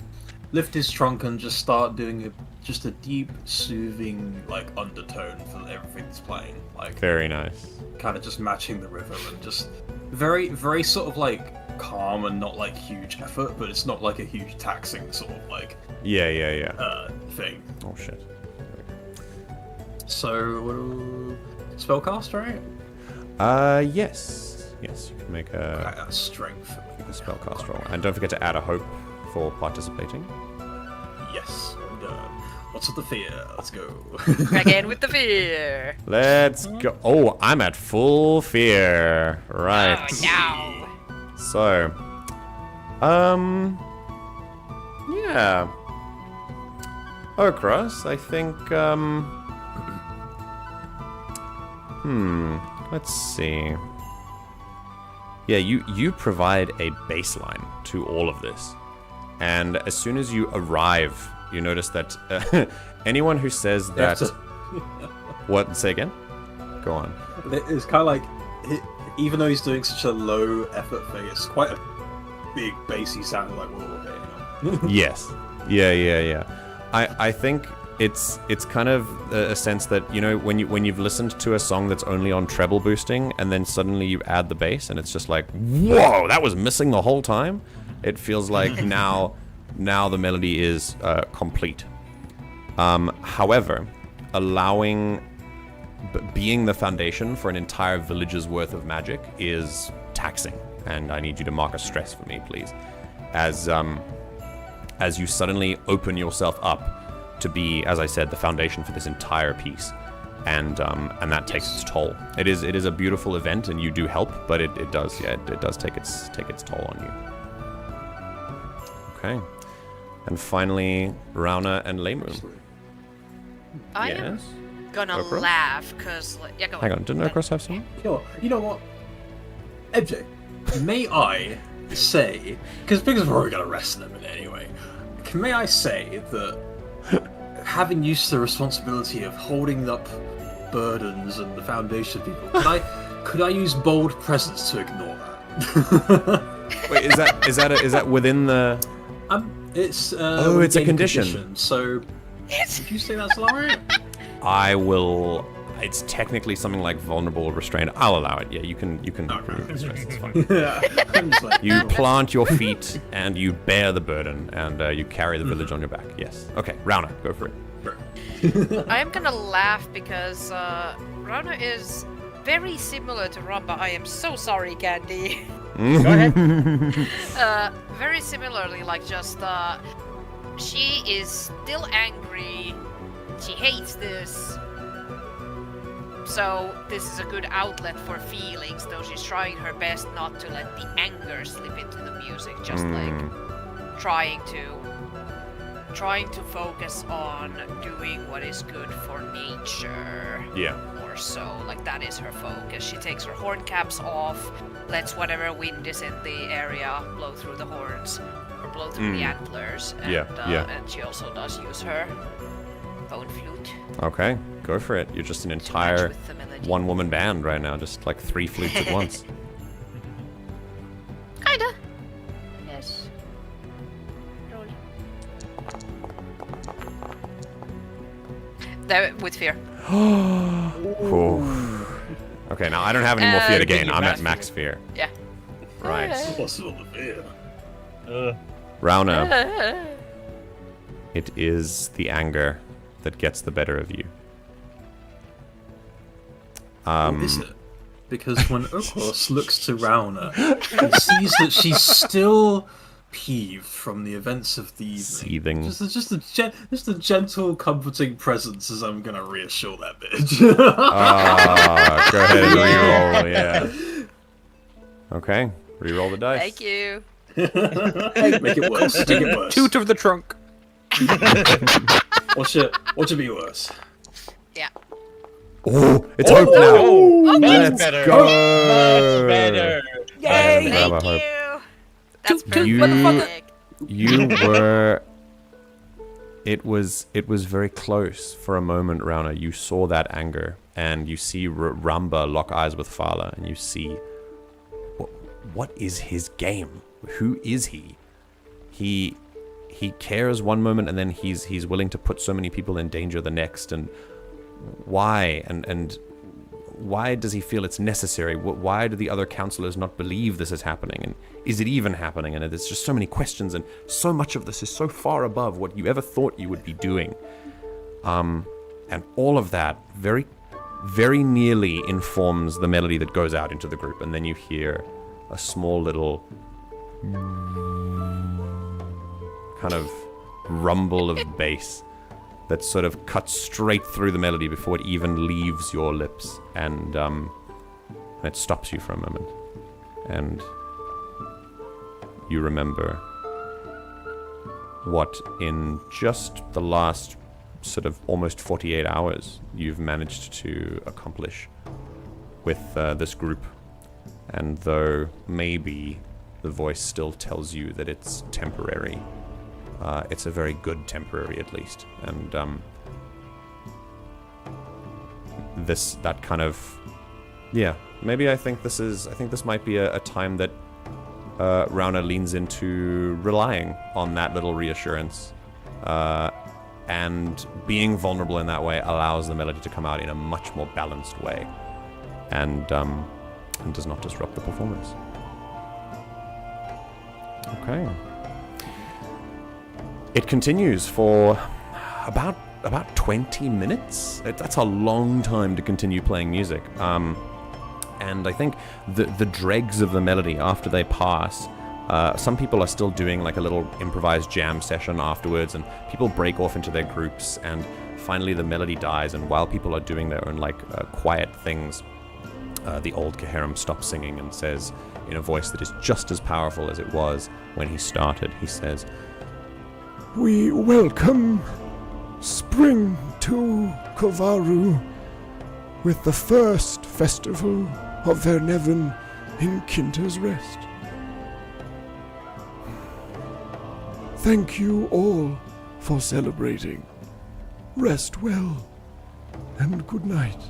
lift his trunk and just start doing a deep, soothing undertone for everything that's playing. Very nice. Kind of just matching the rhythm and just very, very sort of calm and not huge effort, but it's not a huge taxing sort of thing. Oh shit. So spellcast, right? Yes, you can make a strength. spellcast roll, and don't forget to add a hope for participating. Yes. And, what's with the fear? Let's go. Again with the fear. Let's go. Oh, I'm at full fear. Right. Oh no. So, yeah. Okras, I think, Let's see. Yeah, you provide a baseline to all of this. And as soon as you arrive, you notice that anyone who says that... What? Say again? Go on. It's kind of like, even though he's doing such a low effort thing, it's quite a big bassy sound. Like, whoa, okay, Yes. Yeah. I think it's kind of a sense that, you know, when you've listened to a song that's only on treble boosting, and then suddenly you add the bass, and it's just like, whoa, that was missing the whole time. It feels like now the melody is complete. However, being the foundation for an entire village's worth of magic is taxing, and I need you to mark a stress for me, please, as you suddenly open yourself up to be, as I said, the foundation for this entire piece, and that takes its toll. It is a beautiful event, and you do help, but it does take its toll on you. Okay, and finally, Rauna and Leymoon. I am gonna laugh because go Hang on, didn't Okros have some? Sure. You know what? MJ, may I say, because we're already gonna rest in a minute anyway, may I say that having used the responsibility of holding up burdens and the foundation people, could I use bold presence to ignore that? Wait, is that within the? It's it's a condition. So if you say that's alright, I will. It's technically something like vulnerable restraint. I'll allow it. Yeah, you can. It's fine. You plant your feet and you bear the burden, and you carry the village on your back. Yes. Okay, Rauna, go for it. I am gonna laugh because Rauna is very similar to Ramba. I am so sorry, Candy. Go ahead. Very similarly, like just she is still angry. She hates this. So this is a good outlet for feelings, though she's trying her best not to let the anger slip into the music, just like trying to focus on doing what is good for nature. Yeah. More so, like that is her focus. She takes her horn caps off, lets whatever wind is in the area blow through the horns or blow through the antlers, and and she also does use her bone flute. Okay, go for it. You're just an entire one-woman band right now, just like 3 flutes at once. Kinda. Yes. Roll. There, with fear. Ooh. Okay, now I don't have any more fear to gain. I'm at max fear. Yeah. Right. what's all the fear? Rauna, it is the anger that gets the better of you. Is it? Because when Okros looks to Rauna, he sees that she's still peeved from the events of the evening. Seething. Just a gentle, comforting presence as I'm gonna reassure that bitch. Go ahead and reroll, yeah. Okay, reroll the dice. Thank you. Make it worse. Make it worse. Toot of the trunk. What should be worse? Yeah. Oh, it's hope now. Much better. Go. Much better. Yay! Thank you. That's perfect. You were. It was very close for a moment, Rauna. You saw that anger, and you see Ramba lock eyes with Faala, and you see what is his game? Who is he? He cares one moment, and then he's willing to put so many people in danger the next, and why? And why does he feel it's necessary? Why do the other councillors not believe this is happening? And is it even happening? And there's just so many questions, and so much of this is so far above what you ever thought you would be doing. And all of that very, very nearly informs the melody that goes out into the group. And then you hear a small little kind of rumble of bass that sort of cuts straight through the melody before it even leaves your lips, and it stops you for a moment, and you remember what in just the last sort of almost 48 hours you've managed to accomplish with this group. And though maybe the voice still tells you that it's temporary, it's a very good temporary at least. And that kind of, yeah, maybe I think this might be a time that Rauna leans into relying on that little reassurance. And being vulnerable in that way allows the melody to come out in a much more balanced way. And does not disrupt the performance. Okay. It continues for about 20 minutes. That's a long time to continue playing music. And I think the dregs of the melody after they pass, some people are still doing like a little improvised jam session afterwards, and people break off into their groups, and finally the melody dies, and while people are doing their own like quiet things, the old Caharum stops singing and says, in a voice that is just as powerful as it was when he started, he says, "We welcome spring to Kovarru with the first festival of Verrnevin in Kinter's Rest. Thank you all for celebrating. Rest well, and good night."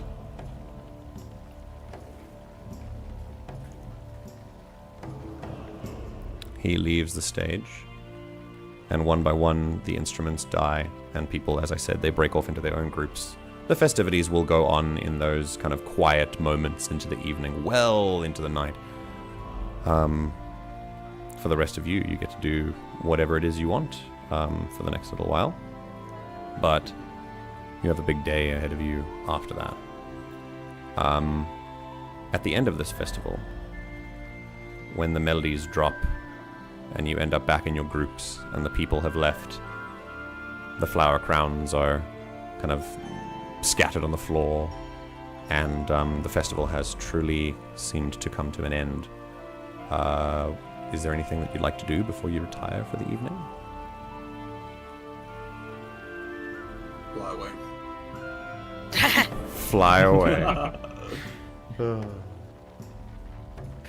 He leaves the stage, and one by one the instruments die, and people, as I said, they break off into their own groups. The festivities will go on in those kind of quiet moments into the evening, well into the night. For the rest of you, you get to do whatever it is you want for the next little while. But you have a big day ahead of you after that. At the end of this festival, when the melodies drop and you end up back in your groups and the people have left, the flower crowns are kind of scattered on the floor, and the festival has truly seemed to come to an end. Is there anything that you'd like to do before you retire for the evening? Fly away. Fly away.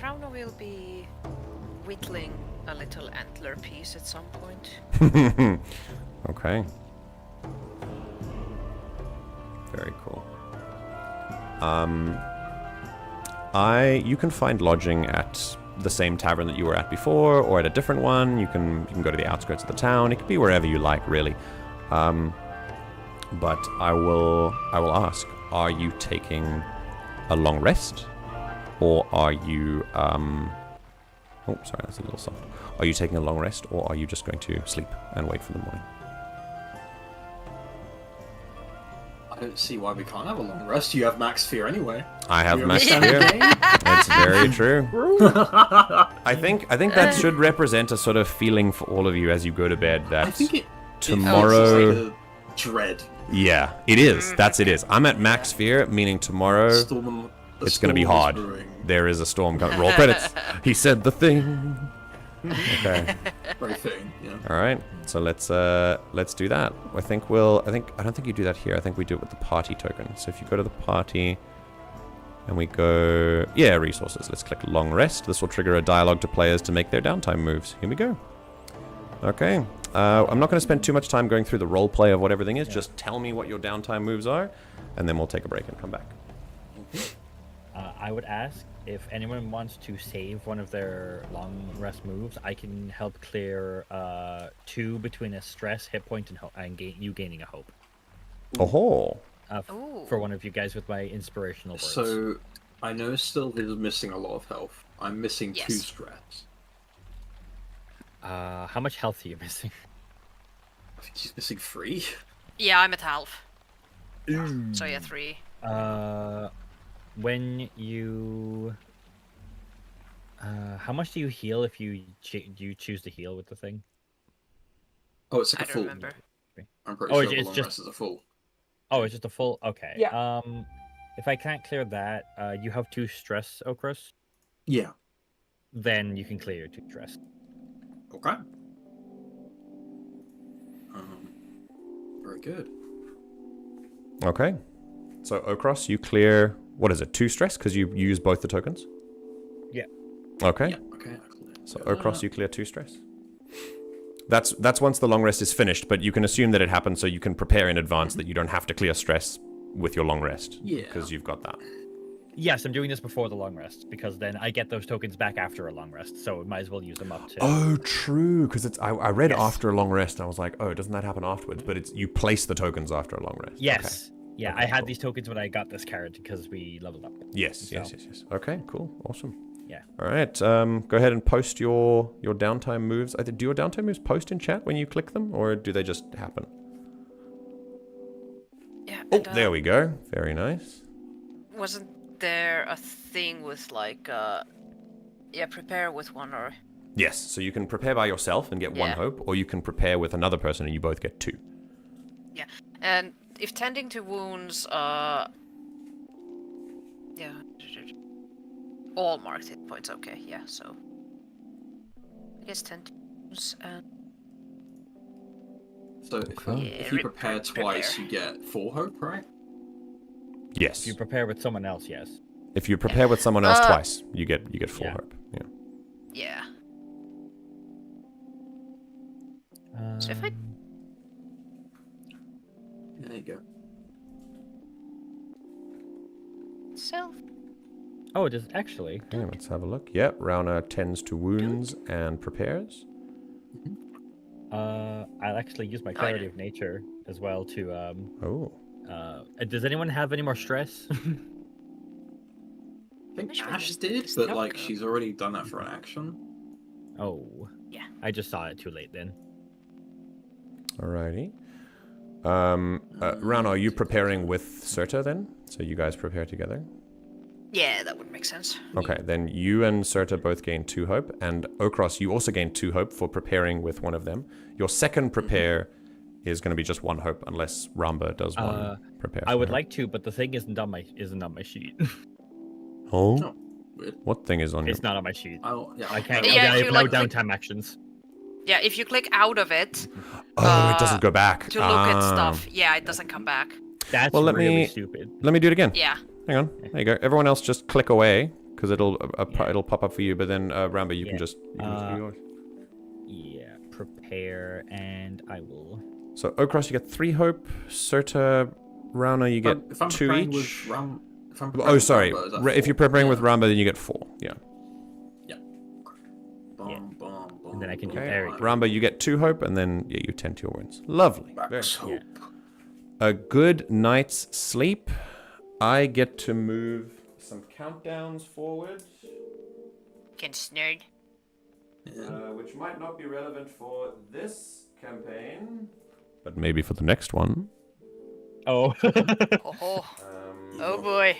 Rauna will be whittling a little antler piece at some point. Okay. Very cool. You can find lodging at the same tavern that you were at before, or at a different one. You can go to the outskirts of the town. It could be wherever you like, really. But I will ask: are you taking a long rest, or are you? Oh, sorry, that's a little soft. Are you taking a long rest, or are you just going to sleep and wait for the morning? I don't see why we can't have a long rest. You have max fear anyway. I have You max understand fear. the game? It's very true. I think that should represent a sort of feeling for all of you as you go to bed. That I think it tomorrow. It's like a dread. Yeah, it is. It is. I'm at max fear, meaning tomorrow it's going to be hard. There is a storm coming. Roll credits. He said the thing. Okay. Very thing. Yeah. All right. So let's do that. I don't think you do that here. I think we do it with the party token. So if you go to the party and we go, resources. Let's click long rest. This will trigger a dialogue to players to make their downtime moves. Here we go. Okay. I'm not going to spend too much time going through the role play of what everything is. Just tell me what your downtime moves are, and then we'll take a break and come back. I would ask if anyone wants to save one of their long rest moves. I can help clear 2 between a stress, hit point, and you gaining a hope. Oh. For one of you guys with my inspirational words. So I know still is missing a lot of health. I'm missing 2 strats. How much health are you missing? I think she's missing 3. Yeah, I'm at half. So yeah, 3. When you... how much do you heal if you choose to heal with the thing? Oh, it's like I a don't full. remember. I'm pretty sure it's the long just... rest is a full. Oh, it's just a full... Okay. Yeah. If I can't clear that, you have 2 stress, Okros? Yeah. Then you can clear your 2 stress. Okay. Very good. Okay. So Okros, you clear what is it, 2 stress because you use both the tokens? Yeah. Okay. Yeah, okay. So across you clear 2 stress. That's once the long rest is finished, but you can assume that it happens so you can prepare in advance that you don't have to clear stress with your long rest. Yeah. Because you've got that. Yes, I'm doing this before the long rest because then I get those tokens back after a long rest, so I might as well use them up too. Oh, true. Because I read Yes. after a long rest, and I was like, oh, doesn't that happen afterwards? But it's you place the tokens after a long rest. Yes. Yeah, Okay, I had cool. these tokens when I got this card because we leveled up. Yes. So- Yes. Okay, cool. Awesome. Yeah. All right. Go ahead and post your downtime moves. Do your downtime moves post in chat when you click them, or do they just happen? Yeah. Oh, and, there we go. Very nice. Wasn't there a thing with like prepare with one or Yes. So you can prepare by yourself and get 1 Yeah. hope, or you can prepare with another person and you both get 2. yeah. And if tending to wounds all marked hit points, okay, yeah, so I guess 10 to wounds and So if Yeah, you prepare twice, prepare. you get 4 hope, right? Yes. If you prepare with someone else, yes. If you prepare with someone else twice, you get 4 Yeah. hope. Yeah. yeah. So if I There you go. self Oh, it is actually. Okay, let's have a look. Yep, Rauna tends to wounds and prepares. I'll actually use my yeah. clarity of nature as well to Oh. does anyone have any more stress? I think Which one Ash is did, this but not like go? she's already done that for an action. Oh. Yeah. I just saw it too late then. Alrighty. Rauna, are you preparing with Serta then? So you guys prepare together? Yeah, that would make sense. Okay, then you and Serta both gain 2 hope, and Okros, you also gain 2 hope for preparing with one of them. Your second prepare is going to be just 1 hope, unless Ramba does one prepare. I for would her. like to, but the thing isn't on my sheet. Oh? Oh, weird. What thing is on your... It's not on my sheet. Oh, yeah. I can't. Yeah, I if have you, no like, click- downtime actions. Yeah, if you click out of it Oh, it doesn't go back. to look at stuff, yeah, it doesn't come back. That's Well, let really me- stupid. Let me do it again. Yeah. Hang on. There you go. Everyone else just click away, because it'll pop up for you, but then, Ramba, you can just do yours. Yeah, prepare, and I will. So, Okros, you get 3 hope. Serta, Rauna, you get If I'm 2 preparing each. with Ram, if I'm Oh, preparing with sorry. Ramba, is that If you're 4? preparing Yeah. with Ramba, then you get 4. Yeah. Boom, Yeah. boom, boom, And then I can do boom, Eric. boom. Ramba, you get 2 hope, and then you tend to your wounds. Lovely. Very Max cool. hope. A good night's sleep. I get to move some countdowns forward, Can snurd. which might not be relevant for this campaign, but maybe for the next one. Oh. Oh, oh boy.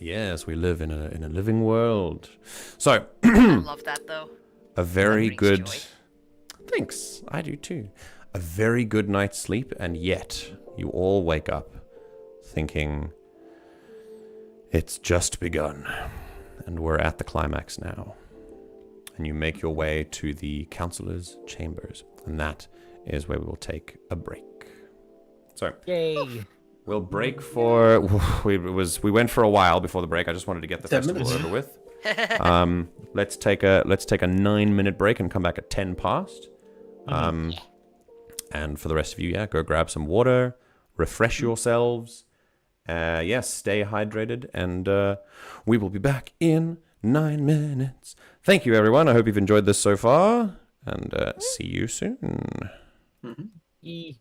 Yes, we live in a living world. So, I love that though. a very brings good. joy. Thanks, I do too. A very good night's sleep, and yet you all wake up thinking it's just begun, and we're at the climax now. And you make your way to the Councillors' chambers, and that is where we will take a break. So, Yay. we'll break for we went for a while before the break. I just wanted to get the 10 festival minutes. over with. Let's take a 9-minute break and come back at 10 past. And for the rest of you, go grab some water, refresh yourselves. Stay hydrated, and we will be back in 9 minutes. Thank you, everyone. I hope you've enjoyed this so far, and see you soon. Yee.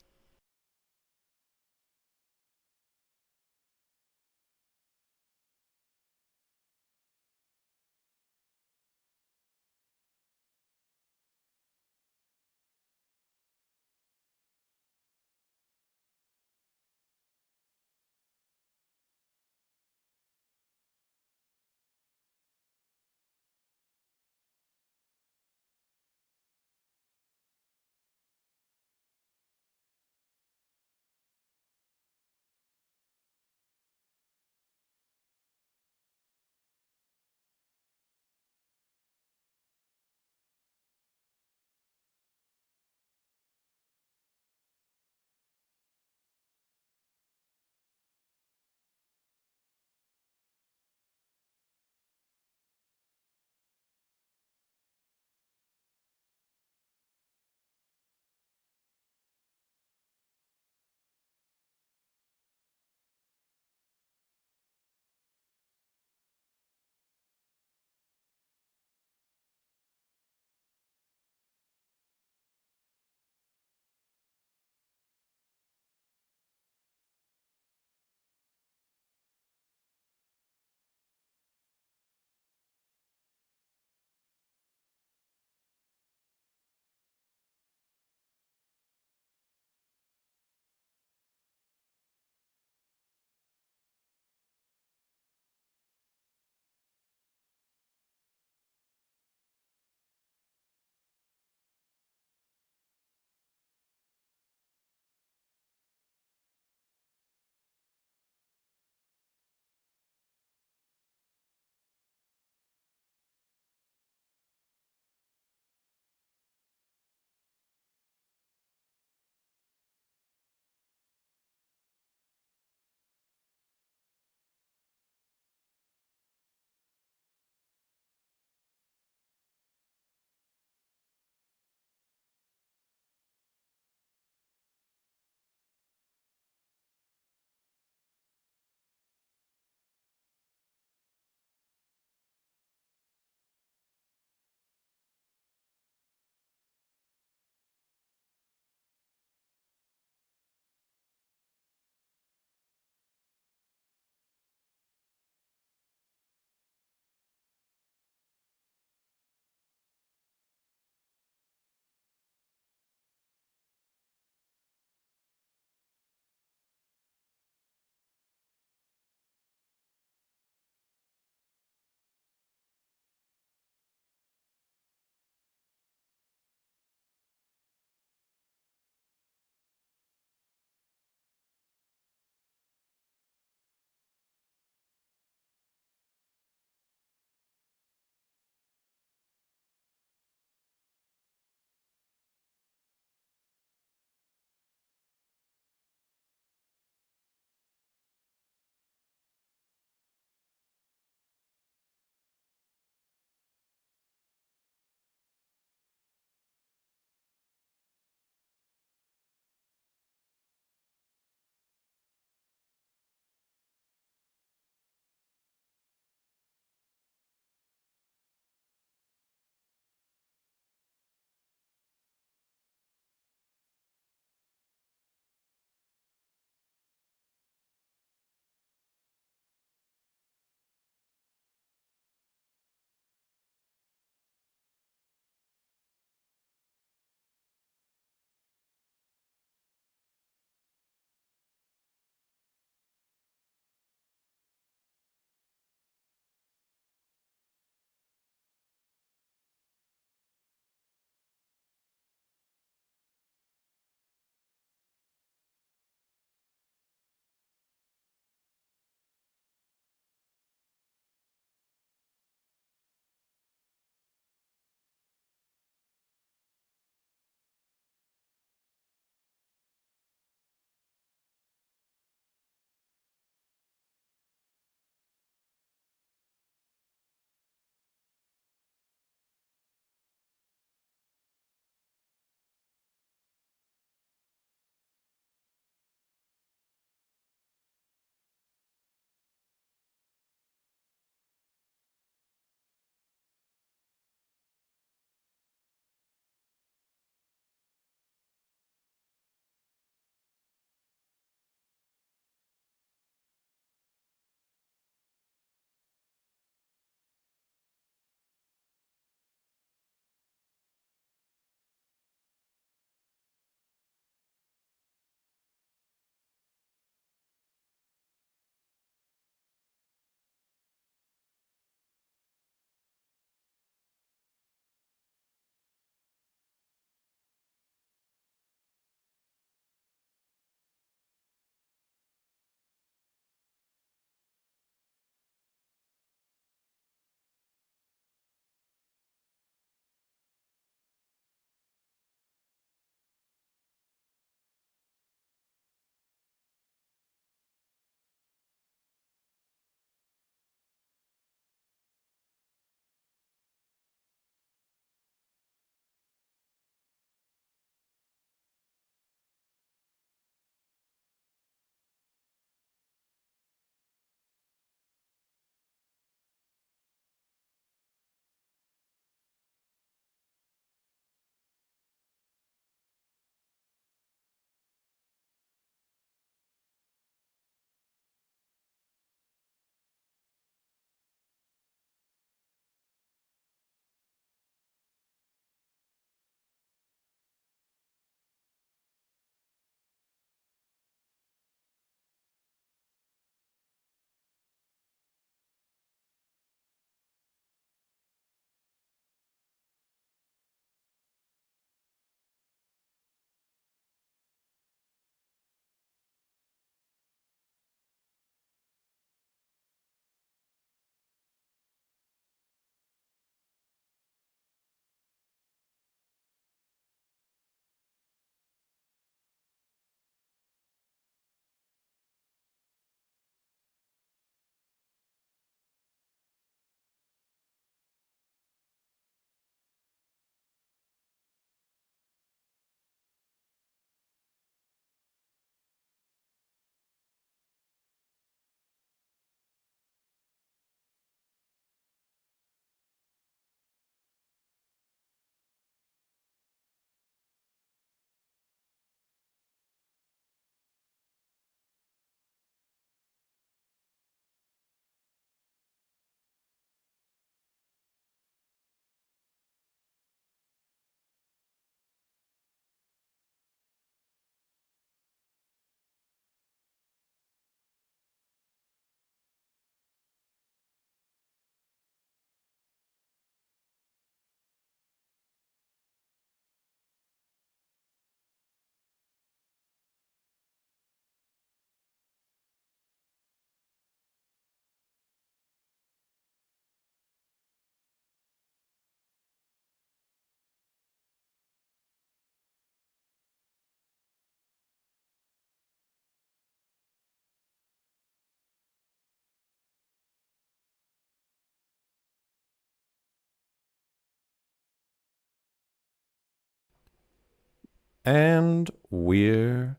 And we're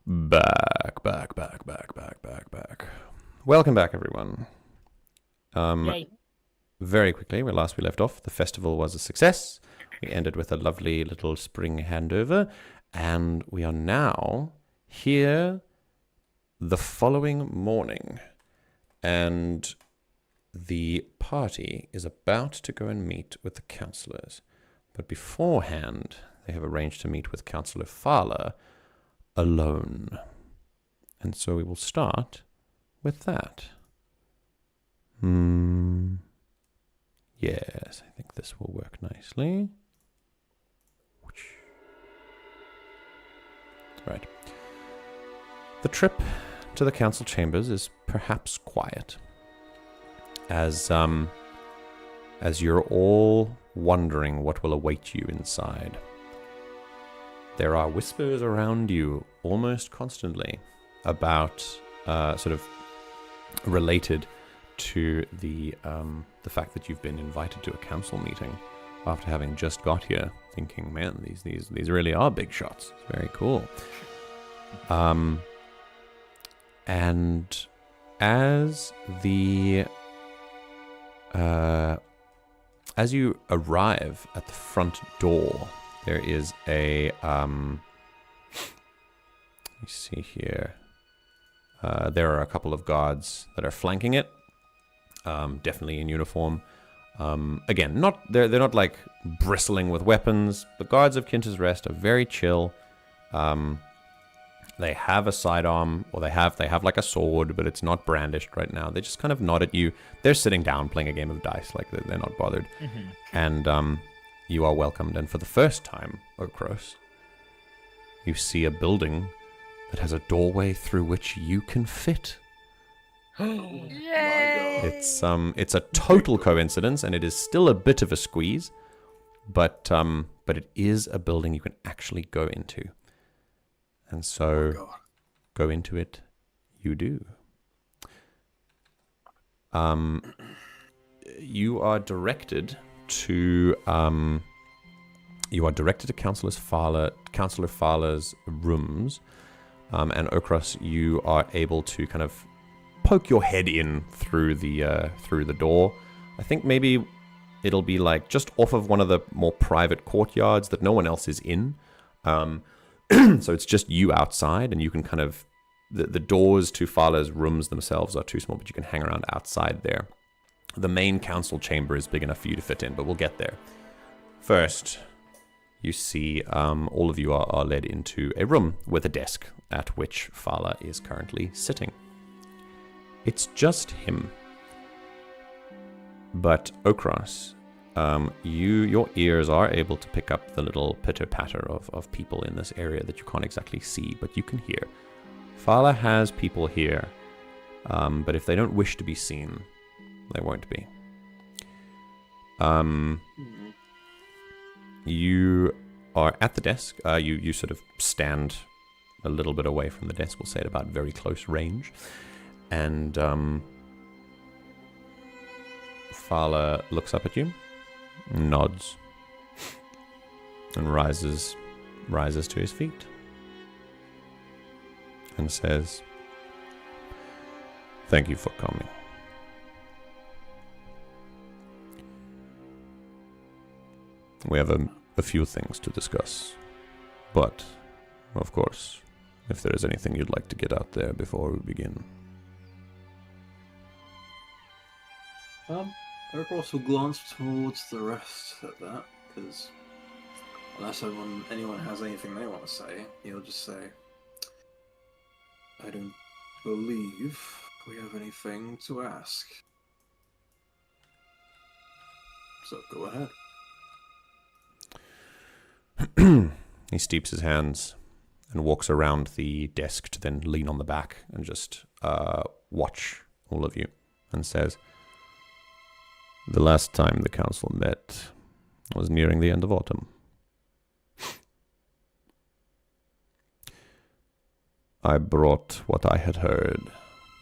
back. Welcome back, everyone. Yay. Very quickly, where last we left off, the festival was a success. We ended with a lovely little spring handover, and we are now here the following morning, and the party is about to go and meet with the councillors. But beforehand, they have arranged to meet with Councillor Faala alone. And so we will start with that. Yes, I think this will work nicely. Right. The trip to the council chambers is perhaps quiet, as you're all wondering what will await you inside. There are whispers around you almost constantly about sort of related to the fact that you've been invited to a council meeting after having just got here, thinking, man, these really are big shots. It's very cool. And as you arrive at the front door, there is a let me see here. There are a couple of guards that are flanking it, definitely in uniform. Again, they're not like bristling with weapons. The guards of Kinter's Rest are very chill. They have a sidearm, or they have like a sword, but it's not brandished right now. They just kind of nod at you. They're sitting down playing a game of dice, like they're not bothered. Mm-hmm. And you are welcomed. And for the first time, Okros, you see a building that has a doorway through which you can fit. Yay! It's a total coincidence, and it is still a bit of a squeeze, but it is a building you can actually go into. And so, go into it, you do. You are directed to Councillor Faala's rooms, and Okros, you are able to kind of poke your head in through the door. I think maybe it'll be like just off of one of the more private courtyards that no one else is in. So it's just you outside, and you can kind of... The doors to Faala's rooms themselves are too small, but you can hang around outside there. The main council chamber is big enough for you to fit in, but we'll get there. First, you see all of you are led into a room with a desk at which Faala is currently sitting. It's just him. But Okros... your ears are able to pick up the little pitter-patter of people in this area that you can't exactly see, but you can hear. Faala has people here, but if they don't wish to be seen, they won't be. You are at the desk. You sort of stand a little bit away from the desk, we'll say at about very close range, and Faala looks up at you, nods, and rises to his feet and says, "Thank you for coming. We have a few things to discuss, but, of course, if there is anything you'd like to get out there before we begin." Okros will glance towards the rest at that, because unless anyone has anything they want to say, he'll just say, "I don't believe we have anything to ask. So go ahead." He steeps his hands and walks around the desk to then lean on the back and just watch all of you and says, "The last time the council met was nearing the end of autumn. I brought what I had heard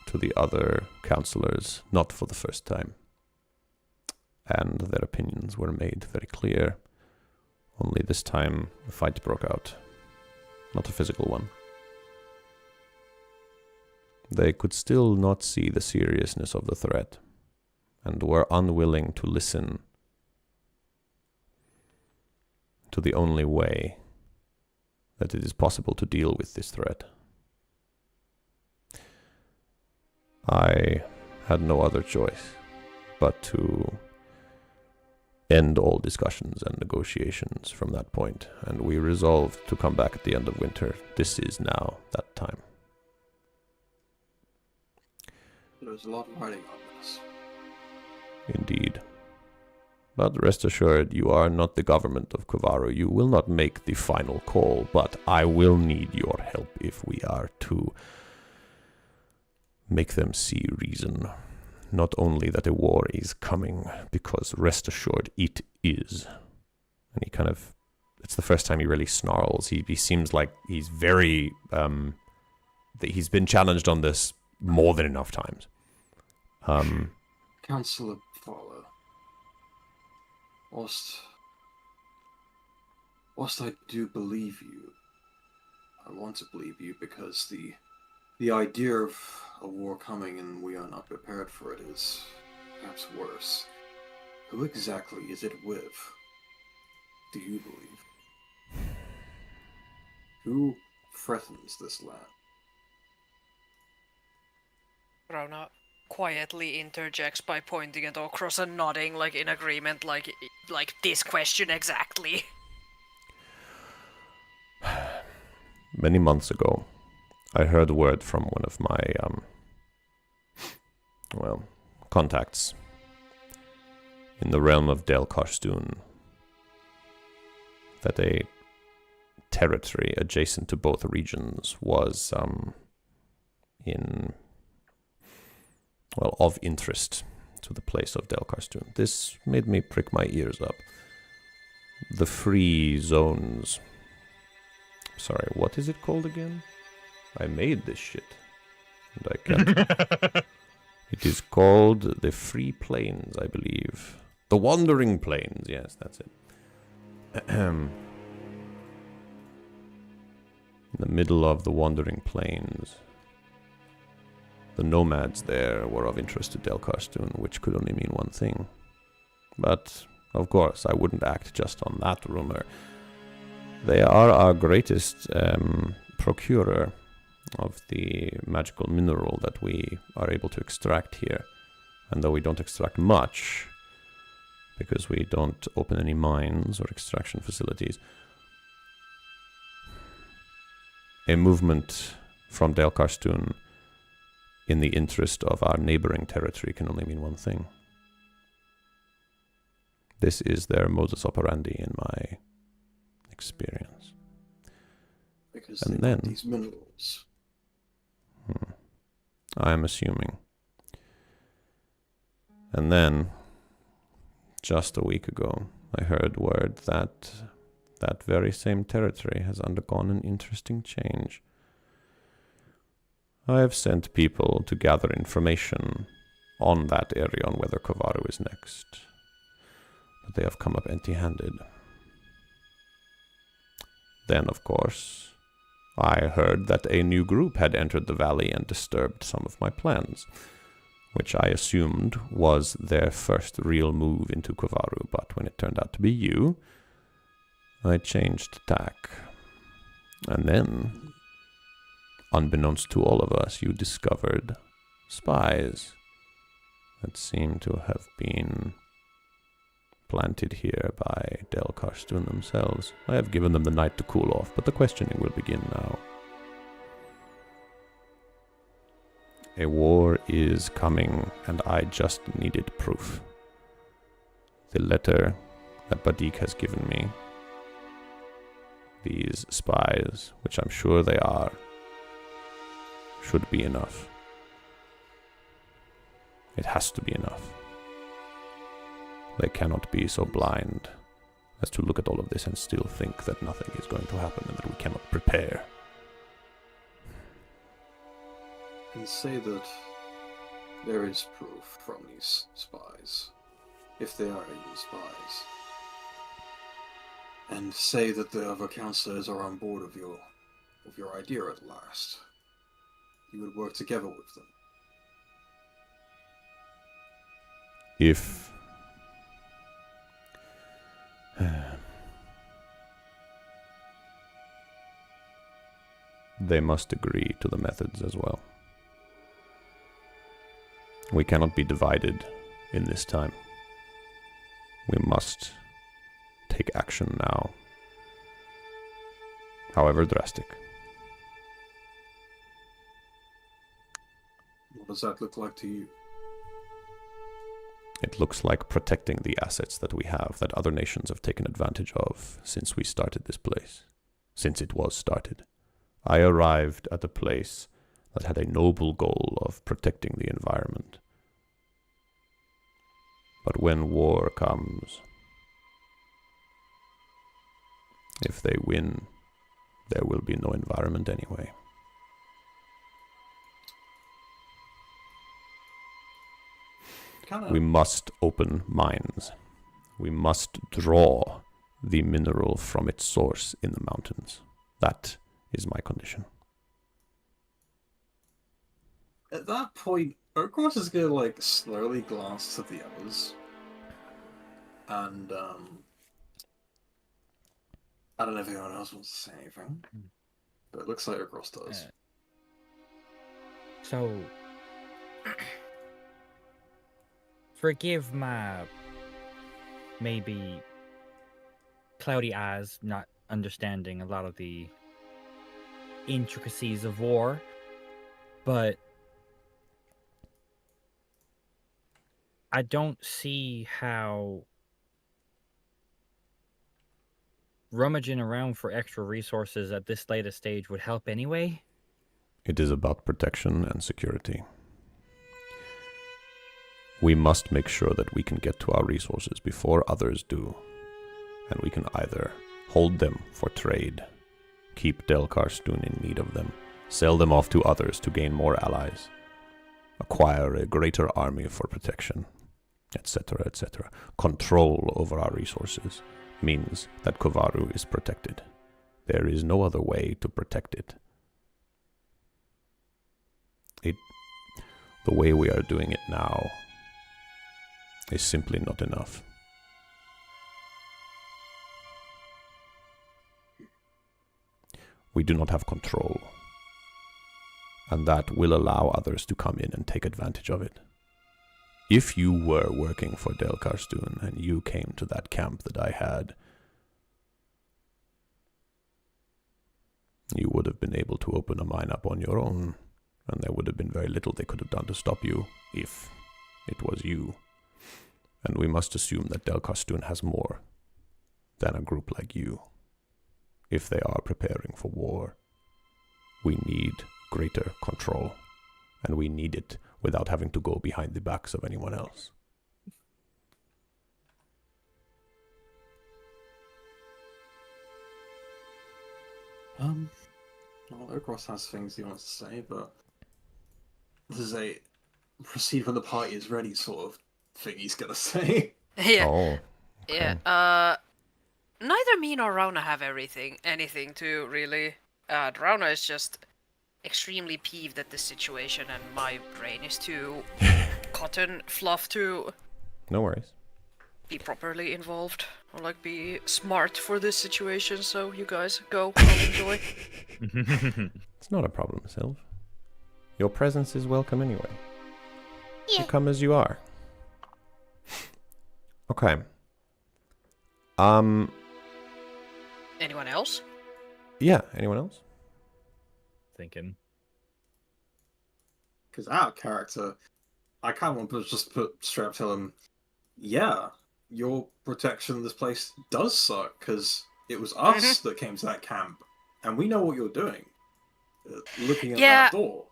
to the other councillors, not for the first time, and their opinions were made very clear. Only this time a fight broke out, not a physical one. They could still not see the seriousness of the threat, and were unwilling to listen to the only way that it is possible to deal with this threat. I had no other choice but to end all discussions and negotiations from that point, and we resolved to come back at the end of winter. This is now that time. There's a lot riding on this. Indeed. But rest assured, you are not the government of Kovarru. You will not make the final call, but I will need your help if we are to make them see reason. Not only that a war is coming, because rest assured it is. And he kind of, it's the first time he really snarls. He seems like he's very, he's been challenged on this more than enough times. Councillor Faala, whilst I do believe you, I want to believe you because the idea of a war coming and we are not prepared for it is perhaps worse. Who exactly is it with? Do you believe? Who threatens this land? Rona quietly interjects by pointing at Okros and nodding, like in agreement, like this question exactly. Many months ago, I heard word from one of my, contacts in the realm of Del Karstun that a territory adjacent to both regions was, of interest to the place of Del Karstun. This made me prick my ears up. The free zones. Sorry, what is it called again? I made this shit. And I can't. It is called the Free Plains, I believe. The Wandering Plains, yes, that's it. In the middle of the Wandering Plains, the nomads there were of interest to Del Karstun, which could only mean one thing. But, of course, I wouldn't act just on that rumor. They are our greatest procurer of the magical mineral that we are able to extract here. And though we don't extract much, because we don't open any mines or extraction facilities, a movement from Del Karstun in the interest of our neighboring territory can only mean one thing. This is their modus operandi in my experience. Because and they then want these minerals. I am assuming. And then, just a week ago, I heard word that that very same territory has undergone an interesting change. I have sent people to gather information on that area, on whether Kovarru is next. But they have come up empty-handed. Then, of course, I heard that a new group had entered the valley and disturbed some of my plans, which I assumed was their first real move into Kovarru, but when it turned out to be you, I changed tack. And then, unbeknownst to all of us, you discovered spies that seem to have been planted here by Del Karstun themselves. I have given them the night to cool off, but the questioning will begin now. A war is coming, and I just needed proof. The letter that Badik has given me, these spies, which I'm sure they are, should be enough. It has to be enough. They cannot be so blind as to look at all of this and still think that nothing is going to happen and that we cannot prepare. And say that there is proof from these spies, if they are even spies. And say that the other councillors are on board of your of your idea at last, you would work together with them. If they must agree to the methods as well. We cannot be divided in this time. We must take action now, however drastic. What does that look like to you? It looks like protecting the assets that we have, that other nations have taken advantage of since we started this place. Since it was started. I arrived at a place that had a noble goal of protecting the environment. But when war comes, if they win, there will be no environment anyway. We must open mines. We must draw the mineral from its source in the mountains. That is my condition. At that point, Urquhart is gonna like slowly glance to the others, and I don't know if anyone else wants to say anything, but it looks like Urquhart does. So, forgive my maybe cloudy eyes not understanding a lot of the intricacies of war, but I don't see how rummaging around for extra resources at this latest stage would help anyway. It is about protection and security. We must make sure that we can get to our resources before others do, and we can either hold them for trade, keep Delkarstoon in need of them, sell them off to others to gain more allies, acquire a greater army for protection, etc., etc. Control over our resources means that Kovarru is protected. There is no other way to protect it. The way we are doing it now is simply not enough. We do not have control, and that will allow others to come in and take advantage of it. If you were working for Delkarstoon and you came to that camp that I had, you would have been able to open a mine up on your own, and there would have been very little they could have done to stop you, if it was you. And we must assume that Delkarstoon has more than a group like you. If they are preparing for war, we need greater control, and we need it without having to go behind the backs of anyone else. Well, Urquhart has things he wants to say, but this is a proceed when the party is ready sort of thing he's gonna say. Yeah. Oh, okay. Yeah. Neither me nor Rona have anything to really. Rona is just extremely peeved at this situation, and my brain is too cotton fluff to No worries. be properly involved or like be smart for this situation. So you guys go, I'll enjoy. It's not a problem, Sylv. Your presence is welcome anyway. You come as you are. Okay. Anyone else? Yeah, anyone else? Thinking. Because our character, I kind of want to just put straight up tell him, yeah, your protection of this place does suck, because it was us that came to that camp, and we know what you're doing. Looking at that door.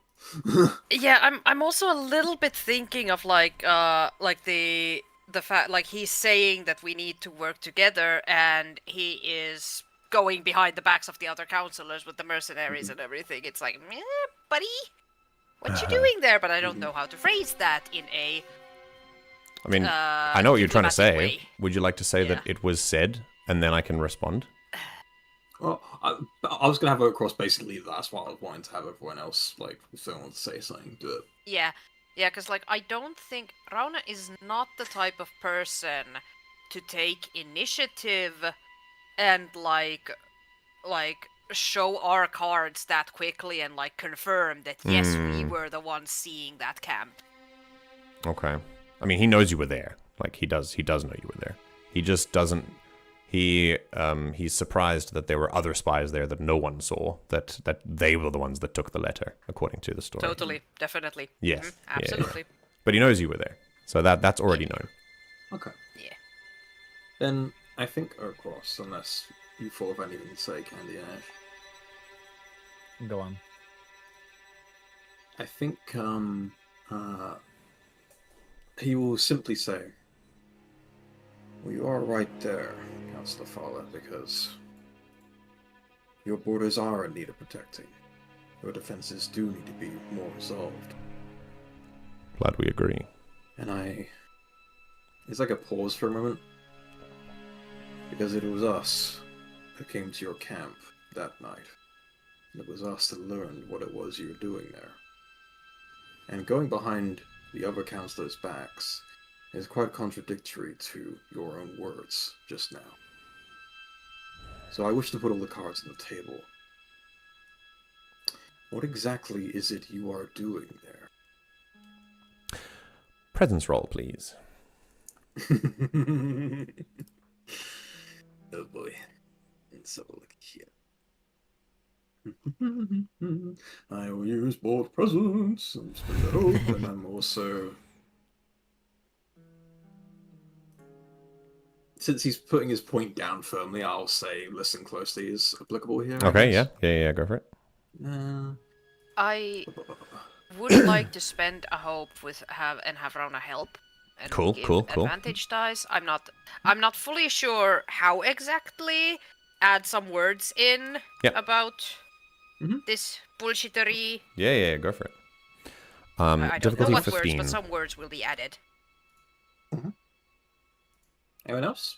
Yeah, I'm also a little bit thinking of like the fact, like he's saying that we need to work together, and he is going behind the backs of the other councillors with the mercenaries and everything. It's like, buddy, what you doing there? But I don't know how to phrase that in a. I mean, I know what you're trying to say. Way. Would you like to say that it was said, and then I can respond? Well, I was gonna have Oakcross basically. That's why I was wanting to have everyone else like if they want to say something, do it. Yeah, because like I don't think Rauna is not the type of person to take initiative and like show our cards that quickly and like confirm that yes, we were the ones seeing that camp. Okay. I mean, he knows you were there. Like, he does know you were there. He just doesn't... He's surprised that there were other spies there that no one saw, that they were the ones that took the letter, according to the story. Totally, definitely. Yes. Mm-hmm, absolutely. Yeah. But he knows you were there. So that's already known. Okay. Yeah. Then I think Oakcross, unless you thought of anything to say, Candy and Ash. Go on. I think he will simply say, "Well, you are right there, Councillor Faala, because your borders are in need of protecting. Your defenses do need to be more resolved." Glad we agree. And it's like a pause for a moment, because it was us who came to your camp that night. And it was us that learned what it was you were doing there. And going behind the other councillors' backs is quite contradictory to your own words just now. So I wish to put all the cards on the table. What exactly is it you are doing there? Presence roll, please. Oh boy. Let's have a look here. I will use both presents and spin that open, and I'm also... Since he's putting his point down firmly, I'll say listen closely is applicable here. Okay, yeah, go for it. I would like to spend a hope with have Rauna help. And Cool. Advantage dice. I'm not fully sure how exactly. Add some words in about this bullshittery. Yeah, go for it. I don't know Difficulty what 15. words, but some words will be added. Anyone else?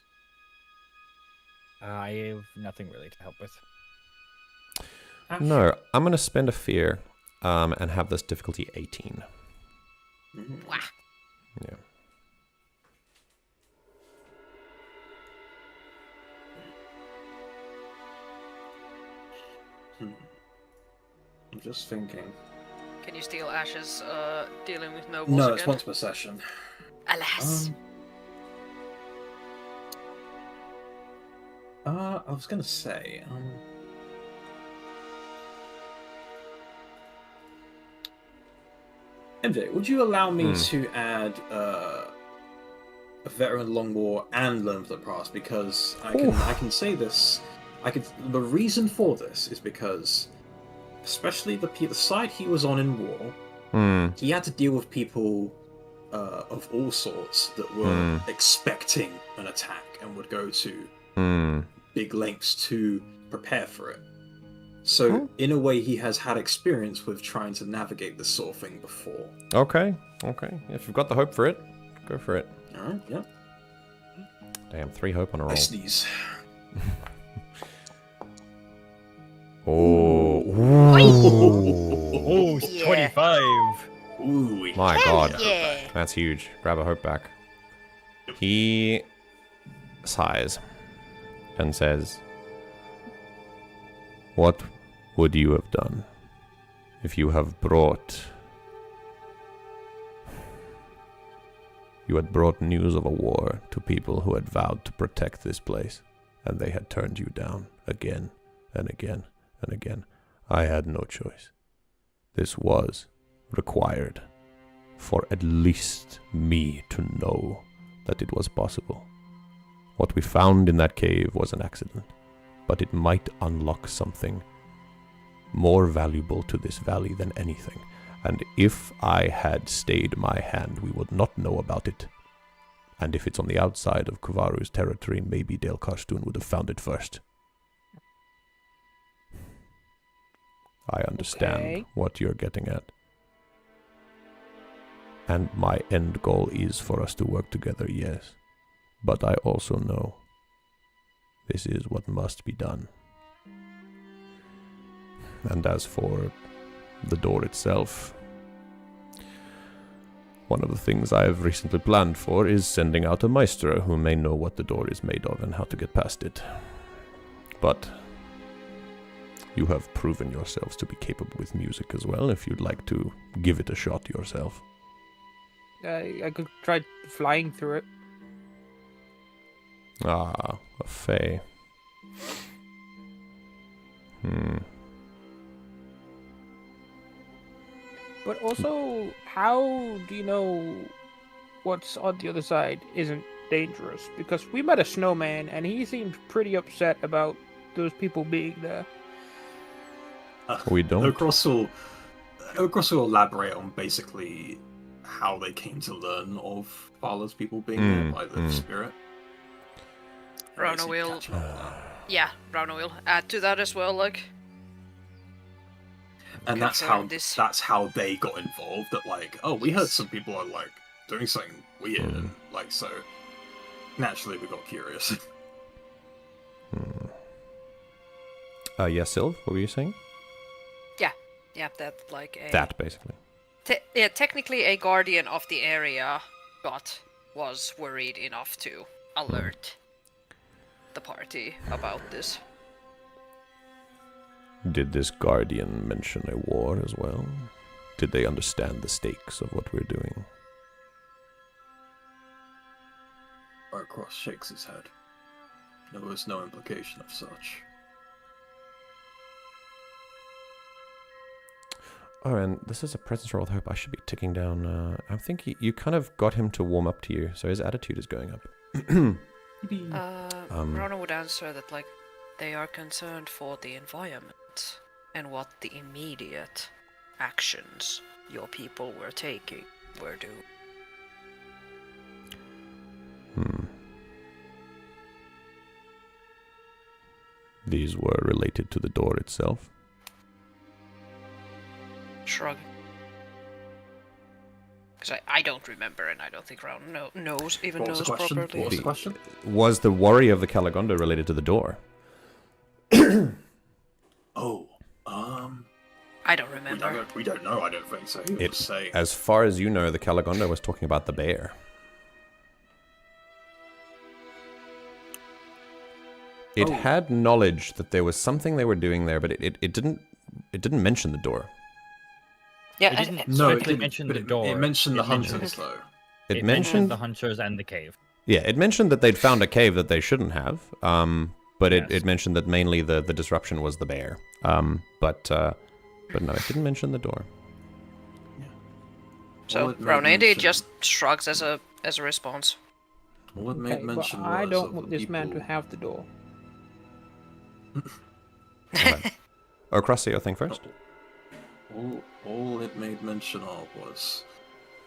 I have nothing really to help with. No, I'm going to spend a fear and have this difficulty 18. Wah. Yeah. I'm just thinking. Can you steal Ash's dealing with nobles No, again? it's once per session. Alas. I was gonna say, MJ, would you allow me to add a veteran long war and learn from the past? Because I can say this. The reason for this is because, especially the side he was on in war, he had to deal with people of all sorts that were expecting an attack and would go to big lengths to prepare for it. So, in a way, he has had experience with trying to navigate this sort of thing before. Okay. If you've got the hope for it, go for it. Alright, yeah. Damn, 3 hope on a roll. I sneeze. Oh. Oh, Yeah. 25! Ooh. My God. Yeah. That's huge. Grab a hope back. He sighs and says, "What would you have done if you had brought news of a war to people who had vowed to protect this place, and they had turned you down again and again and again? I had no choice. This was required for at least me to know that it was possible. What we found in that cave was an accident, but it might unlock something more valuable to this valley than anything. And if I had stayed my hand, we would not know about it. And if it's on the outside of Kovarru's territory, maybe Dale Karstoon would have found it first." I understand what you're getting at. And my end goal is for us to work together, yes. But I also know this is what must be done. And as for the door itself, one of the things I have recently planned for is sending out a maestro who may know what the door is made of and how to get past it. But you have proven yourselves to be capable with music as well, if you'd like to give it a shot yourself. I could try flying through it. Ah, a fae. But also, how do you know what's on the other side isn't dangerous? Because we met a snowman, and he seemed pretty upset about those people being there. We don't. Ocross will elaborate on basically how they came to learn of Faala's people being there by the spirit. Rona will... Rona will add to that as well, like... And that's how they got involved, that like, oh, we heard some people are like doing something weird, and like, so naturally we got curious. Yes, Sylv, what were you saying? Yeah, that like a... That, basically. Technically a guardian of the area was worried enough to alert the party about this. Did this guardian mention a war as well? Did they understand the stakes of what we're doing? Ocross shakes his head. There was no implication of such. Oh, and this is a presence roll with hope. I should be ticking down. I think you kind of got him to warm up to you, so his attitude is going up. Rona would answer that, like, they are concerned for the environment and what the immediate actions your people were taking were due. These were related to the door itself. Shrug. Because I don't remember, and I don't think Rona knows properly. What was the question? Was the worry of the Calagonda related to the door? I don't remember. We don't know, I don't think so. He was saying... As far as you know, the Calagonda was talking about the bear. It had knowledge that there was something they were doing there, but it didn't mention the door. Yeah, It didn't No, it strictly didn't, mention but the door. It mentioned the mentioned- hunters, though. It mentioned mentioned the hunters and the cave. Yeah, it mentioned that they'd found a cave that they shouldn't have. But Yes. it mentioned that mainly the disruption was the bear. But no, it didn't mention the door. So Rona indeed just shrugs as a response. All it made Okay, but mention I was don't of want the this man to people- have the door. Oh, Cross, say your thing first. All it made mention of was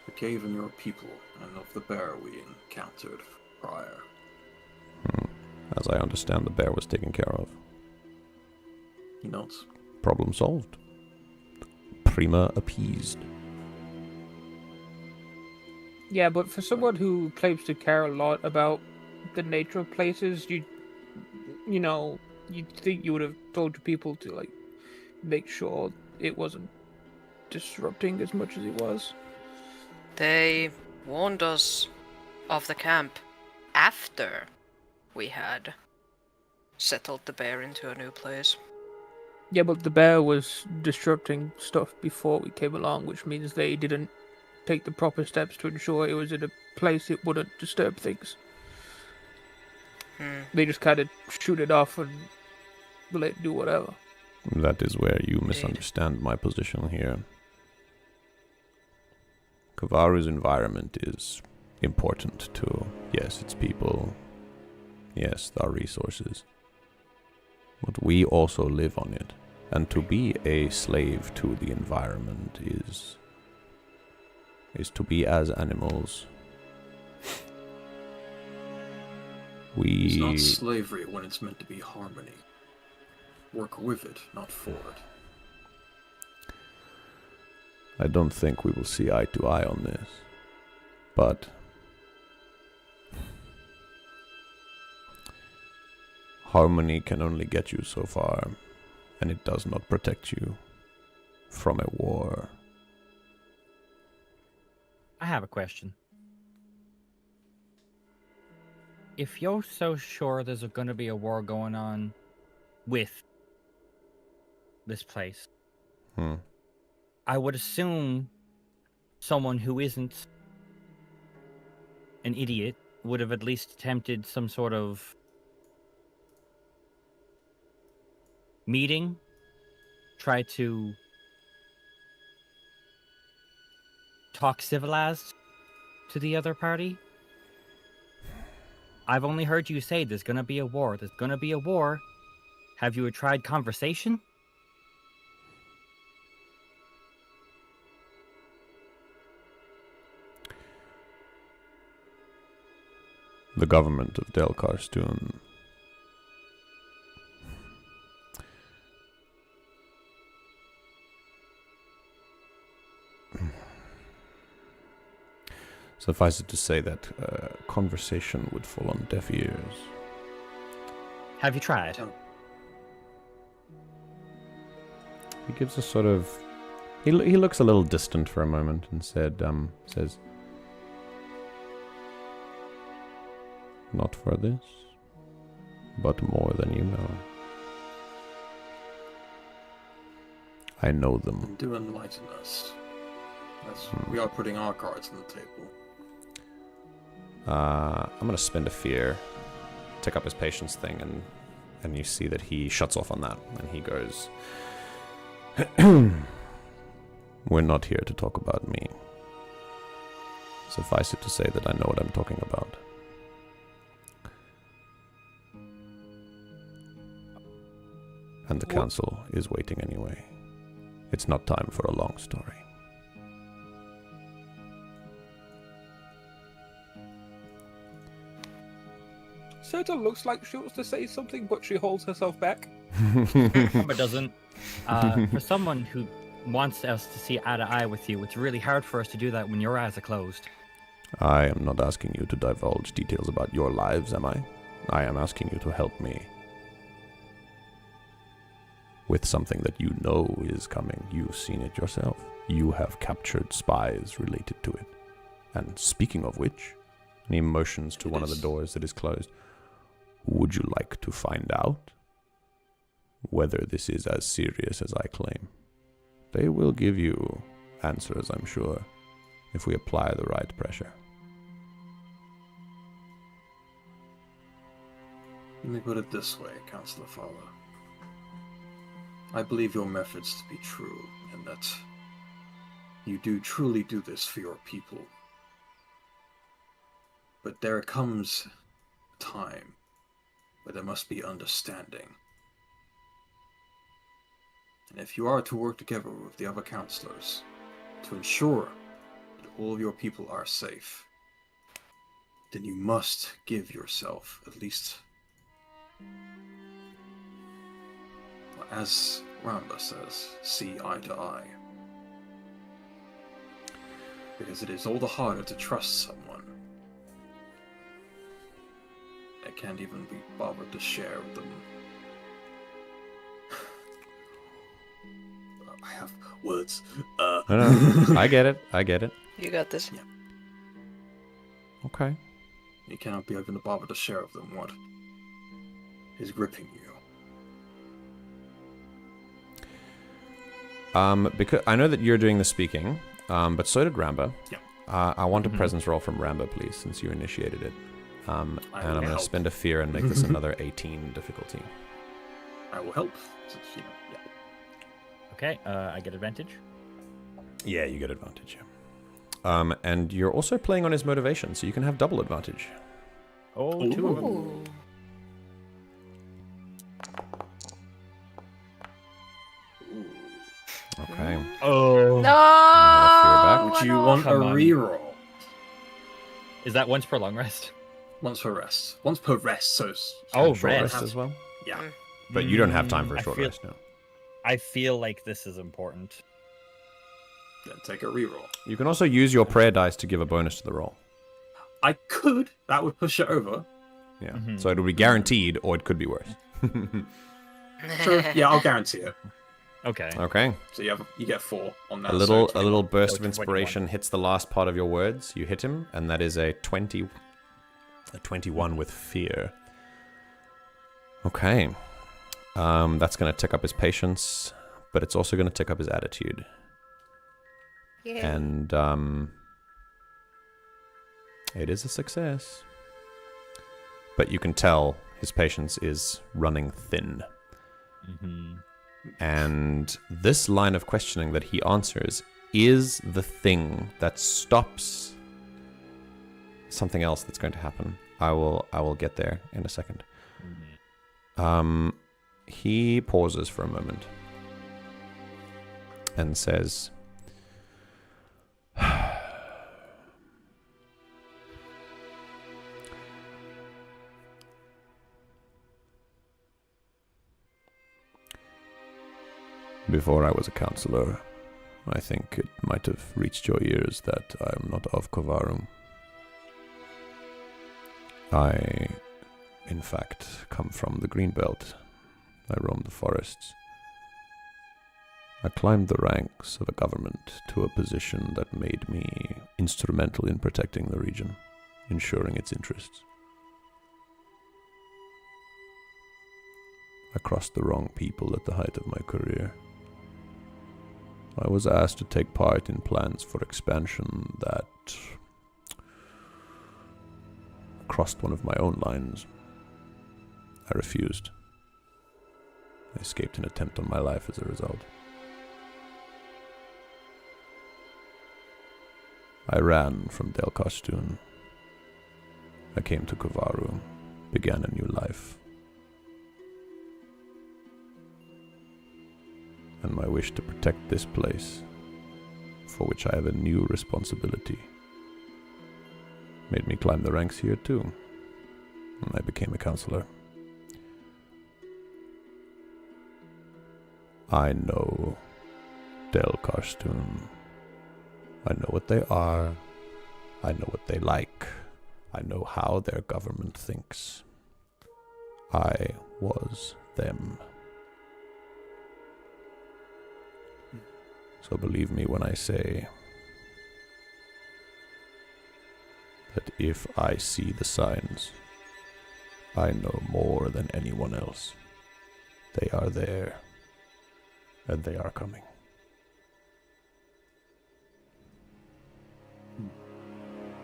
the cave and your people, and of the bear we encountered prior. As I understand, the bear was taken care of. He nods. Problem solved. Prima appeased. Yeah, but for someone who claims to care a lot about the nature of places, you'd think you would have told your people to, like, make sure it wasn't disrupting as much as it was. They warned us of the camp after we had settled the bear into a new place. Yeah, but the bear was disrupting stuff before we came along, which means they didn't take the proper steps to ensure it was in a place it wouldn't disturb things. They just kind of shoot it off and let it do whatever. That is where you misunderstand my position here. Kovarru's environment is important to, yes, its people, yes, our resources. But we also live on it. And to be a slave to the environment is to be as animals. It's not slavery when it's meant to be harmony. Work with it, not for it. I don't think we will see eye to eye on this. But harmony can only get you so far. and it does not protect you from a war. I have a question. If you're so sure there's going to be a war going on with this place, I would assume someone who isn't an idiot would have at least attempted some sort of meeting, try to talk civilized to the other party. I've only heard you say there's gonna be a war. There's gonna be a war. Have you tried conversation? The government of Del Karstoon suffice it to say that conversation would fall on deaf ears. Have you tried? He gives a sort of... He looks a little distant for a moment and says, "Not for this, but more than you know. I know them." Do enlighten us. We are putting our cards on the table. I'm going to spend a fear, take up his patience thing, and you see that he shuts off on that, and he goes, "We're not here to talk about me. Suffice it to say that I know what I'm talking about." And the council is waiting anyway. It's not time for a long story. Serta looks like she wants to say something, but she holds herself back. But doesn't. For someone who wants us to see eye to eye with you, it's really hard for us to do that when your eyes are closed. I am not asking you to divulge details about your lives, am I? I am asking you to help me with something that you know is coming. You've seen it yourself. You have captured spies related to it. And speaking of which, and he motions to one of the doors that is closed. Would you like to find out whether this is as serious as I claim? They will give you answers, I'm sure, if we apply the right pressure. Let me put it this way, Councillor Faala. I believe your methods to be true, and that you do truly do this for your people. But there comes a time where there must be understanding. And if you are to work together with the other councillors to ensure that all of your people are safe, then you must give yourself at least, as Ramba says, see eye to eye. Because it is all the harder to trust someone that can't even be bothered to share with them. I have words. No, I get it. You got this. Yeah. Okay. You cannot be even bothered to share with them what is gripping you. Because I know that you're doing the speaking, but so did Ramba. Yeah. I want a presence roll from Ramba, please, since you initiated it. And I'm going to spend a fear and make this another 18 difficulty. I will help. Since, yeah. Okay, I get advantage. Yeah, you get advantage, yeah. And you're also playing on his motivation, so you can have double advantage. Oh, two of them. Ooh. Okay. Oh. No! Would you no. want a Come on. reroll? Is that once per long rest? Once per rest. Once per rest, so... Oh, Short rest. rest as well. Yeah. But you don't have time for a I short feel- rest now. I feel like this is important. Then take a reroll. You can also use your prayer dice to give a bonus to the roll. I could. That would push it over. Yeah. Mhm. So it would be guaranteed, or it could be worse. Sure. Yeah, I'll guarantee it. Okay. Okay. So you get 4 on that. A little so burst So of 21. inspiration hits the last part of your words. You hit him, and that is a 21 with fear. Okay. That's going to tick up his patience, but it's also going to tick up his attitude. Yeah. And it is a success. But you can tell his patience is running thin. Mm-hmm. And this line of questioning that he answers is the thing that stops something else that's going to happen. I will get there in a second. He pauses for a moment and says, before I was a councillor, I think it might have reached your ears that I am not of Kovarru. I, in fact, come from the Greenbelt. I roam the forests. I climbed the ranks of a government to a position that made me instrumental in protecting the region, ensuring its interests. I crossed the wrong people at the height of my career. I was asked to take part in plans for expansion that crossed one of my own lines. I refused. I escaped an attempt on my life as a result. I ran from Delkarstun. I came to Kovarru, began a new life. And my wish to protect this place, for which I have a new responsibility, made me climb the ranks here too, and I became a councillor. I know Delkarstun. I know what they are. I know what they like. I know how their government thinks. I was them. So believe me when I say that if I see the signs, I know more than anyone else. They are there, and they are coming.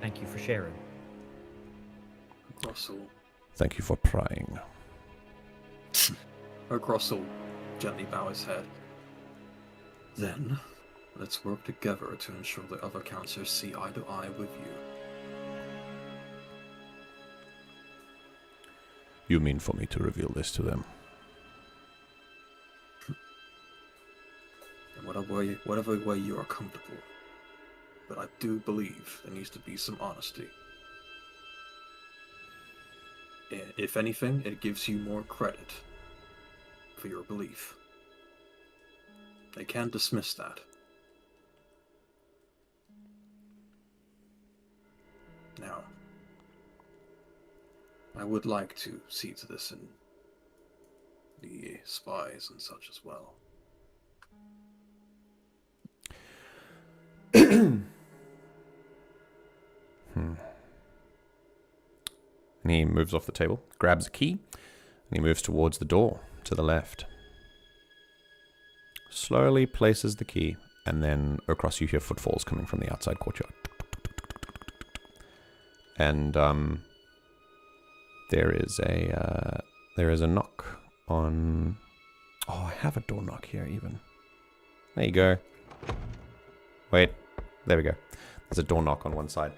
Thank you for sharing. Grossel. Thank you for prying. Grossel gently bow his head. Then, let's work together to ensure that other councillors see eye to eye with you. You mean for me to reveal this to them? In whatever way you are comfortable. But I do believe there needs to be some honesty. If anything, it gives you more credit for your belief. They can't dismiss that. Now, I would like to see to this in the spies and such as well. And he moves off the table, grabs a key, and he moves towards the door to the left. Slowly places the key, and then across you hear footfalls coming from the outside courtyard. And there is a knock on. Oh, I have a door knock here even. There you go. Wait, there we go. There's a door knock on one side.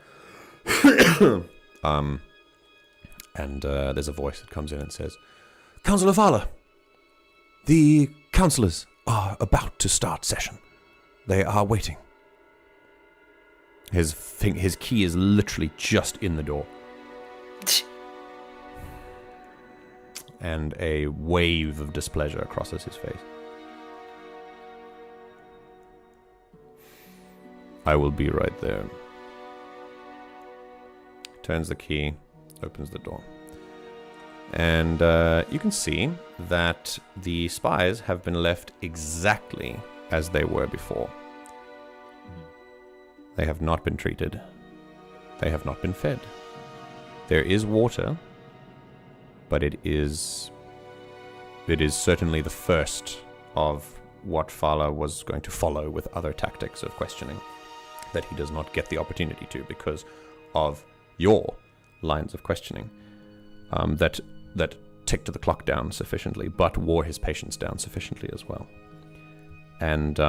And there's a voice that comes in and says, "Councillor Faala, the councillors are about to start session. They are waiting." His key is literally just in the door. And a wave of displeasure crosses his face. "I will be right there." Turns the key, opens the door. And you can see that the spies have been left exactly as they were before. They have not been treated. They have not been fed. There is water, but it is certainly the first of what Faala was going to follow with other tactics of questioning that he does not get the opportunity to because of your lines of questioning that ticked the clock down sufficiently, but wore his patience down sufficiently as well. And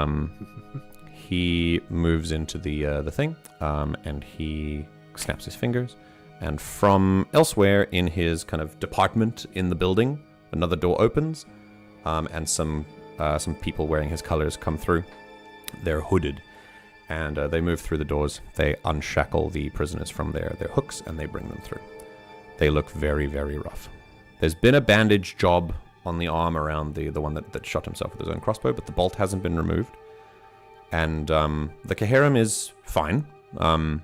he moves into the thing, and he snaps his fingers, and from elsewhere in his kind of department in the building, another door opens, and some people wearing his colors come through. They're hooded, and they move through the doors. They unshackle the prisoners from their hooks, and they bring them through. They look very, very rough. There's been a bandage job on the arm around the one that shot himself with his own crossbow, but the bolt hasn't been removed. And the Caharum is fine. I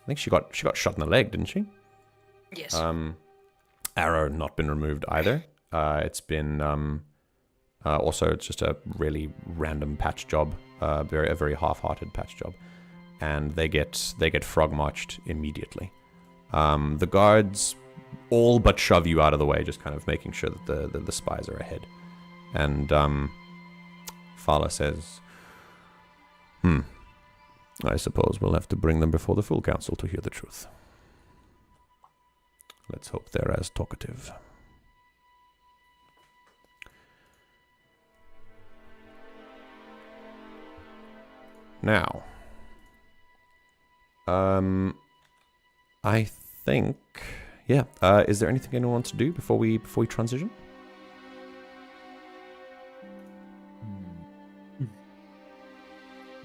think she got shot in the leg, didn't she? Yes. Arrow not been removed either. It's been also it's just a really random patch job, a very half-hearted patch job, and they get frog marched immediately. The guards all but shove you out of the way, just kind of making sure that the spies are ahead. And Faala says, I suppose we'll have to bring them before the full council to hear the truth. Let's hope they're as talkative. Now, I think, yeah. Is there anything anyone wants to do before we transition?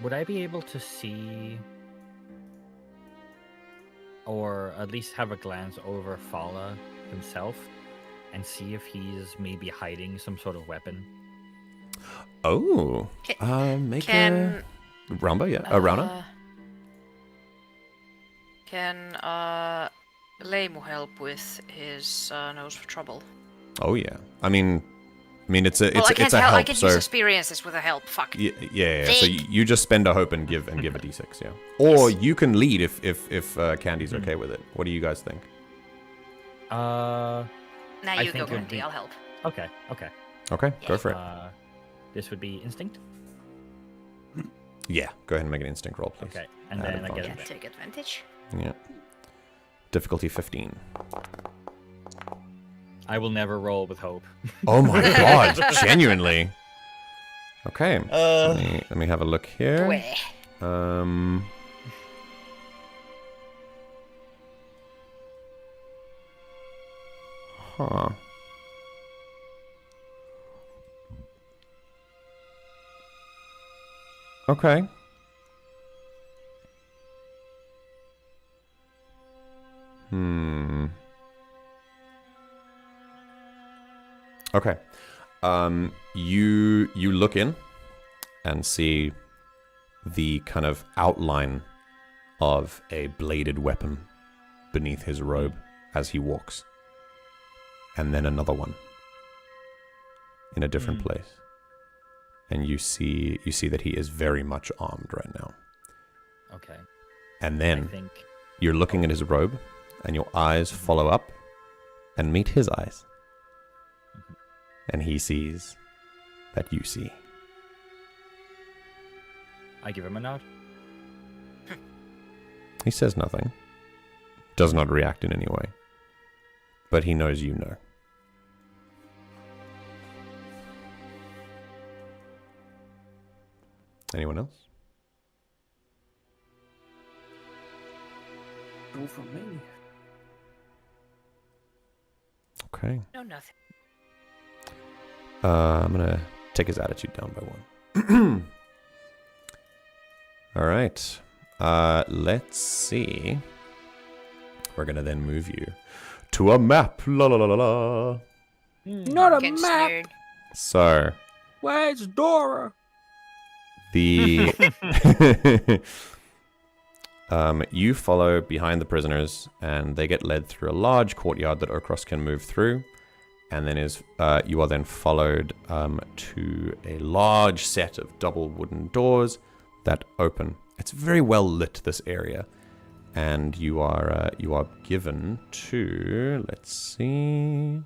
Would I be able to see, or at least have a glance over Faala himself, and see if he's maybe hiding some sort of weapon? Oh, make a Ramba, yeah, a Rana. Can Leimu help with his nose for trouble? Oh yeah, I mean, it's a I it's a help. I can So use experiences with a help. Fuck. yeah. So you just spend a hope and give a d6, yeah. Or you can lead if Candy's okay with it. What do you guys think? Now I you go, think it would Candy. be- I'll help. Okay. Okay, go for it. This would be instinct. Yeah, go ahead and make an instinct roll, please. Okay, and Add then I get advantage. it. Take advantage. Yeah. Difficulty 15. I will never roll with hope. Oh my god, genuinely. Okay. Let me have a look here. Weh. Huh. Okay. Okay. You look in and see the kind of outline of a bladed weapon beneath his robe as he walks. And then another one in a different place. And you see that he is very much armed right now. Okay. And I then think you're looking at his robe, and your eyes follow up and meet his eyes. And he sees that you see. I give him a nod. He says nothing, does not react in any way, but he knows you know. Anyone else? All from me. Okay. No, nothing. I'm gonna take his attitude down by one. All right. Let's see. We're gonna then move you to a map. La la la la la. Not a Getting map. snared. So Where's Dora? the you follow behind the prisoners, and they get led through a large courtyard that Okros can move through. and then you are then followed to a large set of double wooden doors that open. It's very well lit, this area, and you are given to, let's see,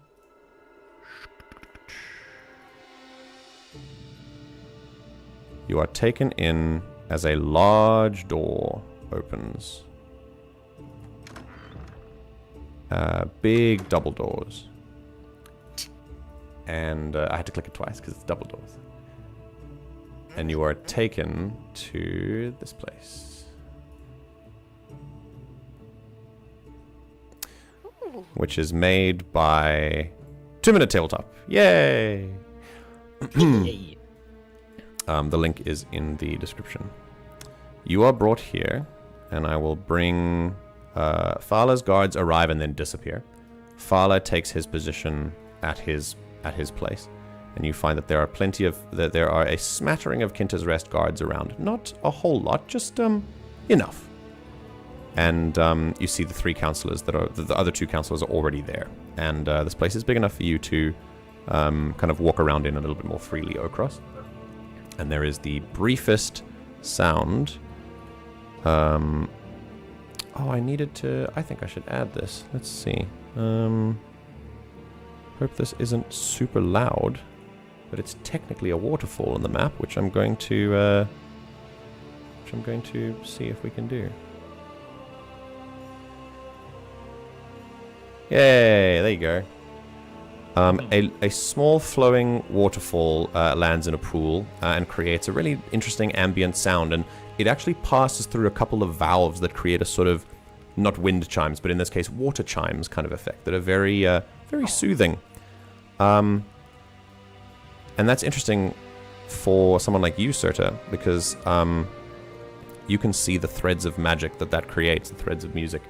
you are taken in as a large door opens. Big double doors. And I had to click it twice because it's double doors. And you are taken to this place. Ooh. Which is made by 2-Minute Tabletop. Yay! Yay. The link is in the description. You are brought here, and I will bring... Faala's guards arrive and then disappear. Faala takes his position at his place, and you find that there are a smattering of Kinter's Rest guards around. Not a whole lot, just enough. And you see the 3 councillors that are the other 2 councillors are already there, and this place is big enough for you to kind of walk around in a little bit more freely, Okros. And there is the briefest sound. Oh, I think I should add this. Let's see. Hope this isn't super loud, but it's technically a waterfall on the map, which I'm going to see if we can do. Yay! There you go. A small flowing waterfall lands in a pool and creates a really interesting ambient sound, and it actually passes through a couple of valves that create a sort of, not wind chimes, but in this case water chimes kind of effect that are very very soothing. And that's interesting for someone like you, Serta, because you can see the threads of magic that creates, the threads of music,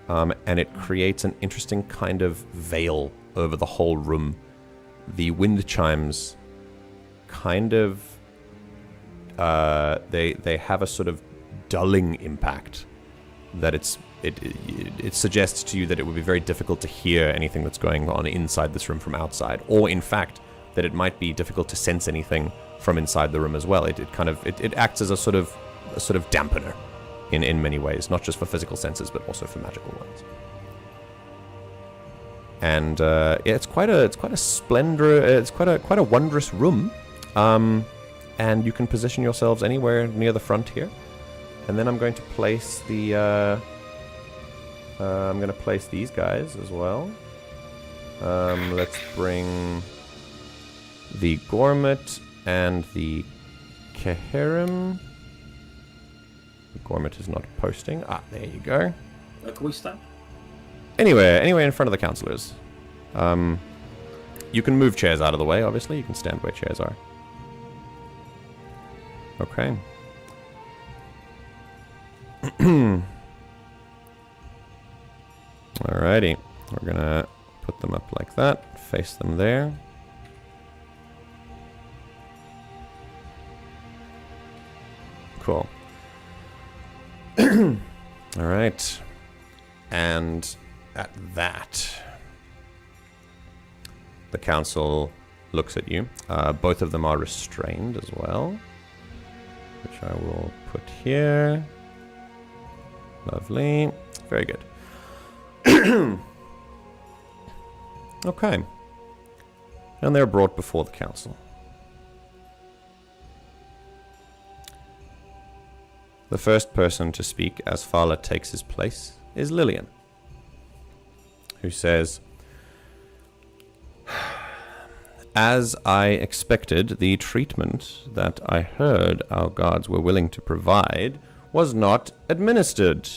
and it creates an interesting kind of veil over the whole room. The wind chimes kind of they have a sort of dulling impact that it suggests to you that it would be very difficult to hear anything that's going on inside this room from outside, or in fact that it might be difficult to sense anything from inside the room as well. It acts as a sort of dampener in many ways, not just for physical senses but also for magical ones. And it's quite a splendor. It's quite a wondrous room, and you can position yourselves anywhere near the front here. And then I'm going to place I'm going to place these guys as well. Let's bring the Gourmet and the Keherim. The Gourmet is not posting. Ah, there you go. Can we stand? Anywhere in front of the councillors. You can move chairs out of the way, obviously. You can stand where chairs are. Okay. Alrighty. We're gonna put them up like that. Face them there. Cool. Alright. And at that, the council looks at you. Both of them are restrained as well, which I will put here. Lovely. Very good. Okay. And they're brought before the council. The first person to speak as Faala takes his place is Lillian, who says, "As I expected, the treatment that I heard our guards were willing to provide was not administered.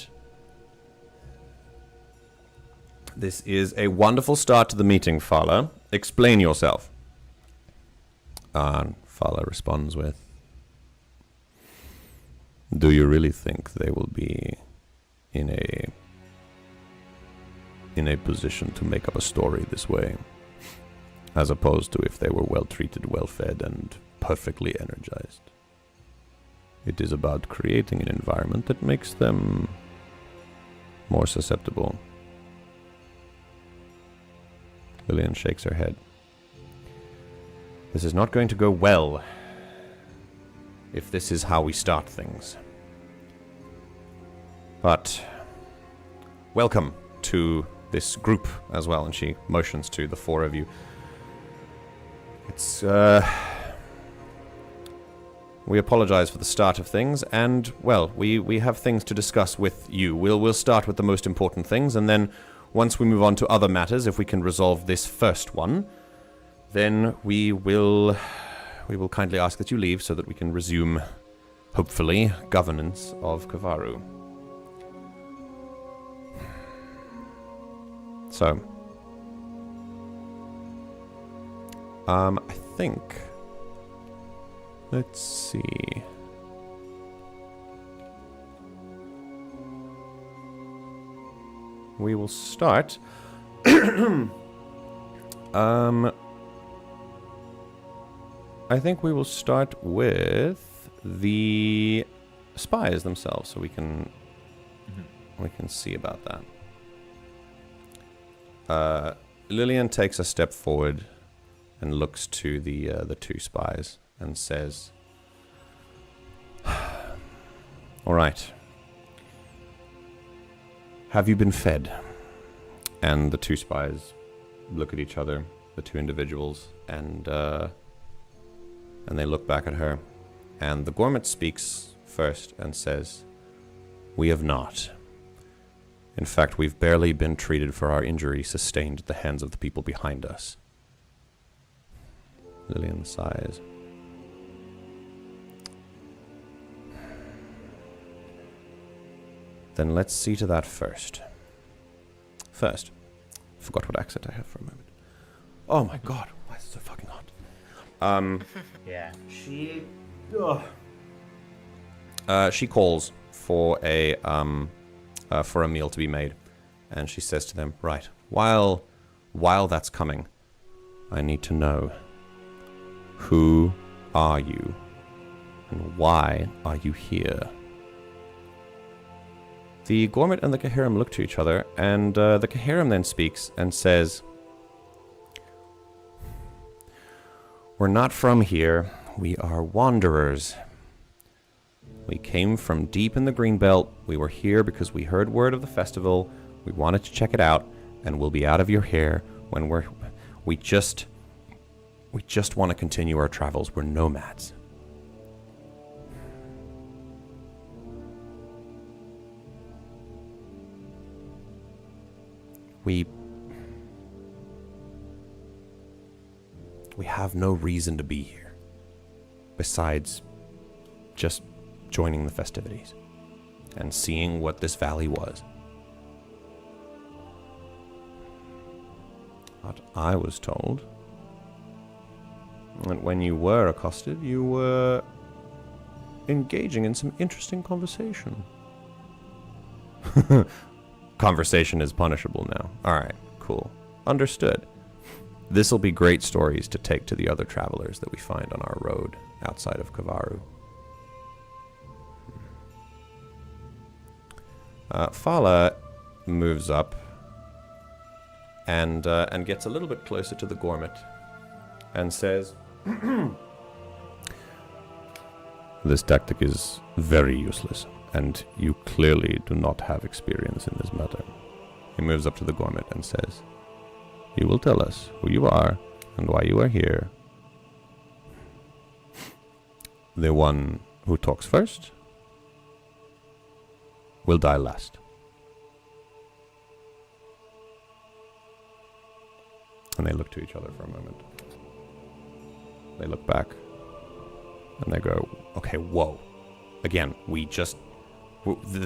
This is a wonderful start to the meeting, Faala. Explain yourself." Faala responds with, "Do you really think they will be in a position to make up a story this way, as opposed to if they were well treated, well fed, and perfectly energized? It is about creating an environment that makes them more susceptible. Lillian shakes her head. This is not going to go well if this is how we start things. But welcome to this group as well, and she motions to the four of you. It's, we apologize for the start of things, and, well, we have things to discuss with you. We'll start with the most important things, and then once we move on to other matters, if we can resolve this first one, then we will kindly ask that you leave so that we can resume, hopefully, governance of Kovarru. So, I think, let's see. We will start. I think we will start with the spies themselves, so we can see about that. Lillian takes a step forward and looks to the two spies and says, "All right. Have you been fed?" And the two spies look at each other, the two individuals, and they look back at her. And the Gormit speaks first and says, "We have not. In fact, we've barely been treated for our injury sustained at the hands of the people behind us." Lillian sighs. Then let's see to that first. First, I forgot what accent I have for a moment. Oh my god, why is it so fucking hot? Yeah. She calls for a meal to be made, and she says to them, "Right, while that's coming, I need to know, who are you, and why are you here?" The Gormit and the Cahirim look to each other, and the Cahirim then speaks and says, "We're not from here. We are wanderers. We came from deep in the Greenbelt. We were here because we heard word of the festival. We wanted to check it out, and we'll be out of your hair when we just want to continue our travels. We're nomads." We have no reason to be here, besides just joining the festivities and seeing what this valley was. But I was told that when you were accosted, you were engaging in some interesting conversation. Conversation is punishable now. Alright, cool. Understood. This'll be great stories to take to the other travelers that we find on our road outside of Kovarru. Faala moves up and gets a little bit closer to the Gormit and says, "This tactic is very useless, and you clearly do not have experience in this matter." He moves up to the Gormit and says, "You will tell us who you are and why you are here. The one who talks first will die last." And they look to each other for a moment. They look back and they go, "Okay, whoa. Again,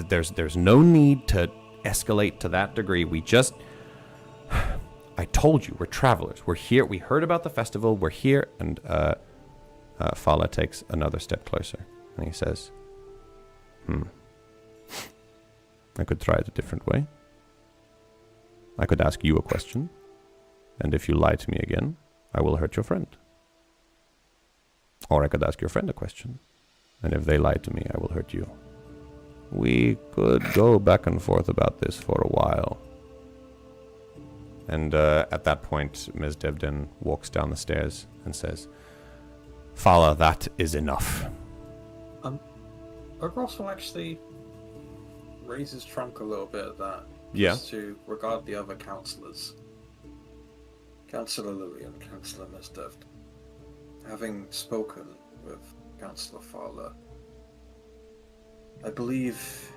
there's no need to escalate to that degree. I told you, we're travelers. We're here. We heard about the festival. We're here." And Faala takes another step closer and he says, "I could try it a different way. I could ask you a question, and if you lie to me again, I will hurt your friend. Or I could ask your friend a question, and if they lie to me, I will hurt you. We could go back and forth about this for a while. And at that point, Ms. Devden walks down the stairs and says, Faala, that is enough. Ross will actually raise his trunk a little bit at that. Yeah. Just to regard the other councillors. Councillor Lillian, Councillor Ms. Devden. Having spoken with Councillor Faala, I believe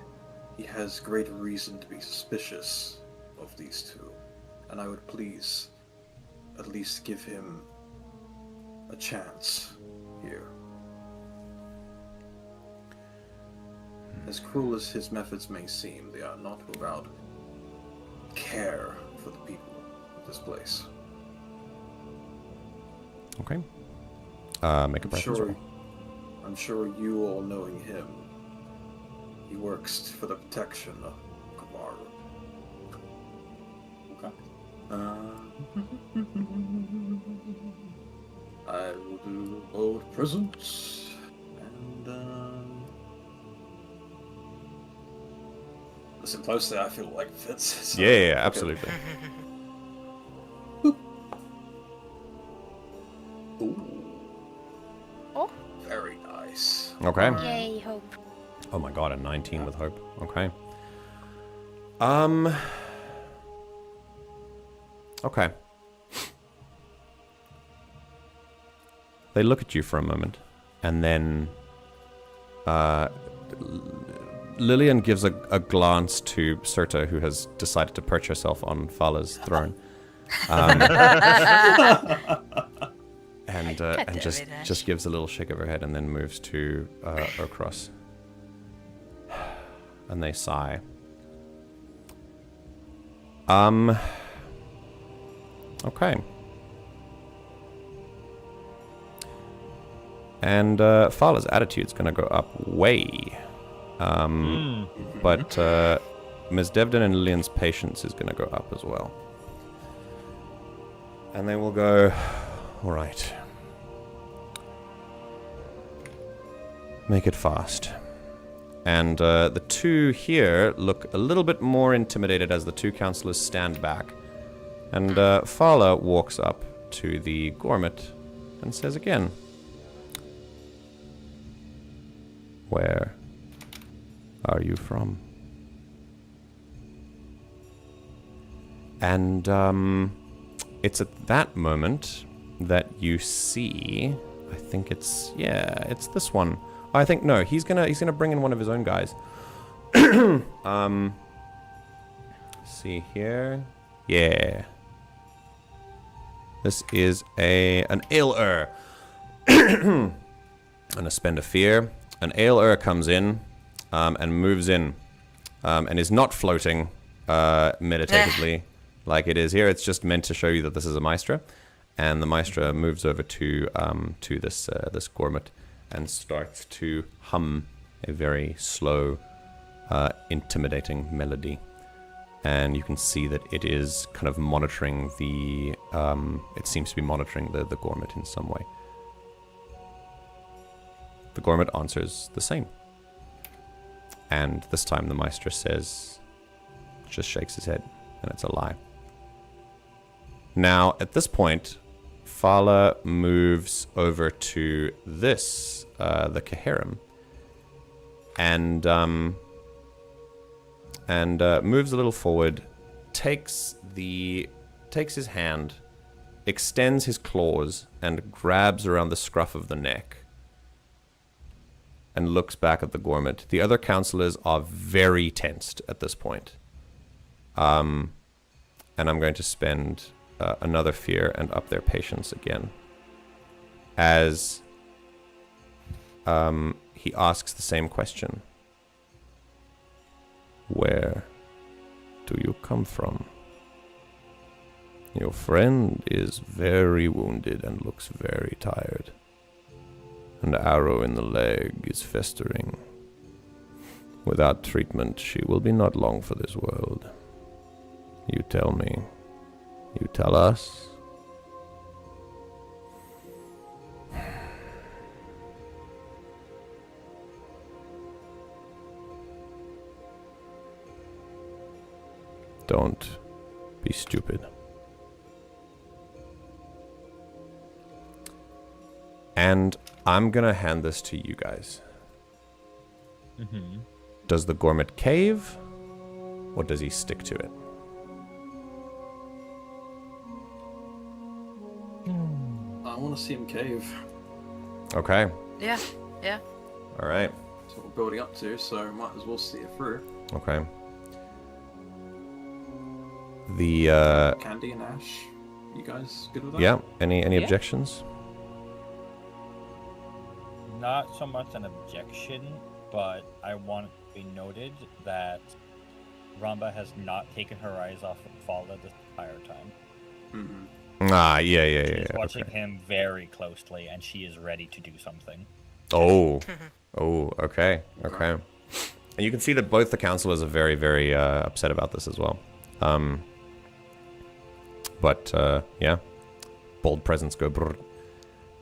he has great reason to be suspicious of these two, and I would please at least give him a chance here. As cruel as his methods may seem, they are not without care for the people of this place. Okay. Make a presence roll. I'm sure you all knowing him, he works for the protection of Kovarru. Okay. I will do both presents and listen closely. I feel like it fits. So, Yeah, absolutely. Ooh. Oh. Very nice. Okay. Yay, hope. Oh my god, a 19 with hope. Okay. Okay. They look at you for a moment, and then Lillian gives a glance to Serta, who has decided to perch herself on Faala's throne. And just gives a little shake of her head and then moves to Urkross. And they sigh. Okay. And Faala's attitude's gonna go up way. But Ms. Devden and Lillian's patience is gonna go up as well. And they will go, alright. Make it fast. And the two here look a little bit more intimidated as the two councillors stand back. And Faala walks up to the Gormit and says again, where are you from? And it's at that moment that you see, I think it's this one. I think no, he's gonna bring in one of his own guys. See here, yeah. This is an ale-er. I'm gonna spend a fear. An ale-er comes in and moves in and is not floating meditatively like it is here. It's just meant to show you that this is a maestra. And the maestra moves over to this Gormit and starts to hum a very slow, intimidating melody. And you can see that it is kind of monitoring it seems to be monitoring the Gormit in some way. The Gormit answers the same. And this time the Maestra just shakes his head, and it's a lie. Now, at this point, Faala moves over to this, the Caharim, and moves a little forward, takes his hand, extends his claws, and grabs around the scruff of the neck, and looks back at the Gormit. The other councillors are very tensed at this point. And I'm going to spend another fear and up their patience again. As he asks the same question. Where do you come from? Your friend is very wounded and looks very tired. An arrow in the leg is festering. Without treatment, she will be not long for this world. You tell me. You tell us. Don't be stupid. And I'm gonna hand this to you guys. Mm-hmm. Does the gourmet cave, or does he stick to it? I want to see him cave. Okay. Yeah, yeah. All right. That's what we're building up to, so might as well see it through. Okay. The Candy and Ash, you guys good with that? yeah. Any Yeah. objections? Not so much an objection, but I want it to be noted that Ramba has not taken her eyes off of Faala this entire time. Mm-hmm. Ah, yeah. She's watching Okay. him very closely, and she is ready to do something. Oh. Oh. Okay. Okay. And you can see that both the councillors are very, very upset about this as well. But yeah, bold presence go brr.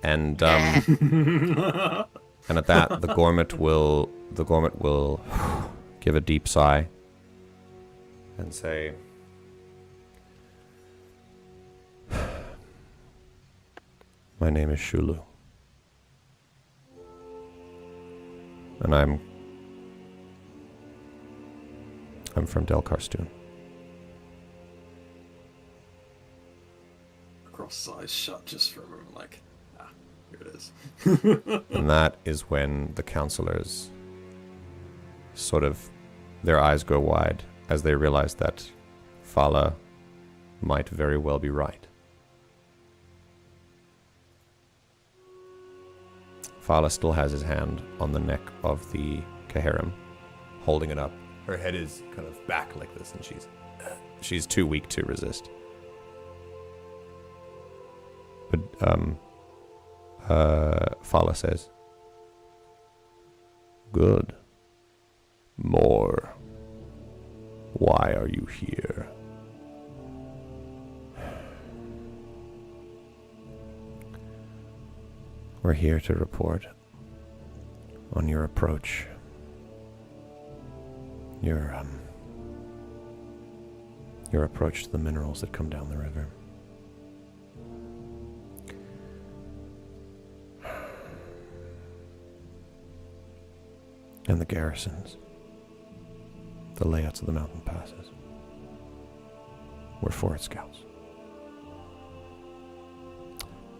And and at that, the gourmet will give a deep sigh and say, "My name is Shulu, and I'm from Del Karstoon." Cross his eyes shut just for a moment, like, here it is. And that is when the councillors sort of, their eyes go wide as they realize that Faala might very well be right. Faala still has his hand on the neck of the Caharim, holding it up. Her head is kind of back like this, and she's too weak to resist. But Faala says, "Good. More. Why are you here?" "We're here to report on your approach. Your approach to the minerals that come down the river. And the garrisons, the layouts of the mountain passes. We're forest scouts."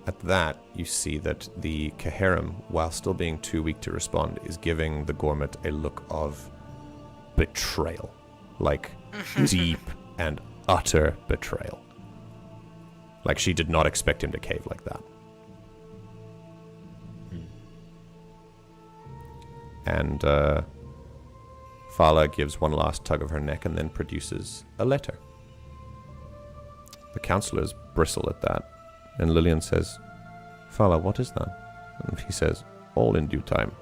At that, you see that the Caharim, while still being too weak to respond, is giving the gourmet a look of betrayal. Like, deep and utter betrayal. Like, she did not expect him to cave like that. And Faala gives one last tug of her neck and then produces a letter. The councillors bristle at that, and Lillian says, "Faala, what is that?" And he says, "All in due time."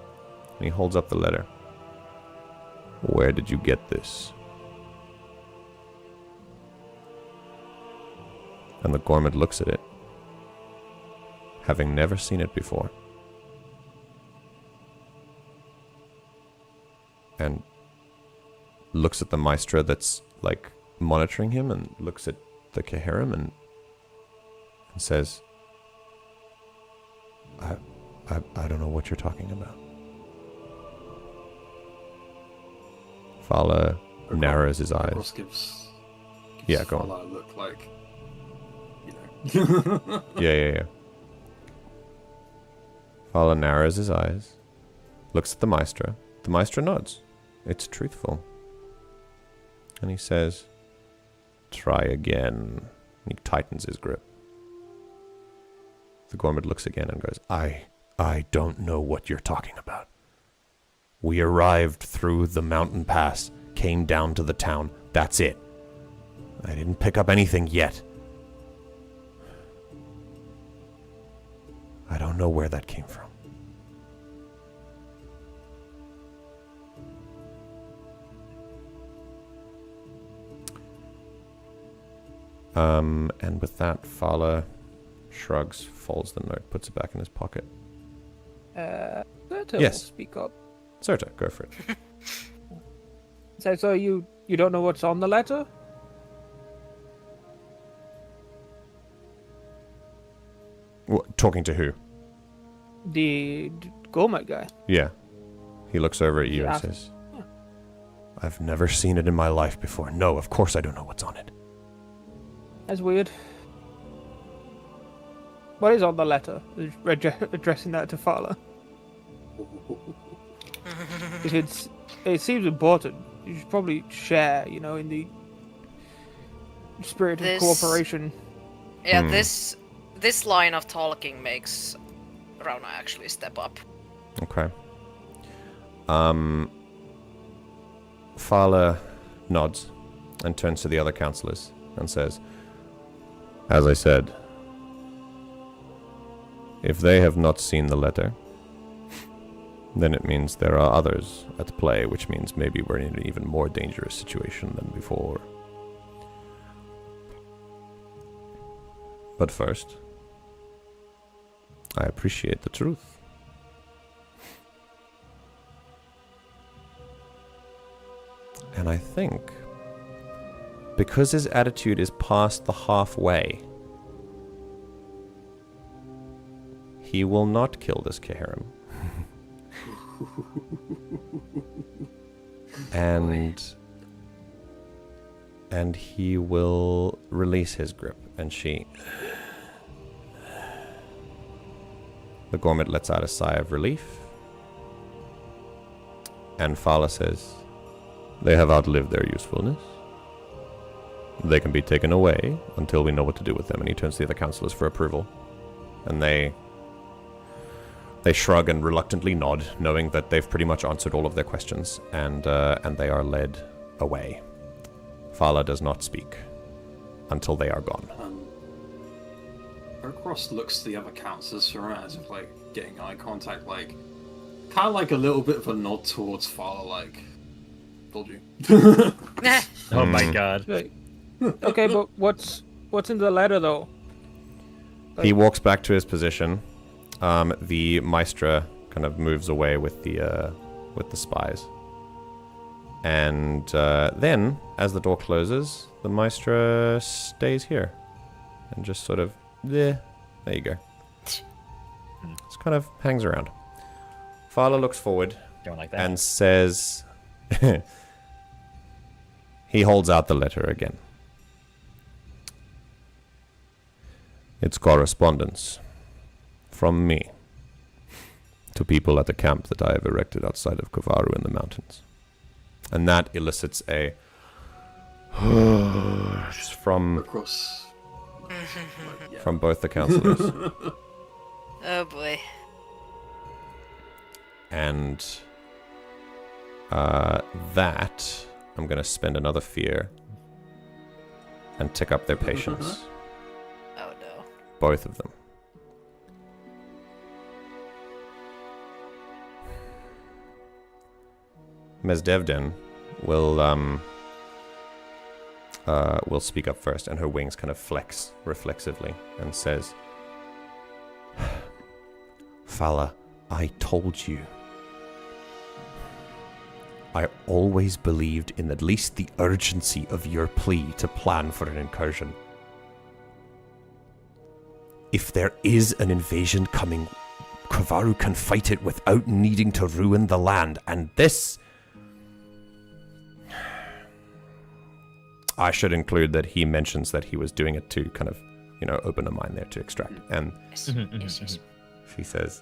And he holds up the letter. "Where did you get this?" And the gourmet looks at it, having never seen it before. And looks at the maestra that's like monitoring him, and looks at the Caharim and says, I don't know what you're talking about." Faala narrows his eyes. Cross gives Yeah, go on. Faala a look like, you know. Yeah. Faala narrows his eyes, looks at the maestra. The maestra nods. It's truthful. And he says, "Try again." He tightens his grip. The gourmet looks again and goes, I don't know what you're talking about. We arrived through the mountain pass, came down to the town. That's it. I didn't pick up anything yet. I don't know where that came from. And with that, Faala shrugs, folds the note, puts it back in his pocket. Serta will Yes. speak up. Serta, go for it. So you don't know what's on the letter? Talking to who? The gourmet guy. Yeah. He looks over at you and Yeah. says, I've never seen it in my life before. No, of course I don't know what's on it. That's weird. What is on the letter? Addressing that to Faala. If it seems important, you should probably share, in the spirit of This- cooperation. Yeah, this line of talking makes Rauna actually step up. Okay. Faala nods and turns to the other councillors and says, as I said, if they have not seen the letter, then it means there are others at play, which means maybe we're in an even more dangerous situation than before. But first, I appreciate the truth. And I think, because his attitude is past the halfway, he will not kill this Keharim. And he will release his grip, and she... The Gormit lets out a sigh of relief, and Faala says, they have outlived their usefulness. They can be taken away until we know what to do with them. And he turns to the other councillors for approval. And they shrug and reluctantly nod, knowing that they've pretty much answered all of their questions, and they are led away. Faala does not speak until they are gone. Hercross looks to the other councillors around as if, like, getting eye contact, like, kind of like a little bit of a nod towards Faala, like, told you. Oh my god. Right. Okay, but what's in the letter though? He walks back to his position. The Maestra kind of moves away with the spies. And then, as the door closes, the Maestra stays here. And just sort of, there you go. Just kind of hangs around. Faala looks forward Don't like that. and says... He holds out the letter again. It's correspondence from me to people at the camp that I have erected outside of Kovarru in the mountains. And that elicits a from Hercross. Like, yeah. from both the councillors. Oh boy. And that I'm going to spend another fear and tick up their patience. Oh no. Both of them. Mesdevden will speak up first, and her wings kind of flex reflexively and says, Faala, I told you. I always believed in at least the urgency of your plea to plan for an incursion. If there is an invasion coming, Kovarru can fight it without needing to ruin the land, and this... I should include that he mentions that he was doing it to kind of, open a mine there to extract. And Yes. she says,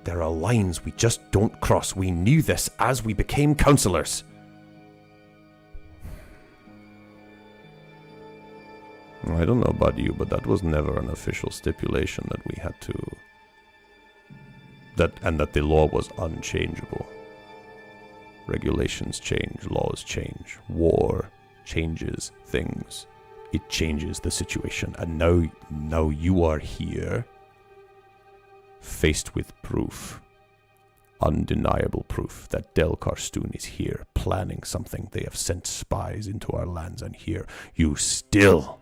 there are lines we just don't cross. We knew this as we became councillors. I don't know about you, but that was never an official stipulation that we had to... and that the law was unchangeable. Regulations change, laws change, war changes things. It changes the situation. And now you are here, faced with proof, undeniable proof that Del Karstoon is here, planning something. They have sent spies into our lands, and here you still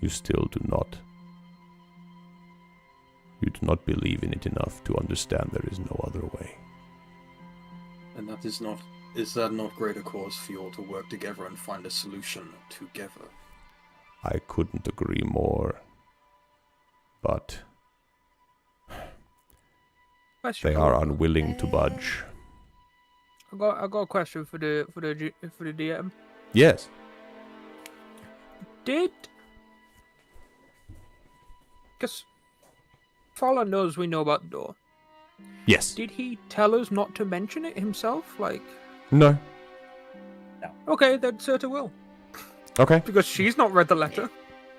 do not. You do not believe in it enough to understand there is no other way. And that is not... Is that not greater cause for you all to work together and find a solution together? I couldn't agree more. but Question. they are unwilling to budge. I got a question for the DM. Yes. Because Faala knows we know about the door. Yes. Did he tell us not to mention it himself? Like, No. okay, then Serta will. Okay. Because she's not read the letter.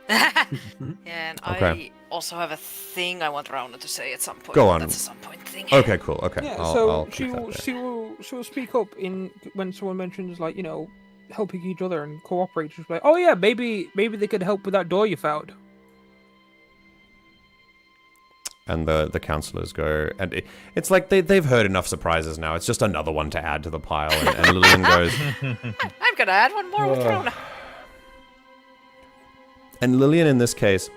And Okay. I also have a thing I want Rauna to say at some point. Go on. That's a some point thing. Okay, cool. Okay. Yeah, I'll so keep she that will, there. she will speak up in when someone mentions, like, helping each other and cooperate. She's like, oh yeah, maybe they could help with that door you found. And the councillors go, and it's like they've heard enough surprises now. It's just another one to add to the pile. And Lillian goes, I'm gonna add one more with Rauna. and Lillian in this case,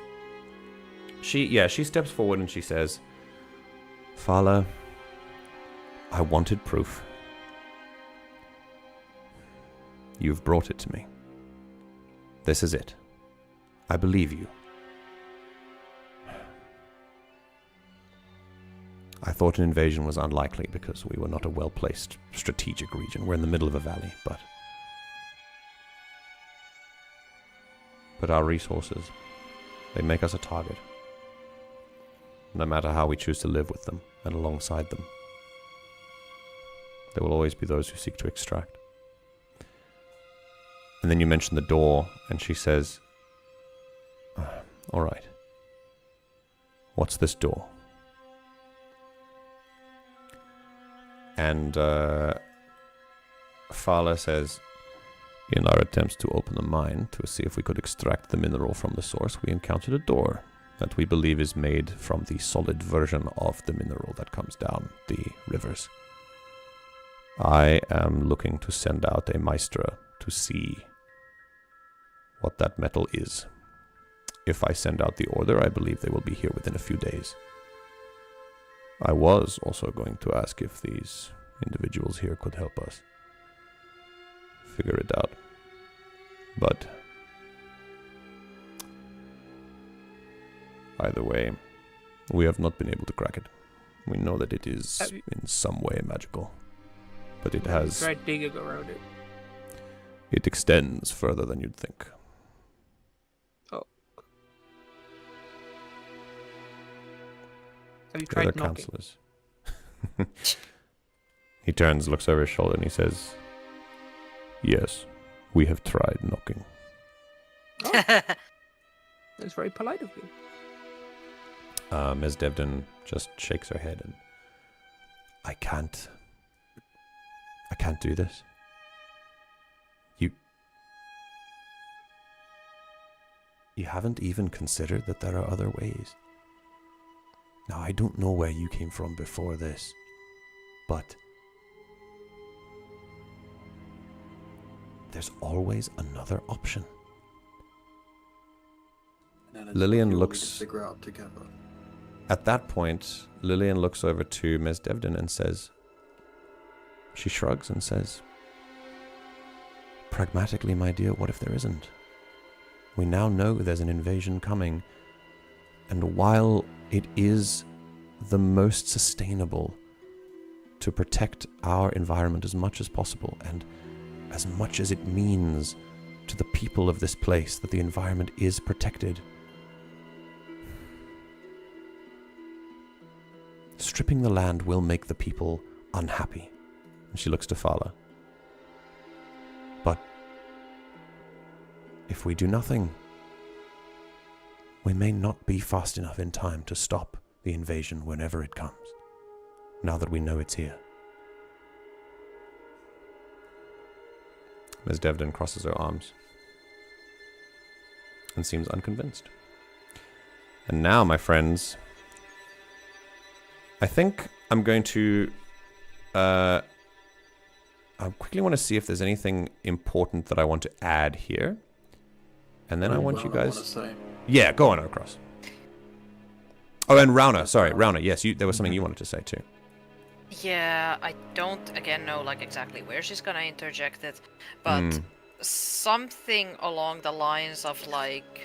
she steps forward and she says, Faala, I wanted proof. You've brought it to me. This is it. I believe you. I thought an invasion was unlikely because we were not a well-placed strategic region. We're in the middle of a valley, but our resources, they make us a target. No matter how we choose to live with them and alongside them, there will always be those who seek to extract. And then you mention the door, and she says, all right, what's this door? And Faala says, in our attempts to open the mine to see if we could extract the mineral from the source, we encountered a door that we believe is made from the solid version of the mineral that comes down the rivers. I am looking to send out a maestra to see what that metal is. If I send out the order, I believe they will be here within a few days. I was also going to ask if these individuals here could help us figure it out. But either way, we have not been able to crack it. We know that it is in some way magical, but it has... Tried digging around it. It extends further than you'd think. Oh. Have you The other tried knocking? councillors. He turns, looks over his shoulder, and he says, yes, we have tried knocking. That's very polite of you. Ms. Devden just shakes her head and, I can't do this. You haven't even considered that there are other ways. Now, I don't know where you came from before this, but there's always another option. And then Lillian we all looks- need to figure out together. At that point, Lillian looks over to Ms. Devden and says, she shrugs and says, pragmatically, my dear, what if there isn't? We now know there's an invasion coming, and while it is the most sustainable to protect our environment as much as possible, and as much as it means to the people of this place that the environment is protected, stripping the land will make the people unhappy. And she looks to Faala. But if we do nothing, we may not be fast enough in time to stop the invasion whenever it comes, now that we know it's here. Ms. Devden crosses her arms and seems unconvinced. And now, my friends, I think I'm going to... I quickly want to see if there's anything important that I want to add here. And then I want you guys... Say. Yeah, go on, Ocross. Oh, and Rauna. Sorry, Rauna. Yes, there was something you wanted to say too. Yeah, I don't again know like exactly where she's gonna interject it, but something along the lines of like,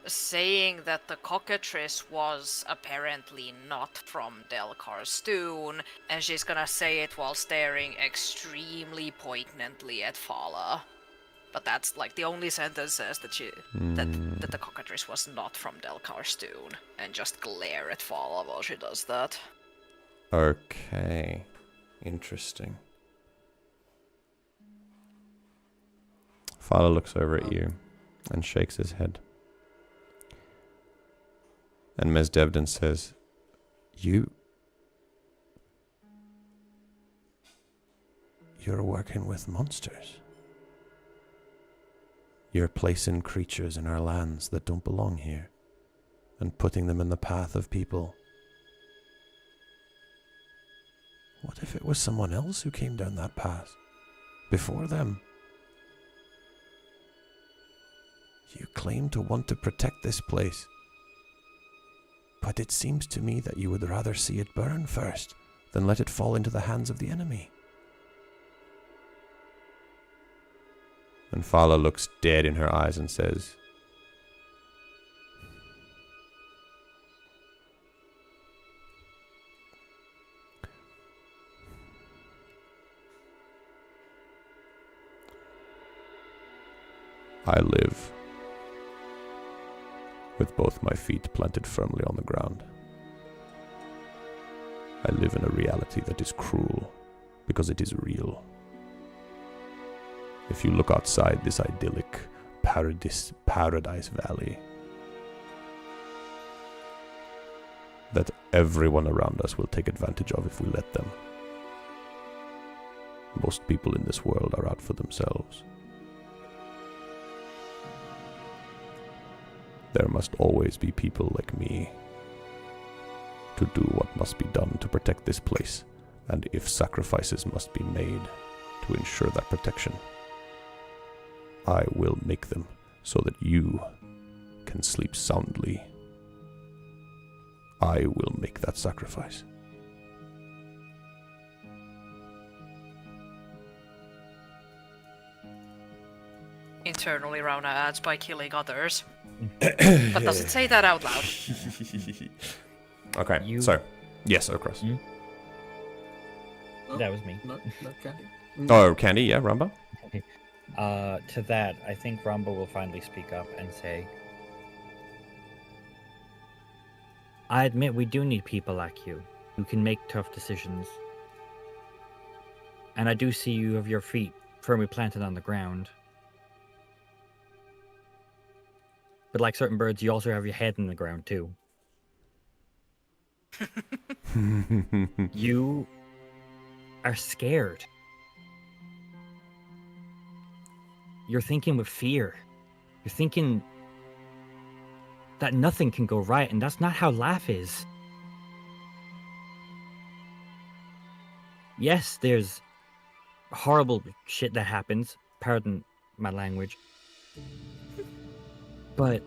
saying that the cockatrice was apparently not from Delcarstoon, and she's gonna say it while staring extremely poignantly at Faala. But that's like the only sentence says that that the cockatrice was not from Delcarstoon, and just glare at Faala while she does that. Okay. Interesting. Faala looks over at you and shakes his head. And Ms. Devden says, You're working with monsters. You're placing creatures in our lands that don't belong here and putting them in the path of people. What if it was someone else who came down that path before them? You claim to want to protect this place, but it seems to me that you would rather see it burn first than let it fall into the hands of the enemy. And Faala looks dead in her eyes and says, I live with both my feet planted firmly on the ground. I live in a reality that is cruel because it is real. If you look outside this idyllic paradise valley, that everyone around us will take advantage of if we let them. Most people in this world are out for themselves. There must always be people like me to do what must be done to protect this place, and if sacrifices must be made to ensure that protection, I will make them so that you can sleep soundly. I will make that sacrifice. Internally, Rauna adds by killing others. But doesn't say that out loud. Okay, so, yes, across. That was me. No, Candy. Oh, Candy, yeah, Ramba? Okay. To that, I think Ramba will finally speak up and say, I admit we do need people like you, who can make tough decisions. And I do see you have your feet firmly planted on the ground. But like certain birds, you also have your head in the ground too. You are scared. You're thinking with fear. You're thinking that nothing can go right, and that's not how life is. Yes, there's horrible shit that happens. Pardon my language. But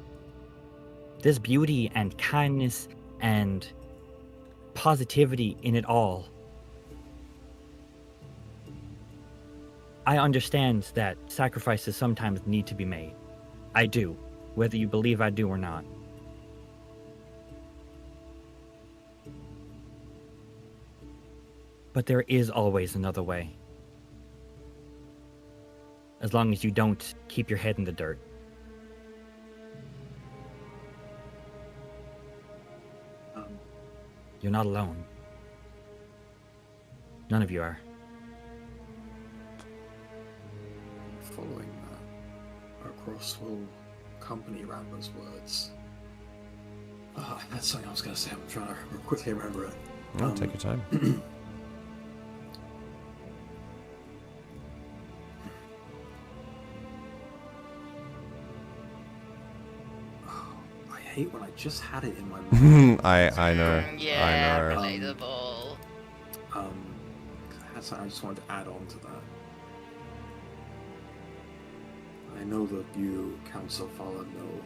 there's beauty and kindness and positivity in it all. I understand that sacrifices sometimes need to be made. I do, whether you believe I do or not. But there is always another way. As long as you don't keep your head in the dirt. You're not alone. None of you are. Following that, our cross will accompany Rambo's words. That's something I was going to say. I'm trying to quickly remember it. Oh, take your time. I hate when I just had it in my mind. I know. Yeah, I know. relatable. I had something I just wanted to add on to that. I know that you, Councillor Faala, know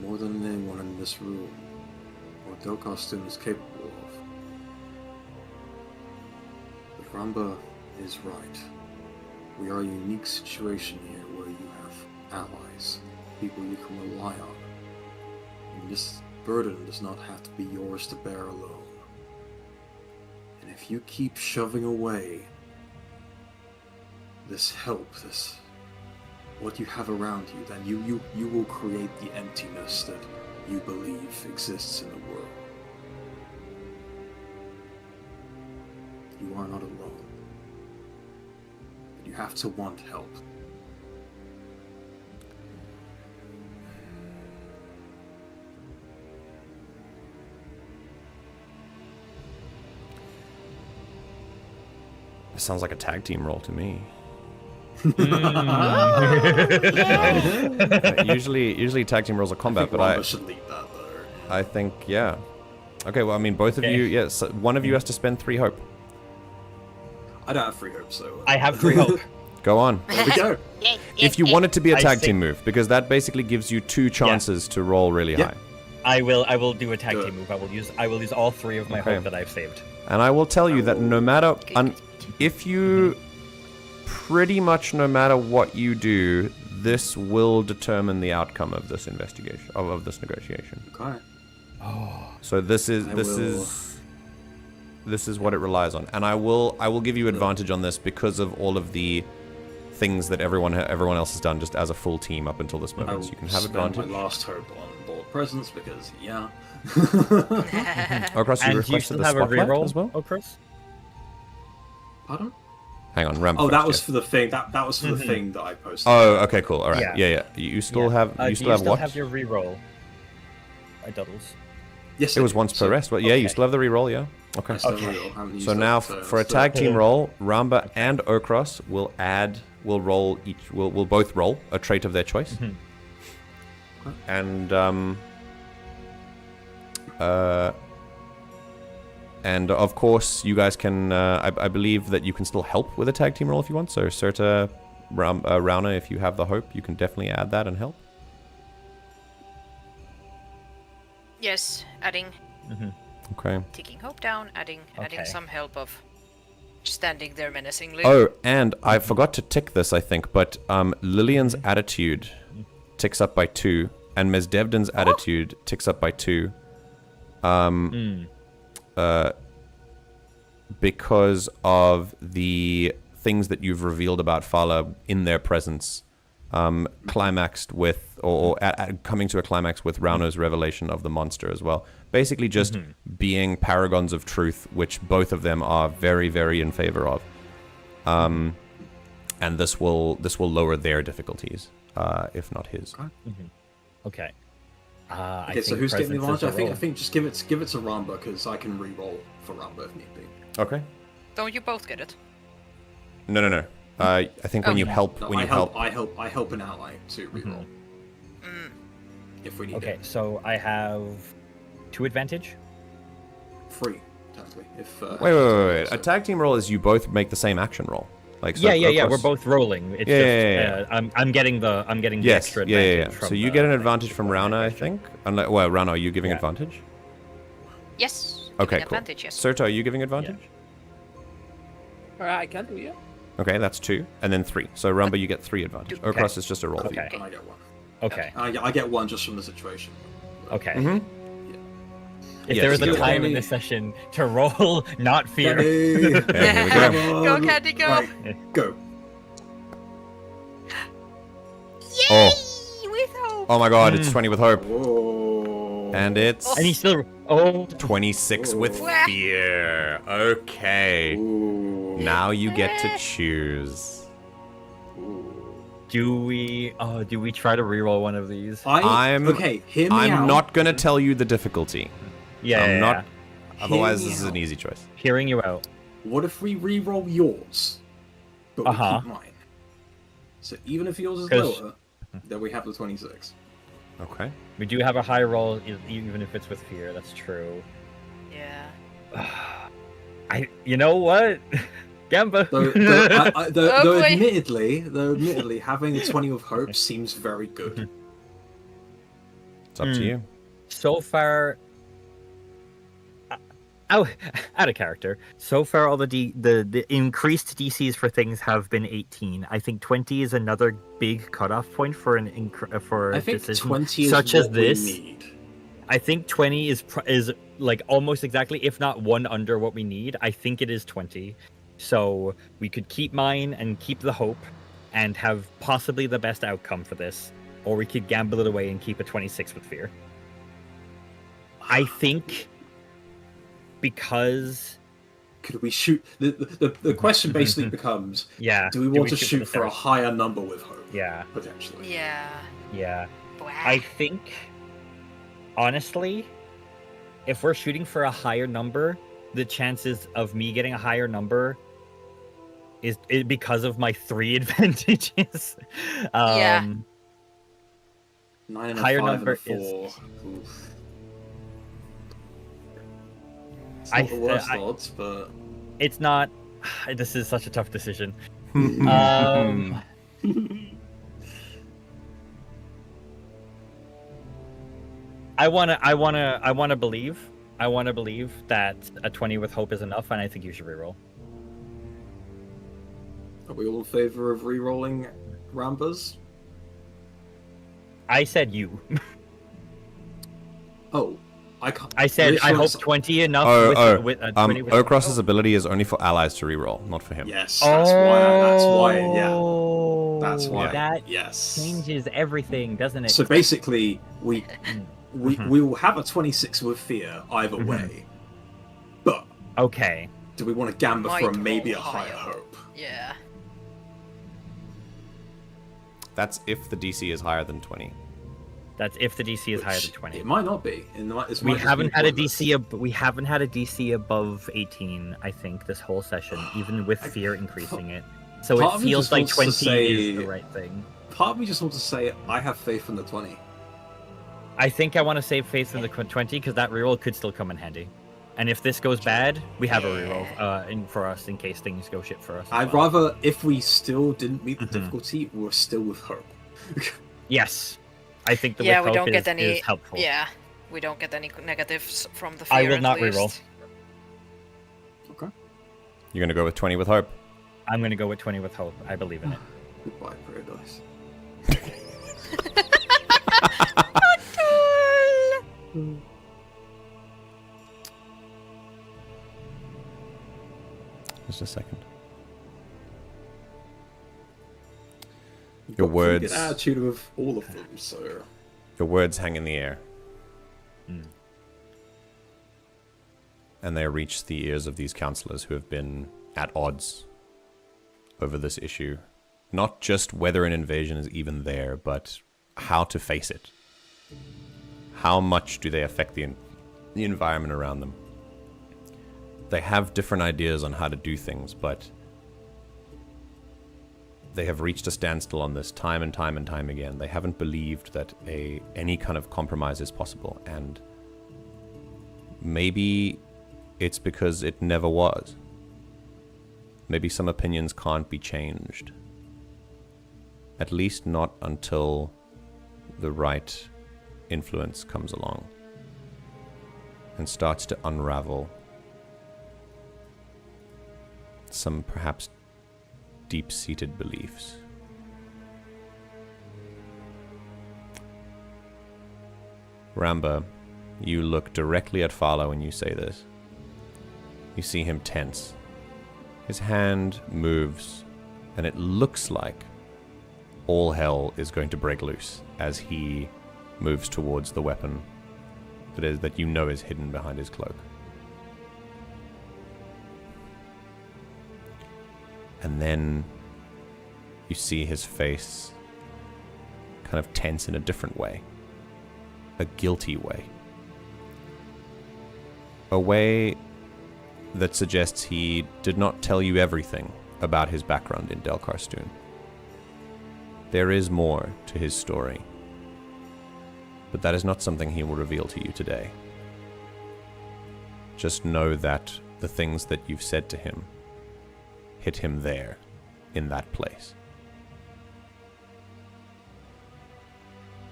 more than anyone in this room what Delcarstoon is capable of. But Ramba is right. We are a unique situation here where you have allies, people you can rely on. this burden does not have to be yours to bear alone. And if you keep shoving away this help, this what you have around you, then you will create the emptiness that you believe exists in the world. You are not alone. But you have to want help. It sounds like a tag team role to me. Usually tag team roles are combat, but I should lead that though. I think yeah. Okay, well I mean both of you, yes, one of you has to spend 3 hope. I don't have free hope, so I have 3 hope. Go on. there we go. If you want it to be a I tag say- team move, because that basically gives you 2 chances to roll really Yeah. high. I will do a tag Do team it. move. I will use all 3 of my Okay. hope that I've saved. And I will tell you that no matter if you pretty much no matter what you do, this will determine the outcome of this investigation of this negotiation. Okay. So this is what it relies on, and I will give you advantage on this because of all of the things that everyone else has done just as a full team up until this I moment. will So you can have spend advantage. my last hope on board presence because yeah. Okros, you And you requested still the have a spotlight reroll as well. Okros? Pardon? Hang on, Ram. Oh, first, that was yes. for the thing. That was for the thing that I posted. Oh, okay, cool. All right. Yeah. Yeah. You still have Do you still have what? have your reroll? I doubles. Yes, It was once per rest, but yeah, you okay. still have the reroll, yeah. Okay. I still Okay. will. I haven't used So that, now so for a still- tag team roll, Ramba and Okros will roll each will both roll a trait of their choice. And of course you guys can I believe that you can still help with a tag team roll if you want. So Serta, Rauna, if you have the hope, you can definitely add that and help. Yes, adding, Okay. taking hope down, adding Okay. some help of standing there menacingly. Oh, and I forgot to tick this, I think, but Lillian's attitude ticks up by 2, and Ms. Devden's attitude ticks up by 2. Because of the things that you've revealed about Faala in their presence, climaxed with, or coming to a climax with Rauno's revelation of the monster as well. Basically just being paragons of truth, which both of them are very, very in favor of. And this will lower their difficulties, if not his. Okay. Okay, so who's getting the advantage? I think just give it to Ramba because I can re-roll for Ramba if need be. Okay. Don't you both get it? No. I think when you help, No, when I you help, help, I help an ally to re-roll if we need Okay, it. so I have 2 advantage. Free, technically. If Wait. A tag team roll is you both make the same action roll. Like so Yeah. Okros- We're both rolling. It's Yeah, just I'm getting the Yes, extra yeah. advantage. From So you the get an thing. advantage from Rauna, I think. Unless, well, Rauna, are you giving Yeah. advantage? Yes. Okay, giving cool. advantage, yes. Serta, are you giving advantage? Alright, I can do it. Okay, that's 2, and then 3. So Rumba, you get 3 advantage. Okay. Okros is just a roll for you. Okay. and I get 1. Okay. I get 1 just from the situation. Okay. Mhm. If Yes, there was you a get time one. in this session to roll, not fear. Hey, Okay, here we go. Go, Candy, go. Right, go. Oh, With hope. oh my God! It's 20 with hope, Whoa. and it's And he's still. Oh. 26 with Wah. fear. Okay, Ooh. now you get to choose. Ooh. Do we try to reroll one of these? I'm- okay. Hear me out. I'm not gonna tell you the difficulty. Yeah. I'm yeah, not. yeah. Otherwise, Hear me this is an out. easy choice. Hearing you out. What if we re-roll yours, but we Uh-huh. keep mine? So even if yours is 'Cause- lower, then we have the 26. Okay. We do have a high roll, even if it's with fear. That's true. Yeah. You know what, Gamba. Though Oh, boy. admittedly, having a 20 with hope seems very good. It's up to you. So far, out of character. So far, all the increased DCs for things have been 18. I think 20 is another big cutoff point for for I a think decision 20 is such what as this. we need. I think 20 is like almost exactly, if not one under what we need. I think it is 20. So we could keep mine and keep the hope and have possibly the best outcome for this. Or we could gamble it away and keep a 26 with fear. I think because... Could we shoot... The question basically becomes, yeah, do we want to shoot for a higher number with hope? Yeah. Potentially. Yeah. Yeah. Wow. I think, honestly, if we're shooting for a higher number, the chances of me getting a higher number is because of my 3 advantages. Yeah. 9 and a higher 5 number and a 4. is... Oof. It's not the worst odds, but... It's not... This is such a tough decision. I wanna believe that a 20 with hope is enough, and I think you should reroll. Are we all in favor of re-rolling Rambas? I said you. Oh, I can't. I said I hope 20 enough. With 20 with Ocross's ability is only for allies to reroll, not for him. Yes, that's why. Yeah, that's why. That yes, changes everything, doesn't it? So basically, we will have a 26 with fear either way. But okay, do we want to gamble for maybe a roll higher hope? Yeah. That's if the DC is higher than 20. That's if the DC is higher than 20. It might not be. We haven't had a DC above 18, I think, this whole session, even with fear increasing it. So it feels like 20 is the right thing. Part of me just wants to say I have faith in the 20. I think I want to save faith in the 20 because that reroll could still come in handy. And if this goes bad, we have a reroll for us in case things go shit for us. I'd rather, if we still didn't meet the difficulty, we're still with hope. Yes. I think the we with don't hope get any. is helpful. Yeah, we don't get any negatives from the fear. I will not reroll. Okay. You're gonna go with 20 with hope? I'm gonna go with 20 with hope. I believe in it. Goodbye, Paradise. Just a second. Your words. An attitude of all of them, so. Your words hang in the air. And they reach the ears of these councillors who have been at odds over this issue. Not just whether an invasion is even there, but how to face it. How much do they affect the environment around them? They have different ideas on how to do things, but they have reached a standstill on this time and time and time again. They haven't believed that any kind of compromise is possible, and maybe it's because it never was. Maybe some opinions can't be changed. At least not until the right influence comes along and starts to unravel some perhaps deep-seated beliefs. Ramba, you look directly at Faala when you say this. You see him tense. His hand moves, and it looks like all hell is going to break loose as he moves towards the weapon that you know is hidden behind his cloak. And then you see his face kind of tense in a different way. A guilty way. A way that suggests he did not tell you everything about his background in Delkarstoon. There is more to his story, but that is not something he will reveal to you today. Just know that the things that you've said to him hit him there, in that place.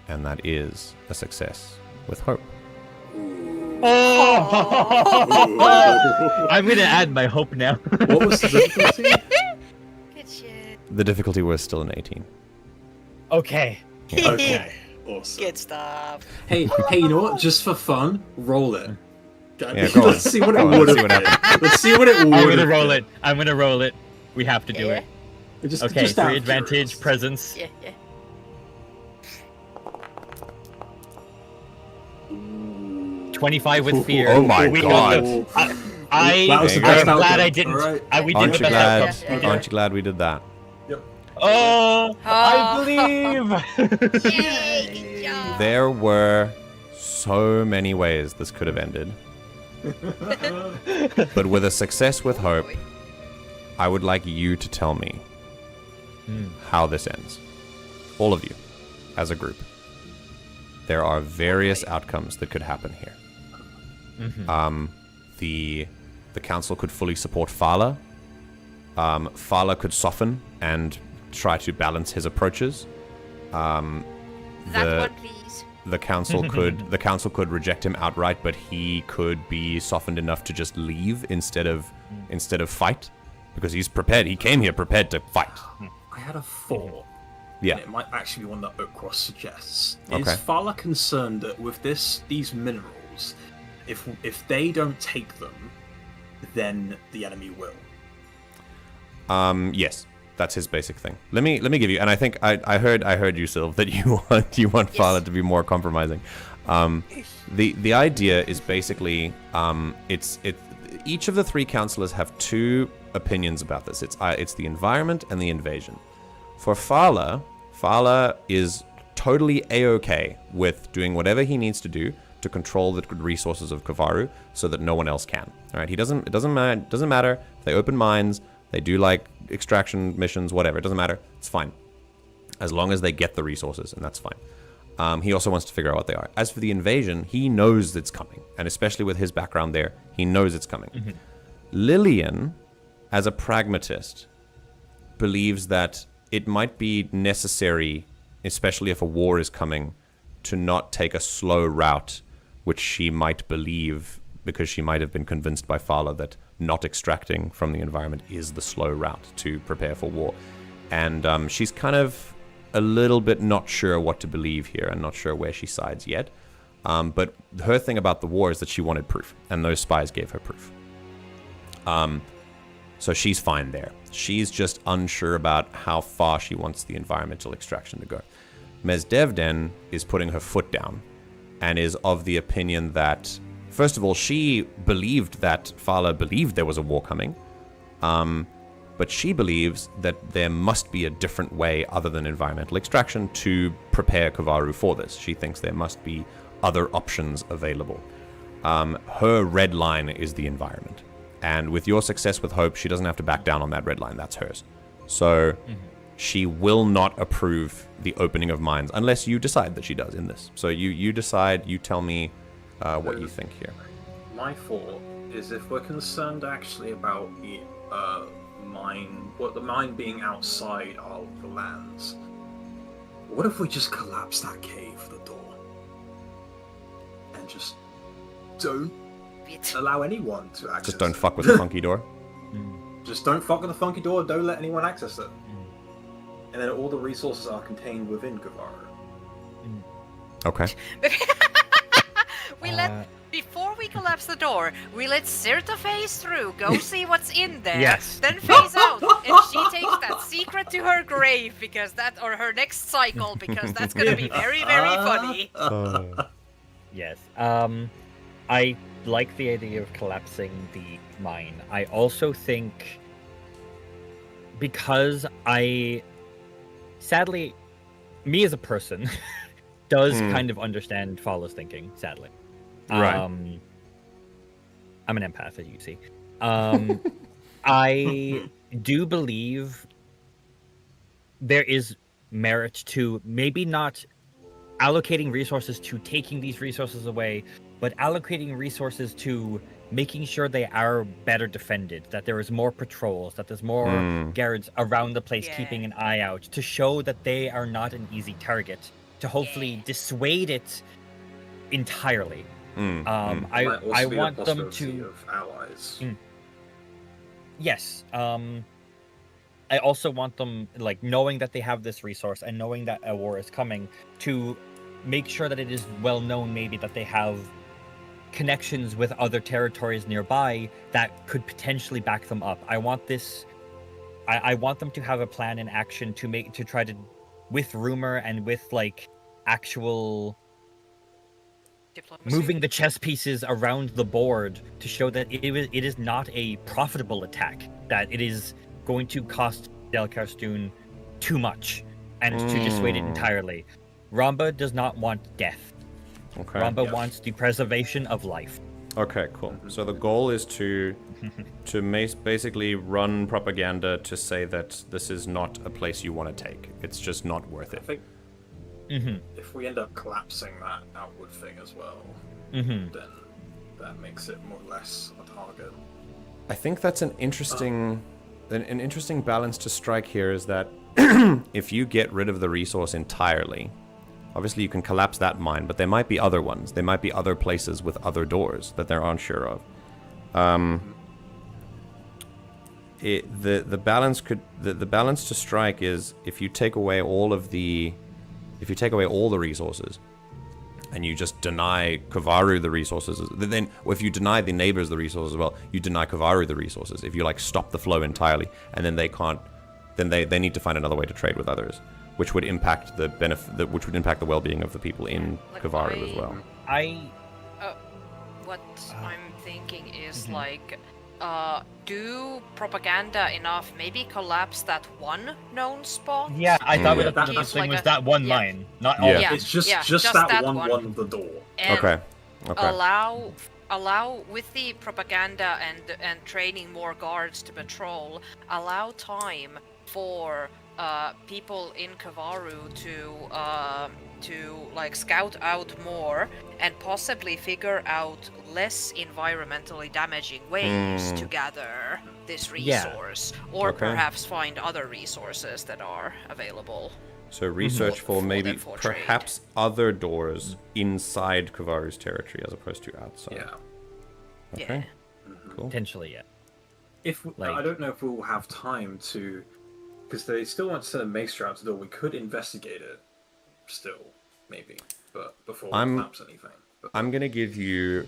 And that is a success with hope. I'm gonna add my hope now. What was the difficulty? Good shit. The difficulty was still an 18. Okay. Okay. Awesome. Good stuff. Hey, you know what? Just for fun, roll it. Yeah, go on. Let's see what it Go on, would let's see have what been. Let's see what it would I'm have gonna roll been. it. I'm gonna roll it. We have to do Yeah. it. Just, Okay, just out 3 of advantage, curiosity. presence. Yeah, yeah. 25 with fear. Oh my We God. got the- I That was the There you best go. I'm glad outcome. I didn't. Alright. We did Aren't the you best glad? outcome. Yeah, yeah. Aren't you glad we did that? Oh, I believe. Yay! Good job. There were so many ways this could have ended. But with a success with hope, I would like you to tell me how this ends. All of you, as a group. There are various outcomes that could happen here. The council could fully support Faala. Faala could soften and try to balance his approaches. That the- one, please. The council could reject him outright, but he could be softened enough to just leave instead of fight, because he's prepared. He came here prepared to fight. I had a thought. Yeah. It might actually be one that Oakcross suggests. Okay. Is Faala concerned that with these minerals, if they don't take them, then the enemy will? Yes, that's his basic thing. Let me give you, and I think I heard you, Sylv, that you want Faala to be more compromising. The idea is basically each of the 3 councillors have 2 opinions about this. It's the environment and the invasion. For Faala is totally a-okay with doing whatever he needs to do to control the resources of Kovarru so that no one else can. All right, it doesn't matter if they open mines, they do like extraction missions, whatever. It doesn't matter. It's fine, as long as they get the resources, and that's fine. He also wants to figure out what they are. As for the invasion, he knows it's coming, and especially with his background there, he knows it's coming. Lillian, as a pragmatist, believes that it might be necessary, especially if a war is coming, to not take a slow route, which she might believe, because she might have been convinced by Faala that not extracting from the environment is the slow route to prepare for war. And she's kind of a little bit not sure what to believe here and not sure where she sides yet. But her thing about the war is that she wanted proof, and those spies gave her proof. So she's fine there. She's just unsure about how far she wants the environmental extraction to go. Mesdevden is putting her foot down and is of the opinion that, first of all, she believed that Faala believed there was a war coming, but she believes that there must be a different way other than environmental extraction to prepare Kovarru for this. She thinks there must be other options available. Her red line is the environment. And with your success with Hope, she doesn't have to back down on that red line. That's hers. So she will not approve the opening of mines unless you decide that she does in this. So you decide, you tell me what you think here. My thought is, if we're concerned actually about the mine being outside of the lands, what if we just collapse that cave, the door, and just don't allow anyone to access Just don't it? fuck with the funky door. Just don't fuck with the funky door, don't let anyone access it. And then all the resources are contained within Kovarru. Okay. Before we collapse the door, we let Sirta phase through, go see what's in there, Yes. then phase out, and she takes that secret to her grave, or her next cycle, because that's gonna be very, very funny. Yes. I like the idea of collapsing the mine. I also think, because sadly, me as a person does kind of understand Faala's thinking, sadly. Right. I'm an empath, as you see. I do believe there is merit to maybe not allocating resources to taking these resources away, but allocating resources to making sure they are better defended, that there is more patrols, that there's more guards around the place keeping an eye out, to show that they are not an easy target, to hopefully dissuade it entirely. I want them to of allies. Yes. I also want them, like, knowing that they have this resource and knowing that a war is coming, to make sure that it is well known maybe that they have connections with other territories nearby that could potentially back them up. I want this. I want them to have a plan in action to try to, with rumor and with like actual Diplomacy. moving the chess pieces around the board to show that it is not a profitable attack, that it is going to cost Delcarstoon too much and to dissuade it entirely. Ramba does not want death. Okay. Ramba wants the preservation of life. Okay, cool. So the goal is to basically run propaganda to say that this is not a place you want to take. It's just not worth I it. think if we end up collapsing that outward thing as well, then that makes it more or less a target. I think that's an interesting balance to strike here, is that if you get rid of the resource entirely, obviously you can collapse that mine, but there might be other ones. There might be other places with other doors that they're unsure of. The balance to strike is if you take away all the resources, and you just deny Kovarru the resources, then if you deny the neighbors the resources as well, you deny Kovarru the resources. If you like stop the flow entirely, and then they can't, then they need to find another way to trade with others, which would impact the benefit, which would impact the well-being of the people in Kovarru as well. What I'm thinking is like, do propaganda enough, maybe collapse that one known spot. Yeah, I thought Yeah, the that's thing like was a- that one yeah. mine, not Yeah. all. Yeah. It's just just that, that one one. on the door. And Okay. allow with the propaganda and training more guards to patrol, allow time for people in Kovarru to like scout out more and possibly figure out less environmentally damaging ways to gather this Yeah. resource, or Okay. perhaps find other resources that are available. So research for For maybe them for trade. perhaps other doors inside Kovarru's territory as opposed to outside. Yeah. Okay. Yeah. Cool. Potentially, yeah. If Like- I don't know if we'll have time to, because they still want to send a maester out to the door. We could investigate it, still maybe, but before we collapse anything. But, I'm gonna give you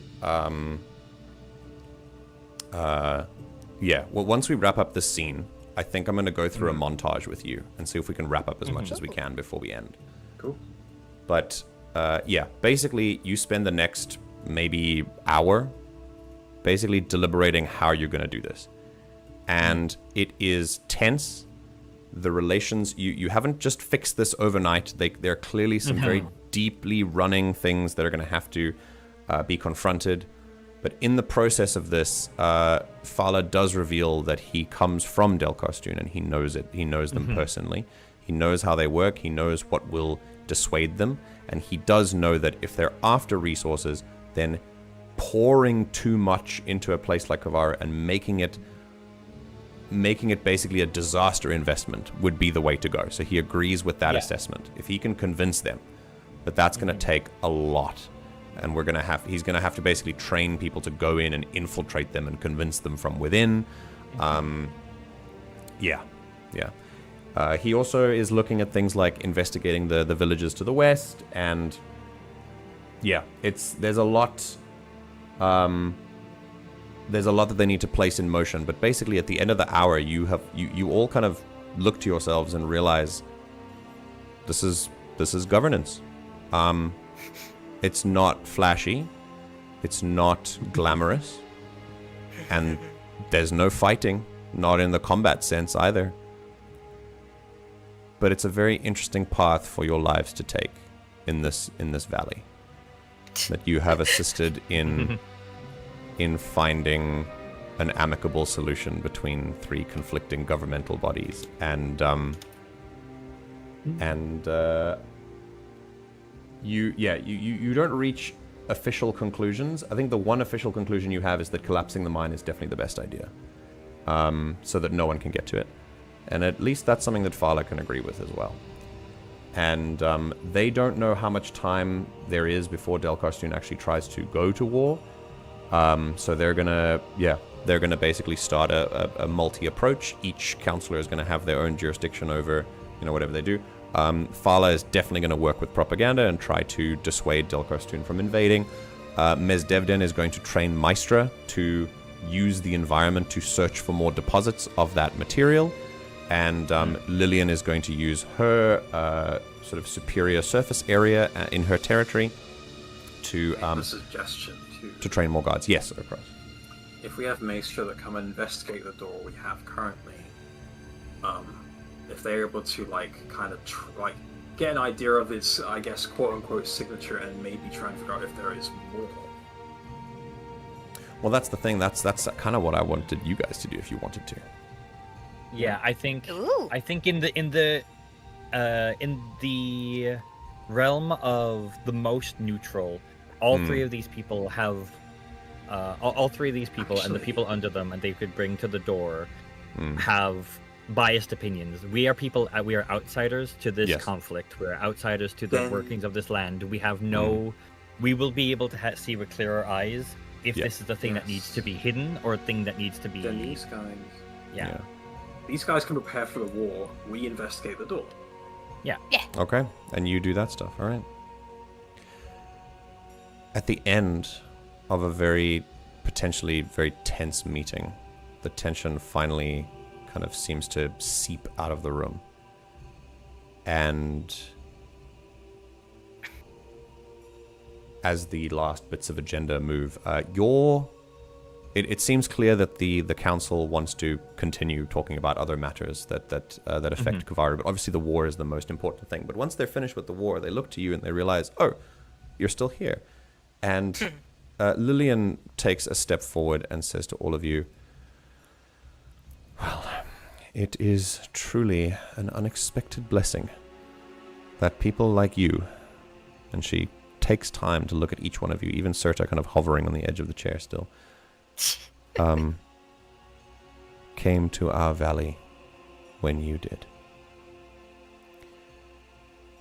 well, once we wrap up this scene, I think I'm gonna go through a montage with you and see if we can wrap up as much as we can before we end. cool. But yeah, basically you spend the next maybe hour basically deliberating how you're gonna do this. And it is tense. The relations, you haven't just fixed this overnight. There are clearly some very deeply running things that are going to have to be confronted. But in the process of this, Faala does reveal that he comes from Delcarstoon and he knows it. He knows them personally. He knows how they work. He knows what will dissuade them. And he does know that if they're after resources, then pouring too much into a place like Kovarru and making it basically a disaster investment would be the way to go. So he agrees with that assessment. If he can convince them that that's going to take a lot, and he's going to have to basically train people to go in and infiltrate them and convince them from within. He also is looking at things like investigating the villages to the west, and there's a lot. There's a lot that they need to place in motion, but basically at the end of the hour, you all kind of look to yourselves and realize this is governance. It's not flashy, it's not glamorous, and there's no fighting, not in the combat sense either. But it's a very interesting path for your lives to take in this valley that you have assisted in finding an amicable solution between three conflicting governmental bodies, and you don't reach official conclusions. I think the one official conclusion you have is that collapsing the mine is definitely the best idea, so that no one can get to it, and at least that's something that Faala can agree with as well. And they don't know how much time there is before Delcarstoon actually tries to go to war. So they're gonna basically start a multi-approach. Each councillor is gonna have their own jurisdiction over, whatever they do. Faala is definitely going to work with propaganda and try to dissuade Delkarstoon from invading. Mesdevden is going to train Maestra to use the environment to search for more deposits of that material. And Lillian is going to use her sort of superior surface area in her territory to a suggestion to train more guards. Yes, across. If we have Maestra that come and investigate the door we have currently, if they're able to kind of get an idea of its, I guess, quote-unquote signature, and maybe try and figure out if there is more. Well, that's the thing. That's kind of what I wanted you guys to do if you wanted to. Yeah, I think Ooh. in the realm of the most neutral, all three of these people have all three of these people and the people under them, and they could bring to the door, have biased opinions. We are people. We are outsiders to this conflict. We are outsiders to the workings of this land. We have no. We will be able to see with clearer eyes if this is the thing that needs to be hidden or a thing that needs to be. Then these guys. Yeah. These guys can prepare for the war. We investigate the door. Yeah. Okay, and you do that stuff. All right. At the end of a potentially very tense meeting, the tension finally kind of seems to seep out of the room. And as the last bits of agenda move, it seems clear that the council wants to continue talking about other matters that affect Kovarru, but obviously the war is the most important thing. But once they're finished with the war, they look to you and they realize, oh, you're still here. And Lillian takes a step forward and says to all of you, well, it is truly an unexpected blessing that people like you, and she takes time to look at each one of you, even Serta kind of hovering on the edge of the chair still, came to our valley when you did.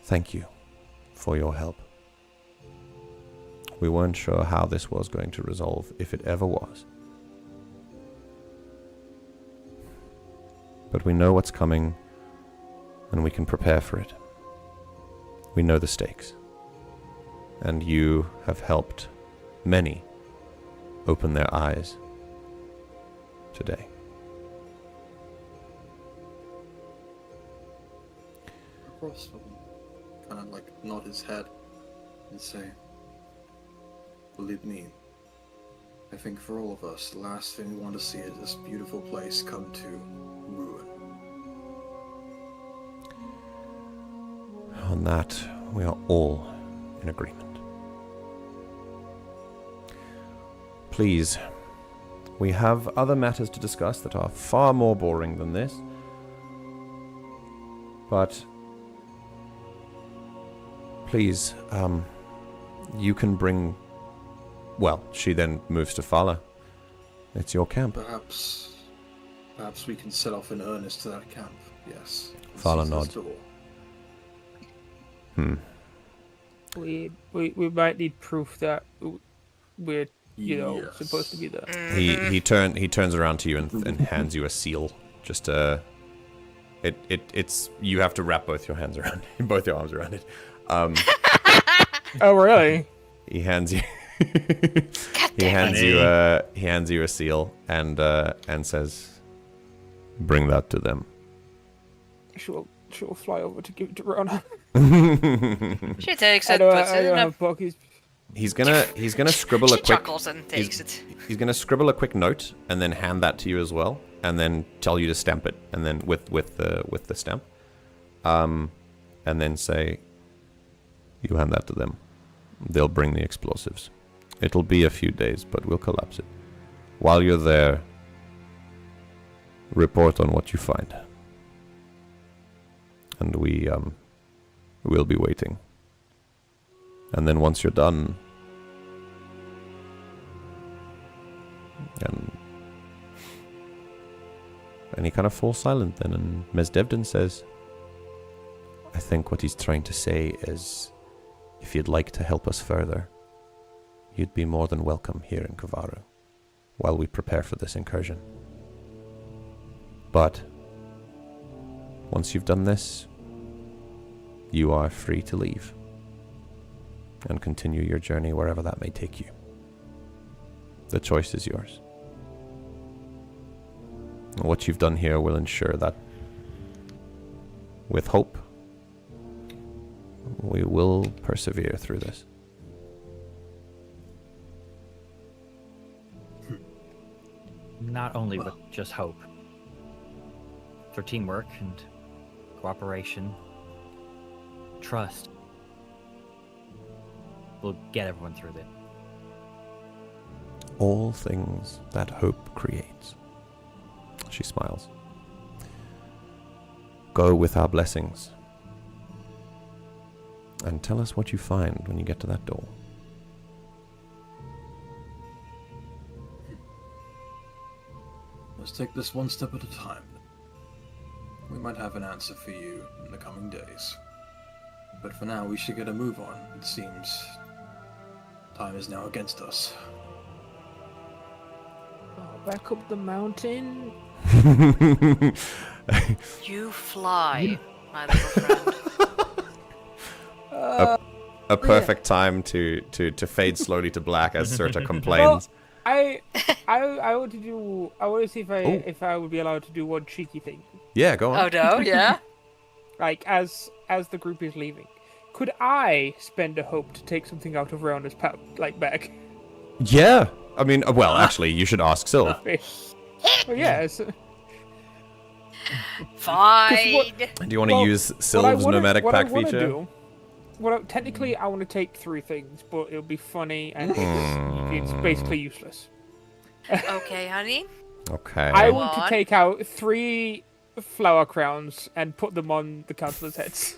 Thank you for your help. We weren't sure how this was going to resolve, if it ever was. But we know what's coming, and we can prepare for it. We know the stakes. And you have helped many open their eyes today. Across from him, kind of nod his head and say, believe me, I think for all of us, the last thing we want to see is this beautiful place come to ruin. On that, we are all in agreement. Please, we have other matters to discuss that are far more boring than this. But please, you can bring... Well, she then moves to Faala. It's your camp. Perhaps we can set off in earnest to that camp. Yes. Faala nods. We might need proof that we're supposed to be there. He turns around to you and hands you a seal. Just it's you have to wrap both your hands around it, both your arms around it. Oh really? He hands you. He hands you a seal and says, "Bring that to them." She'll fly over to give it to Rona. She takes it, puts it in a... He's gonna scribble a She quick... chuckles and takes it. He's gonna scribble a quick note and then hand that to you as well, and then tell you to stamp it, and then with the stamp, and then say, "You hand that to them. They'll bring the explosives. It'll be a few days, but we'll collapse it. While you're there, report on what you find. And we'll be waiting. And then once you're done..." And he kind of falls silent then, and Mesdevden says, "I think what he's trying to say is, if you'd like to help us further, you'd be more than welcome here in Kovarru, while we prepare for this incursion. But once you've done this, you are free to leave and continue your journey wherever that may take you. The choice is yours. What you've done here will ensure that, with hope, we will persevere through this. Not only with just hope. For teamwork and cooperation, trust. We'll get everyone through this. All things that hope creates. She smiles. Go with our blessings. And tell us what you find when you get to that door. Let's take this one step at a time. We might have an answer for you in the coming days. But for now, we should get a move on. It seems time is now against us. Oh, back up the mountain. You fly, my little friend. A perfect time to fade slowly to black as Serta complains. I want to see if I would be allowed to do one cheeky thing. Yeah, go on. Oh no, yeah? Like as the group is leaving, could I spend a hope to take something out of Rona's bag? Yeah. I mean, well, actually, you should ask Sylv. Well, yes. Fine. Do you want to use Sylv's nomadic pack feature? Technically, I want to take 3 things, but it'll be funny and it's basically useless. Okay, honey. Okay. I Go want to on. take out 3 flower crowns and put them on the councillors' heads.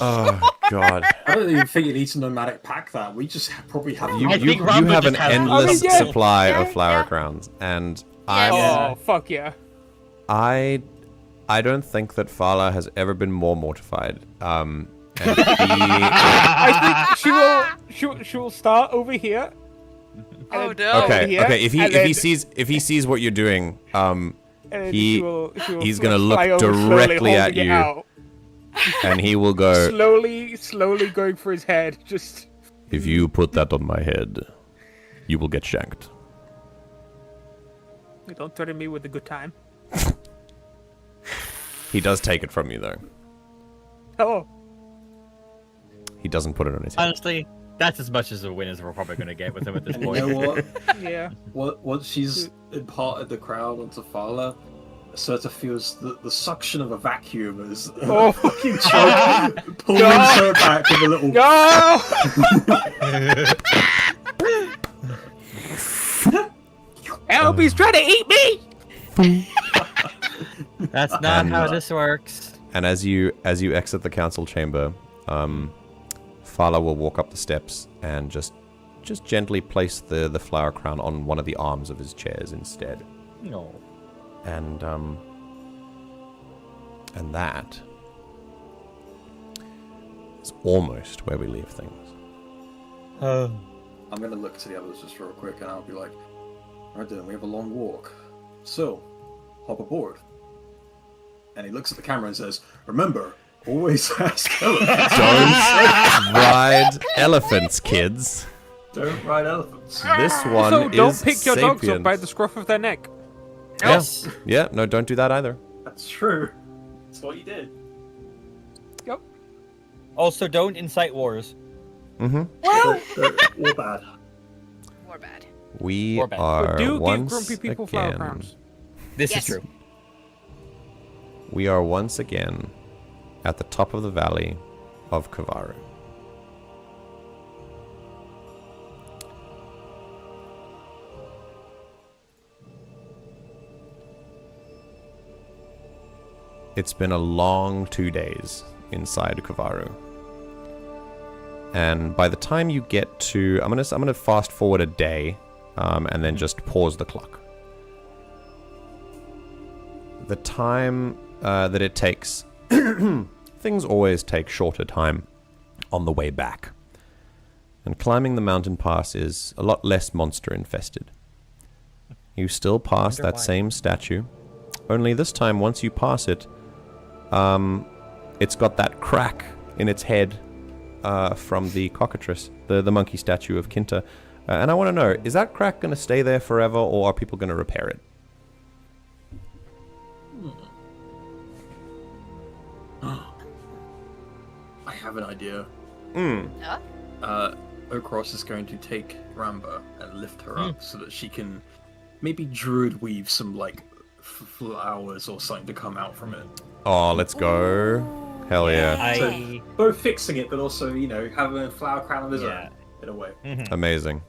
Oh God! I don't even think you need to nomadic pack that. We just probably have. You I think you Rumba have an just has- endless yeah. supply of Yeah, flower yeah. crowns, and Oh, fuck yeah. I don't think that Faala has ever been more mortified. And he, I think she will start over here. Oh, and no. okay, here, okay. If and he sees what you're doing, then he- she will he's sort of gonna look fly over directly slowly, at holding it you. out. and he will go. Slowly going for his head. Just If you put that on my head, you will get shanked. don't threaten me with a good time. He does take it from you, though. Oh, He doesn't put it on his head. Honestly, that's as much as a win as we're probably going to get with him at this You point. know what? yeah. Once she's imparted the crown onto Faala, Serta feels the suction of a vacuum as Oh. fucking choke pulling her back with a little. No! Albie's trying to eat me! That's not how this works. And as you exit the council chamber, Faala will walk up the steps and just gently place the flower crown on one of the arms of his chairs instead. No. And that is almost where we leave things. I'm gonna look to the others just real quick, and I'll be like, "Right then, we have a long walk, so hop aboard." And he looks at the camera and says, "Remember, always ask elephants. Don't ride elephants, kids. Don't ride elephants." This one So is don't pick your dogs up sapient. by the scruff of their neck. Yes. Yeah, no, don't do that either. That's true. That's what he did. Yep. Also, don't incite wars. Mm-hmm. Or bad. More bad. We Or bad. are Do give once grumpy people flower again. crowns. This Yes. is true. We are once again at the top of the valley of Kovarru. It's been a long 2 days inside Kovarru. And by the time you get to... I'm gonna fast forward a day and then just pause the clock. The time that it takes... Things always take shorter time on the way back. And climbing the mountain pass is a lot less monster infested. You still pass Wonder that why. same statue Only this time, once you pass it, it's got that crack in its head from the cockatrice, the monkey statue of Kinta. And I want to know, is that crack going to stay there forever, or are people going to repair it? I have an idea. Huh? Okros is going to take Ramba and lift her up so that she can maybe druid weave some like flowers or something to come out from it. Oh, let's go. Hell yeah. So, both fixing it, but also, you know, having a flower crown of his own, in a way. Amazing.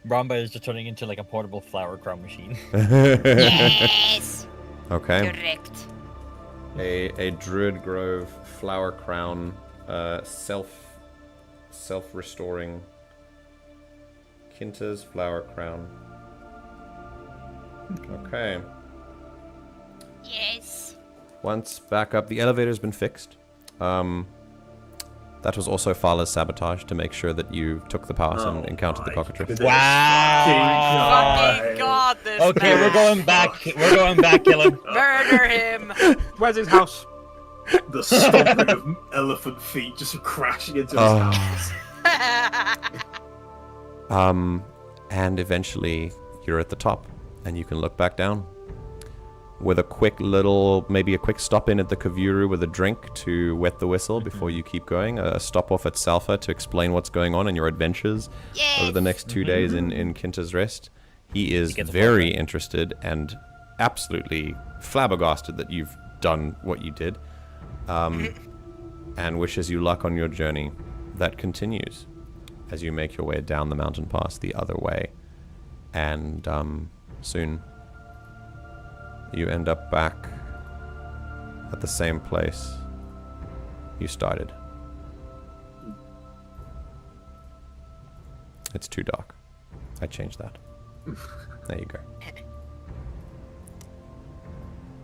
Ramba is just turning into like a portable flower crown machine. Yes. Okay. Correct. A Druid Grove flower crown, self-restoring Kinta's flower crown. Okay. Yes. Once back up, the elevator's been fixed. That was also Faala's sabotage to make sure that you took the pass and encountered the cockatrice. Wow! Fucking god, this Okay, man. we're going back. We're going back, kill him. Murder him. Where's his house? The stomping of elephant feet just crashing into his house. And eventually you're at the top, and you can look back down. With a quick little, maybe a quick stop in at the Kovarru with a drink to wet the whistle before you keep going. A stop off at Salfa to explain what's going on in your adventures over the next 2 days in Kinta's Rest. He is very interested and absolutely flabbergasted that you've done what you did. And wishes you luck on your journey. That continues as you make your way down the mountain pass the other way. And soon you end up back at the same place you started. It's too dark. I changed that. There you go.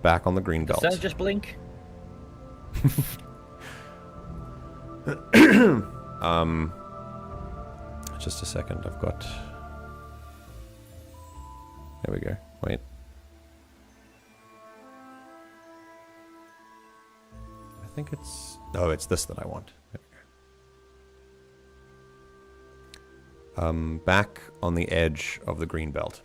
Back on the green belt. Does that just blink? Just a second. I've got... There we go. Wait. I think it's... Oh, it's this that I want. There we go. Back on the edge of the green belt.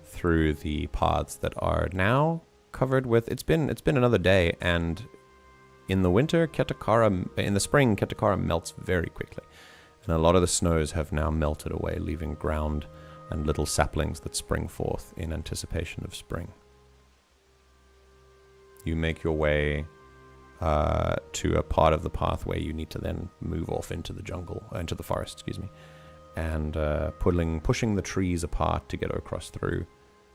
Through the paths that are now covered with... It's been another day, and in the winter, in the spring, Ketakara melts very quickly. And a lot of the snows have now melted away, leaving ground and little saplings that spring forth in anticipation of spring. You make your way to a part of the path where you need to then move off into the jungle, into the forest, excuse me. And pushing the trees apart to get across through,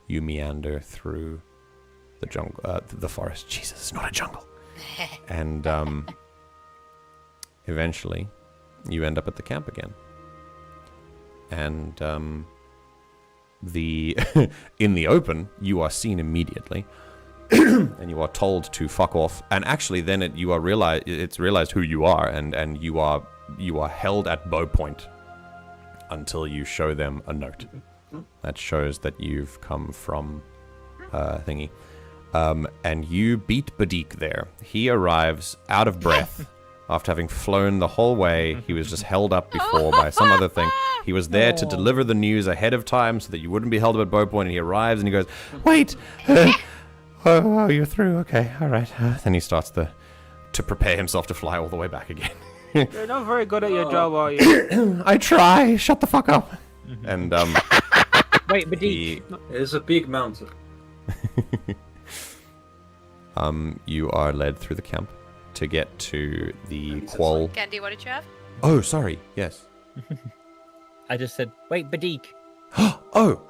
you meander through the jungle, the forest. Jesus, it's not a jungle. And eventually, you end up at the camp again. And in the open, you are seen immediately. And you are told to fuck off. And actually, then it's realized who you are, and you are held at bow point until you show them a note that shows that you've come from thingy. And you beat Badik there. He arrives out of breath after having flown the whole way. He was just held up before by some other thing. He was there to deliver the news ahead of time so that you wouldn't be held up at bow point. And he arrives and he goes, "Wait, oh, you're through. Okay, all right." Then he starts to prepare himself to fly all the way back again. You're not very good at your job, are you? I try. Shut the fuck up. And Wait, Badik. It's a big mountain. You are led through the camp to get to the qual. Candy, what did you have? Oh, sorry. Yes. I just said, wait, Badik. Oh,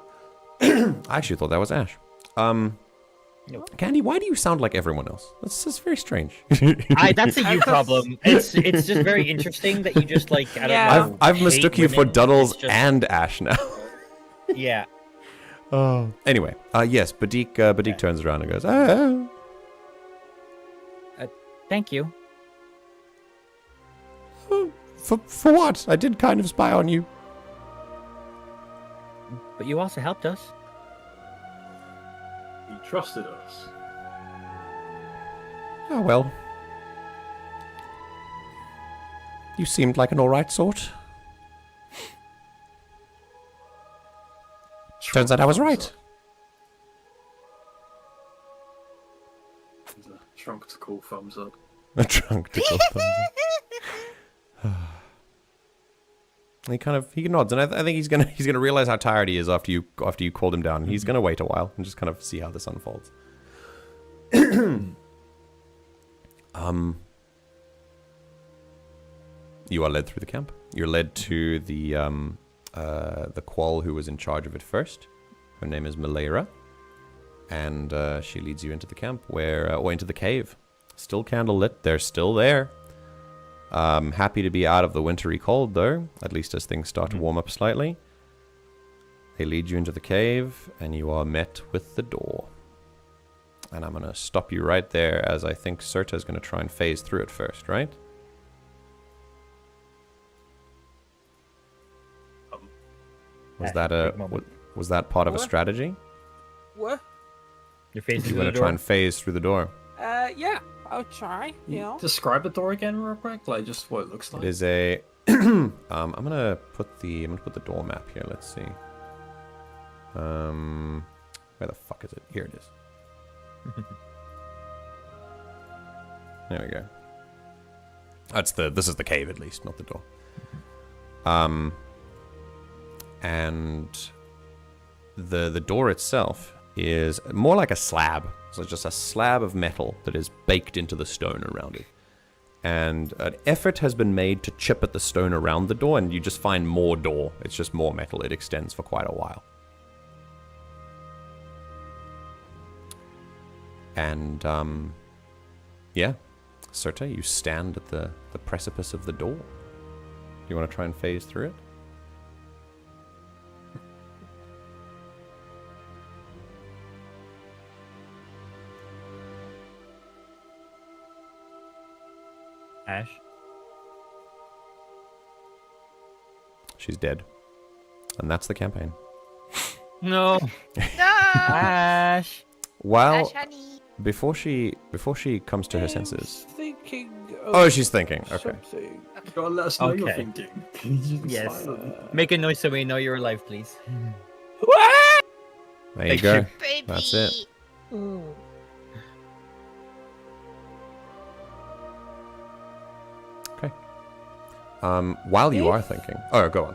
I actually thought that was Ash. Candy, why do you sound like everyone else? That's very strange. That's a you problem. It's just very interesting that you just like I don't know. I've mistook you for women. Duddles It's just- and Ash now. Yeah. Oh. Anyway, yes, Badik turns around and goes, "Oh." Thank you. For what? I did kind of spy on you. but you also helped us. He trusted us. Oh, well. You seemed like an alright sort. Turns out I was right. He's a shrunk to cool thumbs up. A drunk tickle thumbs up. He nods, and I think he's gonna realize how tired he is after you called him down. He's gonna wait a while and just kind of see how this unfolds. You are led through the camp. You're led to the qual who was in charge of it first. Her name is Malera, and she leads you into the camp, or into the cave. Still candlelit. They're still there. Happy to be out of the wintry cold, though. At least as things start to warm up slightly. They lead you into the cave, and you are met with the door. And I'm gonna stop you right there, as I think Serta's gonna try and phase through it first, right? Was that part of a strategy? What? You're facing You want to try and phase through the door? Yeah, I'll try. You know. Describe the door again, real quick. Like just what it looks like. It is a. I'm gonna put the door map here. Let's see. Where the fuck is it? Here it is. There we go. This is the cave at least, not the door. And the door itself is more like a slab. So it's just a slab of metal that is baked into the stone around it. And an effort has been made to chip at the stone around the door, and you just find more door. It's just more metal. It extends for quite a while. And, yeah. Serta, you stand at the precipice of the door. You want to try and phase through it? Ash? She's dead. And that's the campaign. No. No! Ash! While Ash, honey. before she comes to her senses. Thinking. Oh, she's thinking. Okay. Something. You gotta let us know you're Okay. thinking. Yes. Make a noise so we know you're alive, please. There you Thank go. you. Baby. That's it. Mm. Okay. While you are thinking. Oh, go on.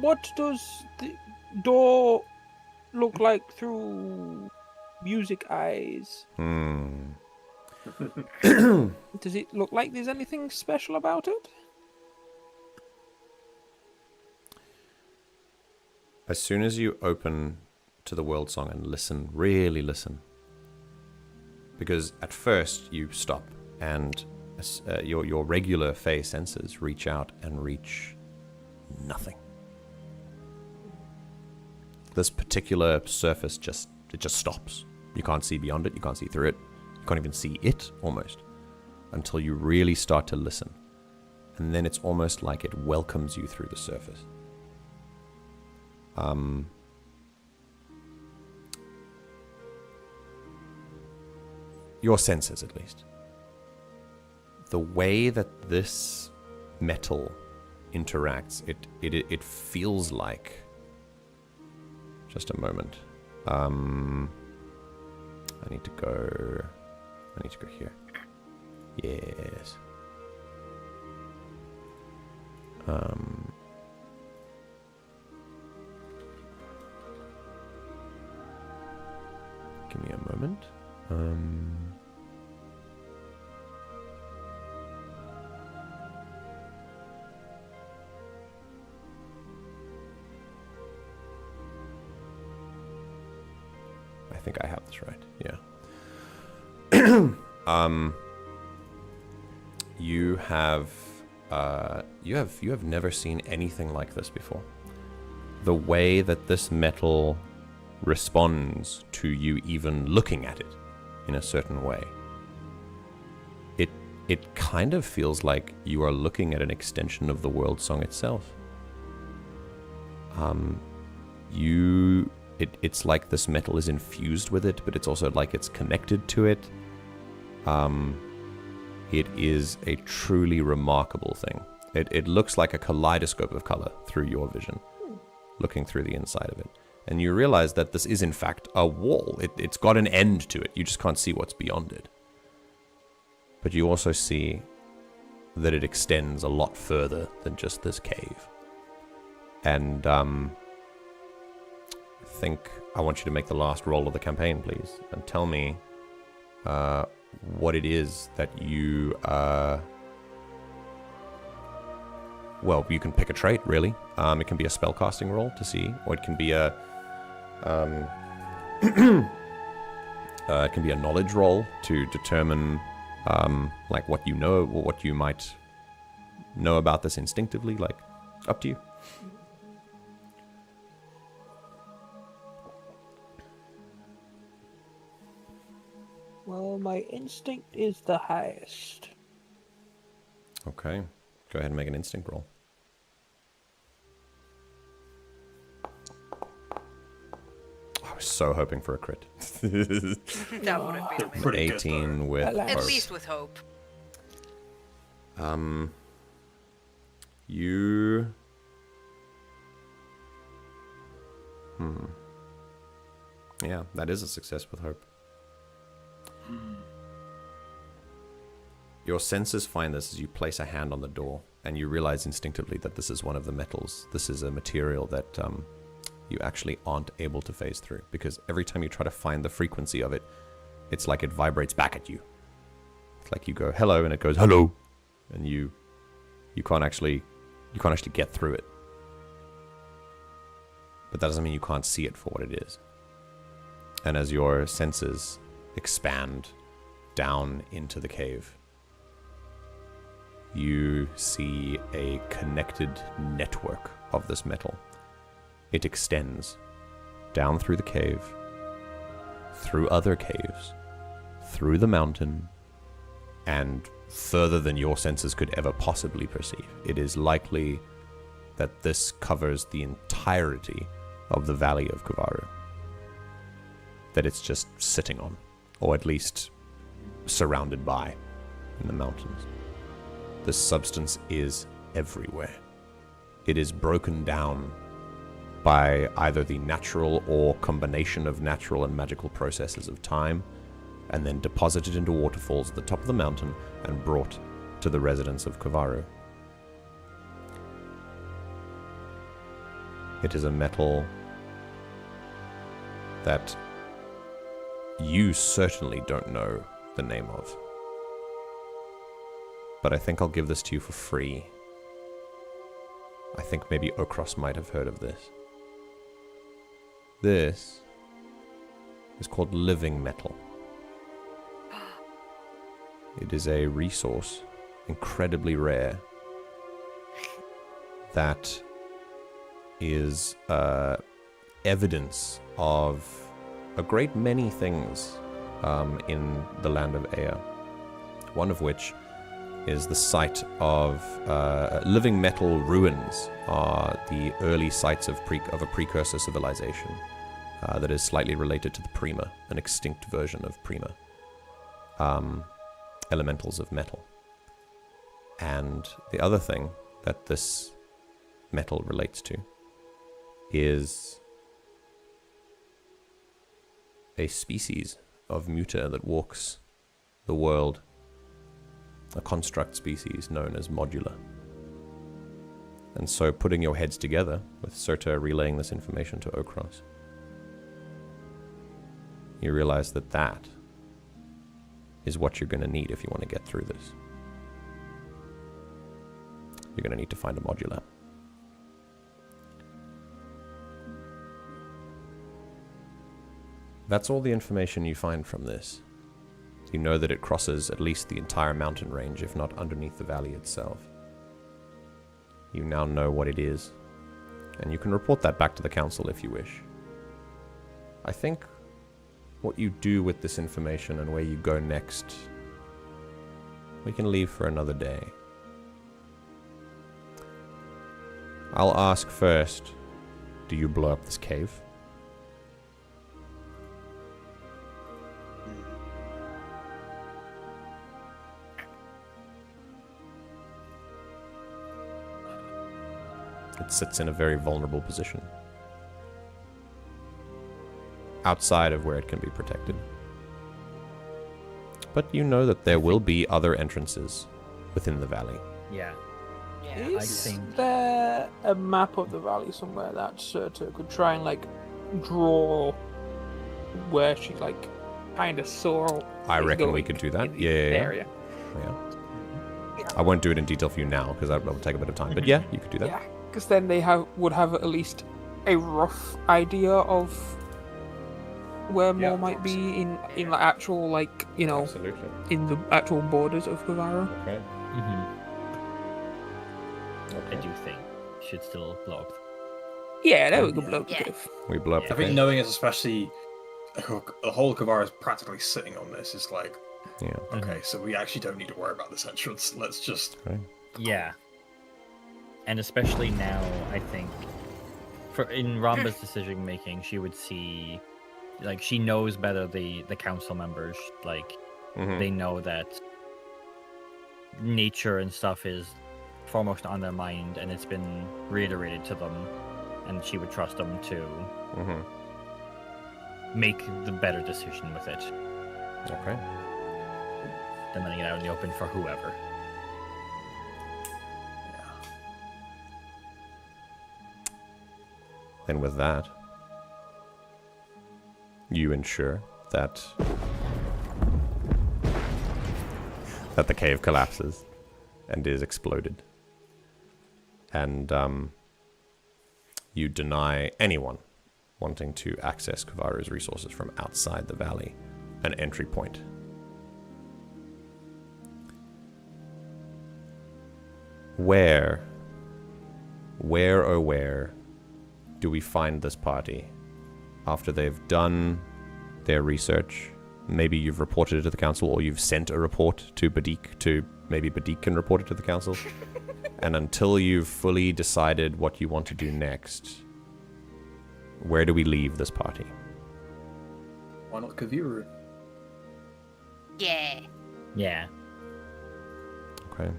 What does the door look like through music eyes? Does it look like there's anything special about it? As soon as you open to the world song and listen, really listen, because at first you stop and your regular Fey senses reach out and reach nothing. This particular surface just stops. You can't see beyond it. You can't see through it. You can't even see it almost until you really start to listen, and then it's almost like it welcomes you through the surface. Your senses, at least. The way that this metal interacts, it feels like. Just a moment. I need to go here. Yes. Give me a moment. I think I have this right. Yeah. You have never seen anything like this before. The way that this metal responds to you even looking at it in a certain way. it kind of feels like you are looking at an extension of the world song itself. It's like this metal is infused with it, but it's also like it's connected to it. It is a truly remarkable thing. It looks like a kaleidoscope of color through your vision, looking through the inside of it. And you realize that this is in fact a wall. It's got an end to it. You just can't see what's beyond it. But you also see that it extends a lot further than just this cave. And I think I want you to make the last roll of the campaign, please, and tell me what it is that you... well, you can pick a trait, really. It can be a spellcasting roll to see, or it can be a... it can be a knowledge roll to determine like what you know or what you might know about this instinctively. Like, up to you. Well, my instinct is the highest. Okay. Go ahead and make an instinct roll. I was so hoping for a crit. That wouldn't be the way. Pretty 18 good, with At At hope. least with hope. You... Yeah, that is a success with hope. Your senses find this as you place a hand on the door, and you realize instinctively that this is one of the metals. This is a material that you actually aren't able to phase through, because every time you try to find the frequency of it, it's like it vibrates back at you. It's like you go hello, and it goes hello, and you can't actually get through it. But that doesn't mean you can't see it for what it is. And as your senses expand down into the cave, you see a connected network of this metal. It extends down through the cave, through other caves, through the mountain, and further than your senses could ever possibly perceive. It is likely that this covers the entirety of the valley of Kovarru, that it's just sitting on, or at least surrounded by in the mountains. This substance is everywhere. It is broken down by either the natural or combination of natural and magical processes of time, and then deposited into waterfalls at the top of the mountain and brought to the residents of Kovarru. It is a metal that you certainly don't know the name of. But I think I'll give this to you for free. I think maybe Okros might have heard of this. This is called living metal. It is a resource, incredibly rare, that is evidence of a great many things in the land of Eyya. One of which is the site of living metal ruins, are the early sites of a precursor civilization that is slightly related to the Prima, an extinct version of Prima. Elementals of metal. And the other thing that this metal relates to is a species of muta that walks the world, a construct species known as modular. And so putting your heads together, with Surta relaying this information to Okros, you realize that that is what you're going to need if you want to get through this. You're going to need to find a modular. That's all the information you find from this. You know that it crosses at least the entire mountain range, if not underneath the valley itself. You now know what it is, and you can report that back to the council if you wish. I think what you do with this information and where you go next We can leave for another day. I'll ask first, do you blow up this cave? It sits in a very vulnerable position. Outside of where it can be protected. But you know that there will be other entrances within the valley. Yeah. Yeah. I Is think- there a map of the valley somewhere that Surtur could try and like draw where she like kind of saw? I it reckon we going could do that. in the Yeah. Area. Yeah. I won't do it in detail for you now because that will take a bit of time. But yeah, you could do that. Yeah, because then they would have at least a rough idea of where more might be in like actual like Absolutely. in the actual borders of Kovarru. Okay. I do think should still blow up. Yeah, there we go, blow Yeah. cave. We blow up Yeah. the I think cave. knowing is especially the whole Kovarru is practically sitting on this. It's like, Yeah. okay, so we actually don't need to worry about this entrance. Let's just. Okay. Yeah. And especially now, I think, in Ramba's decision making, she would see, like, she knows better the council members. Like, Mhm. they know that nature and stuff is foremost on their mind, and it's been reiterated to them, and she would trust them to Mhm. make the better decision with it Okay. than letting it out in the open for whoever. Then with that, you ensure that the cave collapses and is exploded. And you deny anyone wanting to access Kovarru's resources from outside the valley an entry point. Where do we find this party after they've done their research? Maybe you've reported it to the council, or you've sent a report to Badik to maybe Badik can report it to the council. And until you've fully decided what you want to do next, where do we leave this party? Why not Kovarru? Yeah. Yeah. Okay.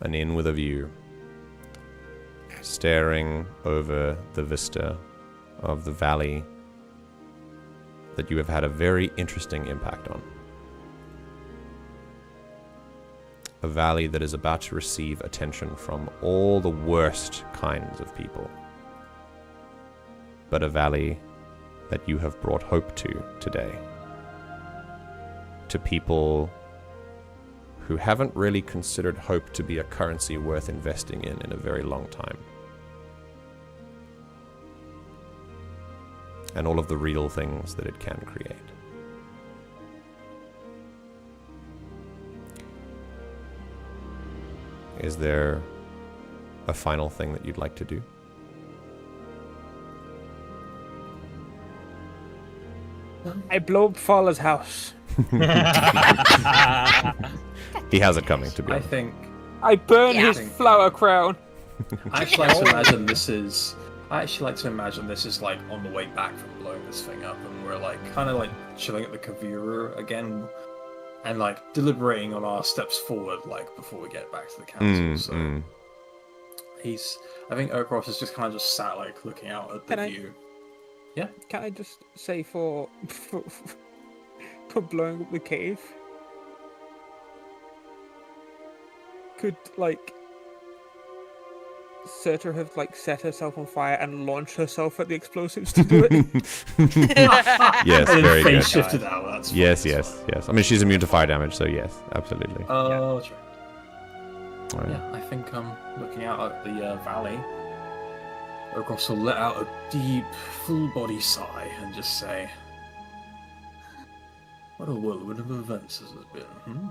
An inn with a view, staring over the vista of the valley that you have had a very interesting impact on. A valley that is about to receive attention from all the worst kinds of people. But a valley that you have brought hope to today. To people who haven't really considered hope to be a currency worth investing in a very long time. And all of the real things that it can create. Is there a final thing that you'd like to do? I blow up Faala's house. He has it coming, to be I honest. think. I burn Yeah. his flower crown. I actually like to imagine this is. I actually like to imagine this is like on the way back from blowing this thing up, and we're like kind of like chilling at the Kovarru again, and like deliberating on our steps forward, like before we get back to the council. So I think Urkross is just kind of just sat like looking out at the Can I- view. Can I just say for blowing up the cave? Could like Surtur have like set herself on fire and launched herself at the explosives to do it? Yes, And very phase good. shifted out. That's fine, Yes, that's yes, fine. yes. I mean, she's immune to fire damage, so yes, absolutely. Oh, true. All right. Yeah, I think looking out at the valley, Urkross will let out a deep, full body sigh and just say, "What a whirlwind of events has it been, hmm?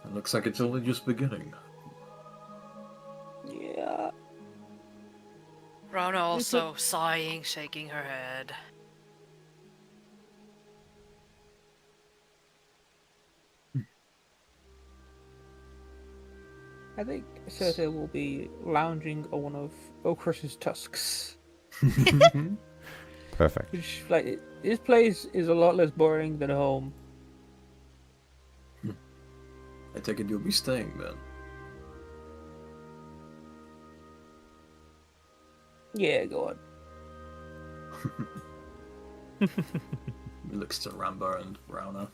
It looks like it's only just beginning." Yeah. Rona also sighing, shaking her head. I think Serta will be lounging on one of Okrus's tusks. Perfect. Which, like, this place is a lot less boring than home. I take it you'll be staying then. Yeah, go on. He looks to Ramba and Rauner.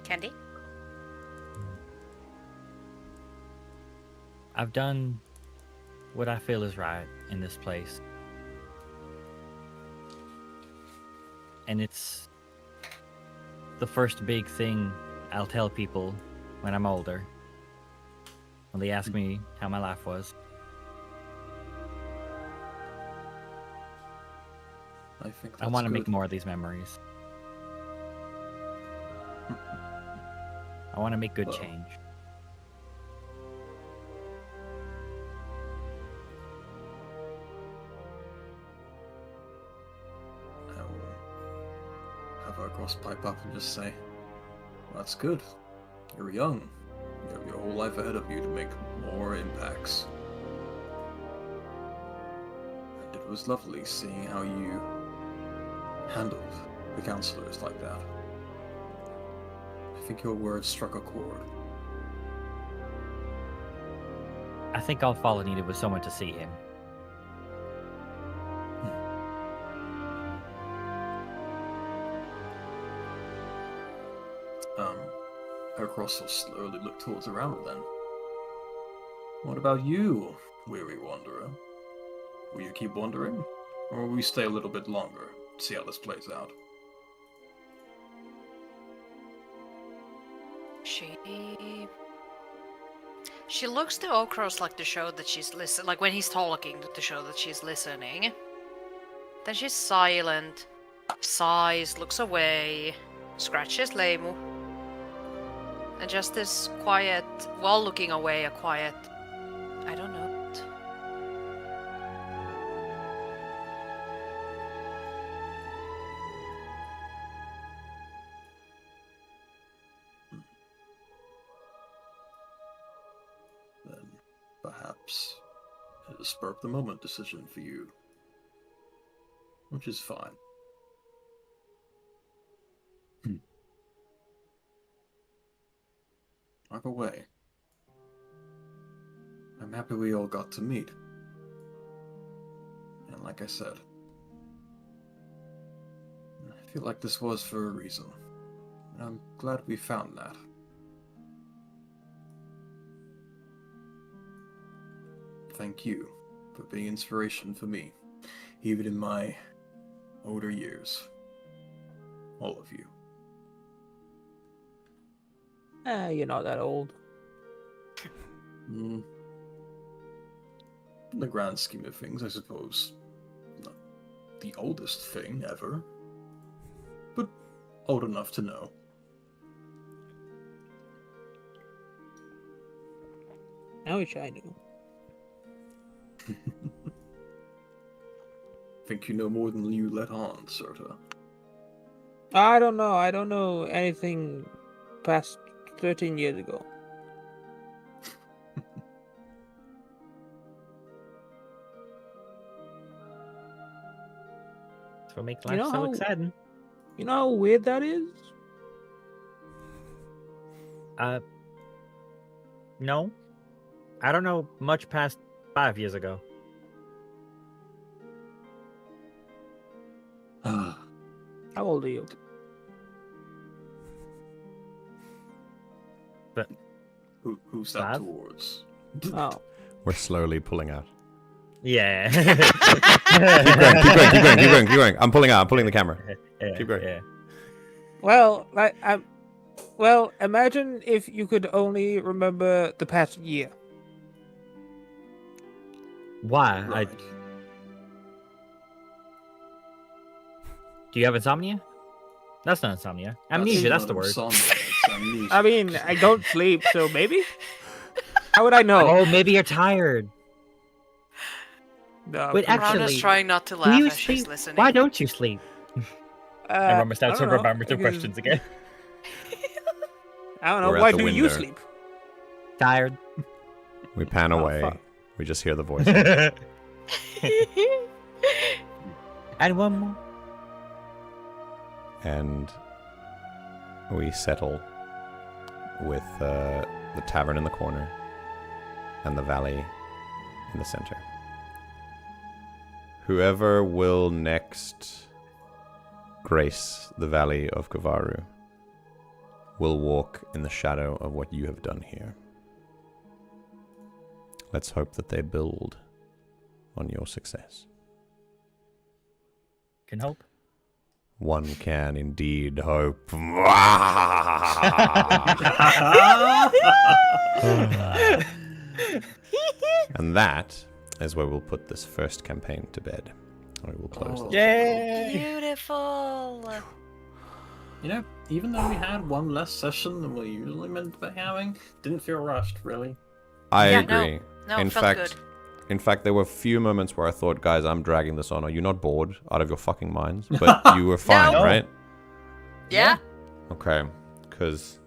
Candy? I've done what I feel is right in this place. And it's the first big thing I'll tell people when I'm older. When they ask me how my life was. I think I want to good. make more of these memories. I want to make good change. I will have our cross pipe up and just say, that's good. You're young. You have your whole life ahead of you to make more impacts. And it was lovely seeing how you handled the councillors like that. I think your words struck a chord. I think all Faala needed was someone to see him. Hercross will slowly look towards around then. What about you, weary wanderer? Will you keep wandering? Or will we stay a little bit longer, see how this plays out? She looks to Okros like to show that she's listening, like when he's talking to show that she's listening. Then she's silent, sighs, looks away, scratches Leimu. And just this quiet, while looking away, a quiet, I don't know. Then perhaps it is a spur of the moment decision for you. Which is fine. Either way, I'm happy we all got to meet. And like I said, I feel like this was for a reason. And I'm glad we found that. Thank you for being inspiration for me, even in my older years. All of you. You're not that old. In the grand scheme of things, I suppose, not the oldest thing ever, but old enough to know. I wish I knew. Think you know more than you let on, Serta. I don't know. I don't know anything past 13 years ago. That's what makes life so exciting. You know how weird that is? No. I don't know much past 5 years ago. How old are you? But Who's that 5? towards? Oh. We're slowly pulling out. Yeah. Keep going. I'm pulling out. I'm pulling the camera. Yeah, Keep going. Yeah. Well, well, imagine if you could only remember the past year. Why? Right. Do you have insomnia? That's not insomnia. Amnesia, that's the word. Insomnia, it's amnesia. I mean, I don't sleep, so maybe? How would I know? Oh, maybe you're tired. No, Wait, come on. actually, Rana's trying not to Do laugh you as she's sleep? listening. Why don't you sleep? And Rama starts to I don't know, remember the because- questions again. I don't know. We're at Why the do you window. sleep? Tired. We pan away. fuck. We just hear the voice. And one more. And we settle with the tavern in the corner and the valley in the center. Whoever will next grace the valley of Kovarru will walk in the shadow of what you have done here. Let's hope that they build on your success. Can hope. One can indeed hope. And that is where we'll put this first campaign to bed. We will close this. Yay! Beautiful. You know, even though we had one less session than we're usually meant to be having, didn't feel rushed, really. I Yeah, no. agree. No, in it felt fact, good. in fact, there were a few moments where I thought, guys, I'm dragging this on. Are you not bored out of your fucking minds? But you were fine, No. right? Yeah. Okay, because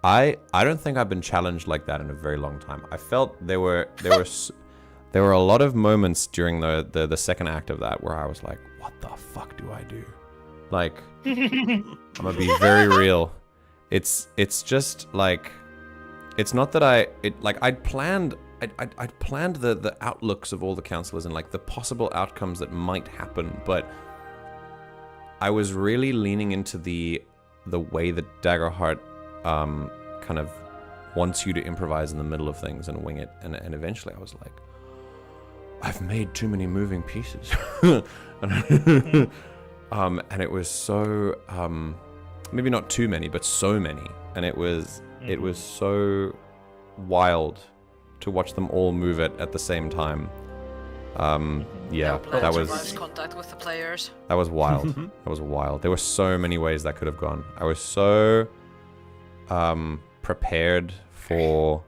I don't think I've been challenged like that in a very long time. I felt there were a lot of moments during the second act of that where I was like, what the fuck do I do? Like, I'm gonna be very real. It's just like, it's not that I'd planned the outlooks of all the councillors and like the possible outcomes that might happen, but I was really leaning into the way that Daggerheart kind of wants you to improvise in the middle of things and wing it, and eventually I was like, I've made too many moving pieces. And it was so maybe not too many, but so many, and it was so wild to watch them all move it at the same time. Yeah, No plan that to was lose contact with the players. that was wild. That was wild. There were so many ways that could have gone. I was so prepared for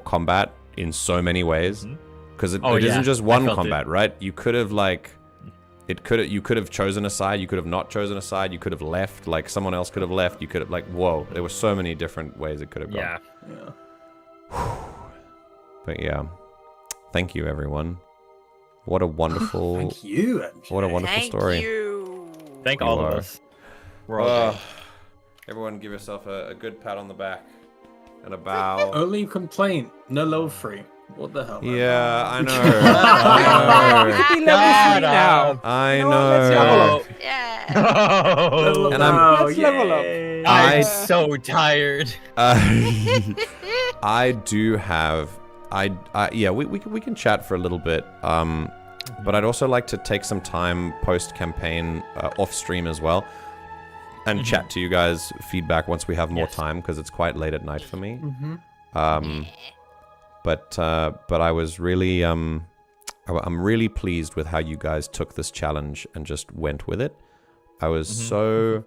combat in so many ways, because it isn't just one combat, right? You could have you could have chosen a side, you could have not chosen a side, you could have left, like someone else could have left, you could have whoa, there were so many different ways it could have gone. Yeah. But yeah, thank you everyone. What a wonderful Thank you, MJ. what a wonderful Thank story. you. Thank You all of are. us. We're all good. Everyone give yourself a good pat on the back and a bow. Only complaint, no love free. What the hell? man? Yeah, I know. Be level 3 now. I You know what, let's level know. up. Yeah. Level And up. I'm- Let's level up. Yay. I'm I- so tired. I do have. Yeah, we can chat for a little bit. But I'd also like to take some time post campaign off stream as well, and chat to you guys feedback once we have more Yes. time, because it's quite late at night for me. But I was really I'm really pleased with how you guys took this challenge and just went with it. I was so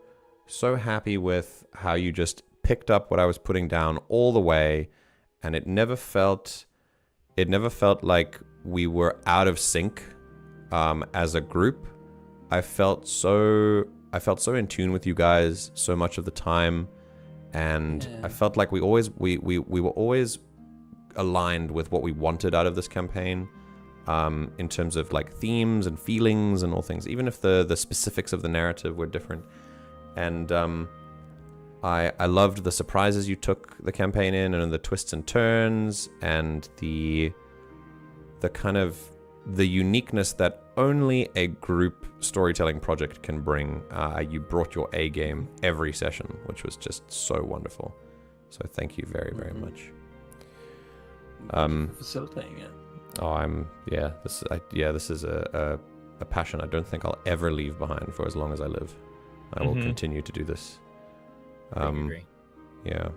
happy with how you just picked up what I was putting down all the way, and it never felt like we were out of sync as a group. I felt so in tune with you guys so much of the time, and I felt like we were always aligned with what we wanted out of this campaign, in terms of like themes and feelings and all things, even if the specifics of the narrative were different. And I loved the surprises you took the campaign in, and the twists and turns, and the kind of the uniqueness that only a group storytelling project can bring. You brought your A game every session, which was just so wonderful. So thank you very, very much. Facilitating it. Oh, this is a passion I don't think I'll ever leave behind for as long as I live. I will continue to do this. I agree. Yeah.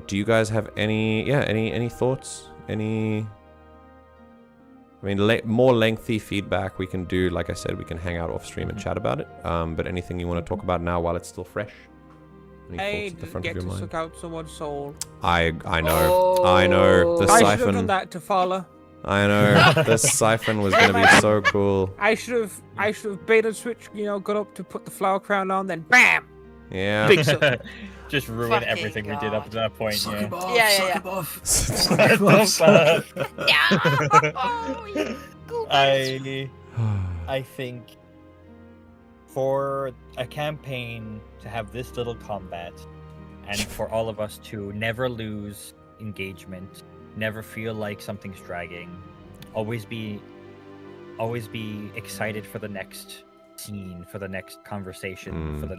Do you guys have any thoughts? More lengthy feedback we can do. Like I said, we can hang out off stream and chat about it. But anything you want to talk about now while it's still fresh? Any I thoughts at the front get of to your mind? suck out someone's soul. I know. I know. The I should have done siphon. that to Faala. I know. This siphon was going to be so cool. I should have bait and switch, got up to put the flower crown on, then bam! Yeah. Big siphon. Just ruin Fucking everything we did up to that point. Suck Yeah. him off, Yeah, suck yeah, him off. Yeah. Cool guys. I think for a campaign to have this little combat, and for all of us to never lose engagement, never feel like something's dragging, always be excited for the next scene, for the next conversation, for the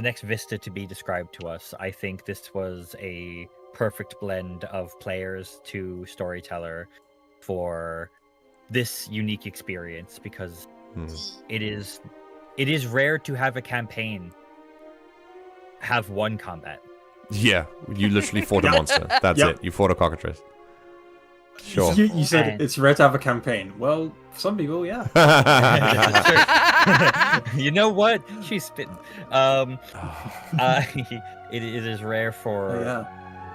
next vista to be described to us. I think this was a perfect blend of players to storyteller for this unique experience, because it is rare to have a campaign have one combat. Yeah, you literally fought a monster. That's Yep. it. You fought a cockatrice. Sure. You said And- it's rare to have a campaign. Well, for some people, yeah. You know what? She's spitting. It is rare for Oh, yeah.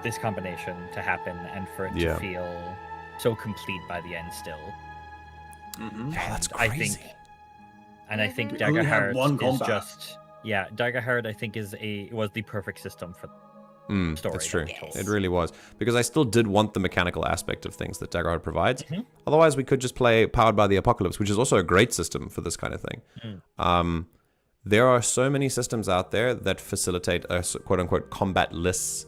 this combination to happen and for it Yeah. to feel so complete by the end still. Mm-hmm. Yeah, that's I crazy. think, and I think We only had Daggerheart one is combat. just Daggerheart I think was the perfect system for story. That's true. that we told. It really was. Because I still did want the mechanical aspect of things that Daggerheart provides. Otherwise, we could just play Powered by the Apocalypse, which is also a great system for this kind of thing. There are so many systems out there that facilitate a quote-unquote combat-less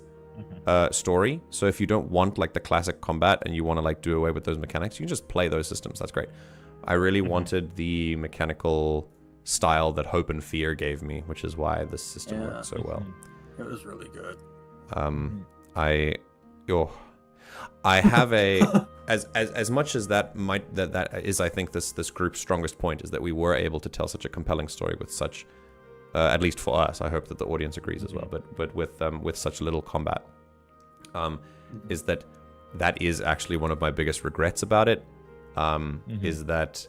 story. So if you don't want like the classic combat and you want to like do away with those mechanics, you can just play those systems. That's great. I really wanted the mechanical style that Hope and Fear gave me, which is why this system worked so well. It was really good. I have a as much as that is, I think this group's strongest point is that we were able to tell such a compelling story with such at least for us, I hope that the audience agrees as well, but with such little combat, is that is actually one of my biggest regrets about it, is that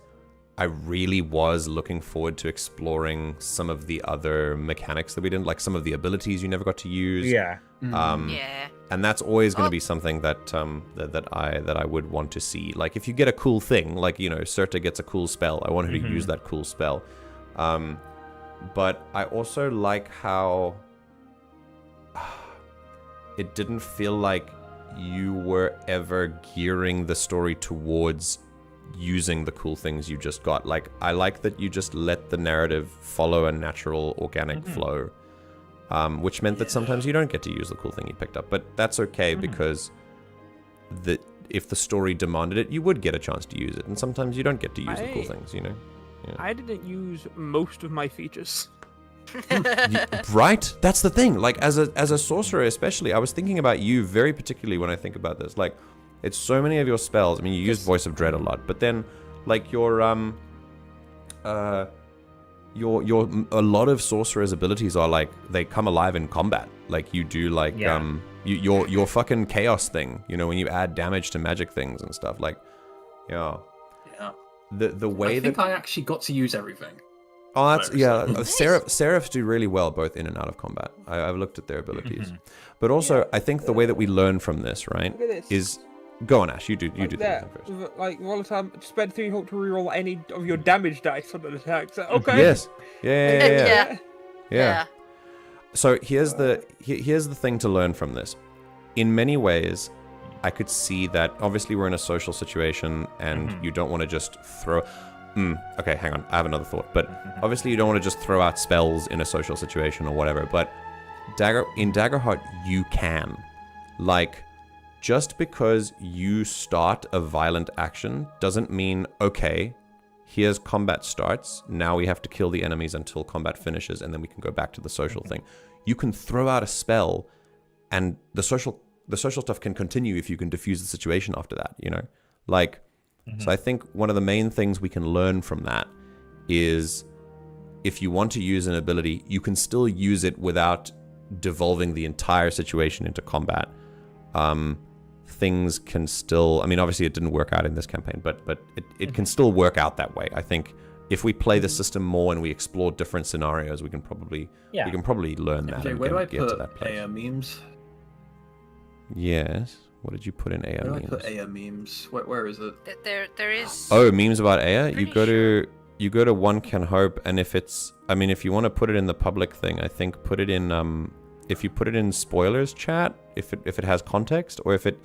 I really was looking forward to exploring some of the other mechanics that we didn't, like some of the abilities you never got to use. Yeah. Yeah. And that's always going to be something that that I would want to see. Like if you get a cool thing, like Serta gets a cool spell, I want her to use that cool spell. But I also like how it didn't feel like you were ever gearing the story towards using the cool things you just got. Like I like that you just let the narrative follow a natural, organic flow. Which meant that sometimes you don't get to use the cool thing you picked up, but that's okay because if the story demanded it, you would get a chance to use it, and sometimes you don't get to use the cool things, Yeah. I didn't use most of my features. Right? That's the thing. Like as a sorcerer, especially, I was thinking about you very particularly when I think about this. Like, it's so many of your spells. I mean, you use Voice of Dread a lot, but then like your a lot of sorcerer's abilities are like they come alive in combat. Like you do like your fucking chaos thing, when you add damage to magic things and stuff. Like the way I think I actually got to use everything. Oh, that's Seraphs do really well both in and out of combat. I've looked at their abilities, but also I think the way that we learn from this, right, Look at this. is go on, Ash. You do the There, thing first. like volatile, spend 3 hope to reroll any of your damage dice on an attack. So, okay. Yes. Yeah. Yeah. So here's the thing to learn from this. In many ways, I could see that obviously we're in a social situation and you don't want to just throw. Okay, hang on. I have another thought. But obviously you don't want to just throw out spells in a social situation or whatever. But in Daggerheart, you can. Like, just because you start a violent action doesn't mean, okay, here's combat starts. Now we have to kill the enemies until combat finishes, and then we can go back to the social thing. You can throw out a spell, and the social stuff can continue if you can diffuse the situation after that, Like, so I think one of the main things we can learn from that is if you want to use an ability, you can still use it without devolving the entire situation into combat. Things can still, I mean, obviously it didn't work out in this campaign, but it can still work out that way. I think if we play the system more and we explore different scenarios, we can probably learn that. Okay, and where do I get to put that place. memes? Yes. What did you put in Eyya Where memes? did I put Eyya memes? Where is it? There is. Oh, memes about Eyya? You Pretty go to One Can Hope, and if it's, I mean, if you want to put it in the public thing, I think put it in if you put it in spoilers chat, if it has context, or if it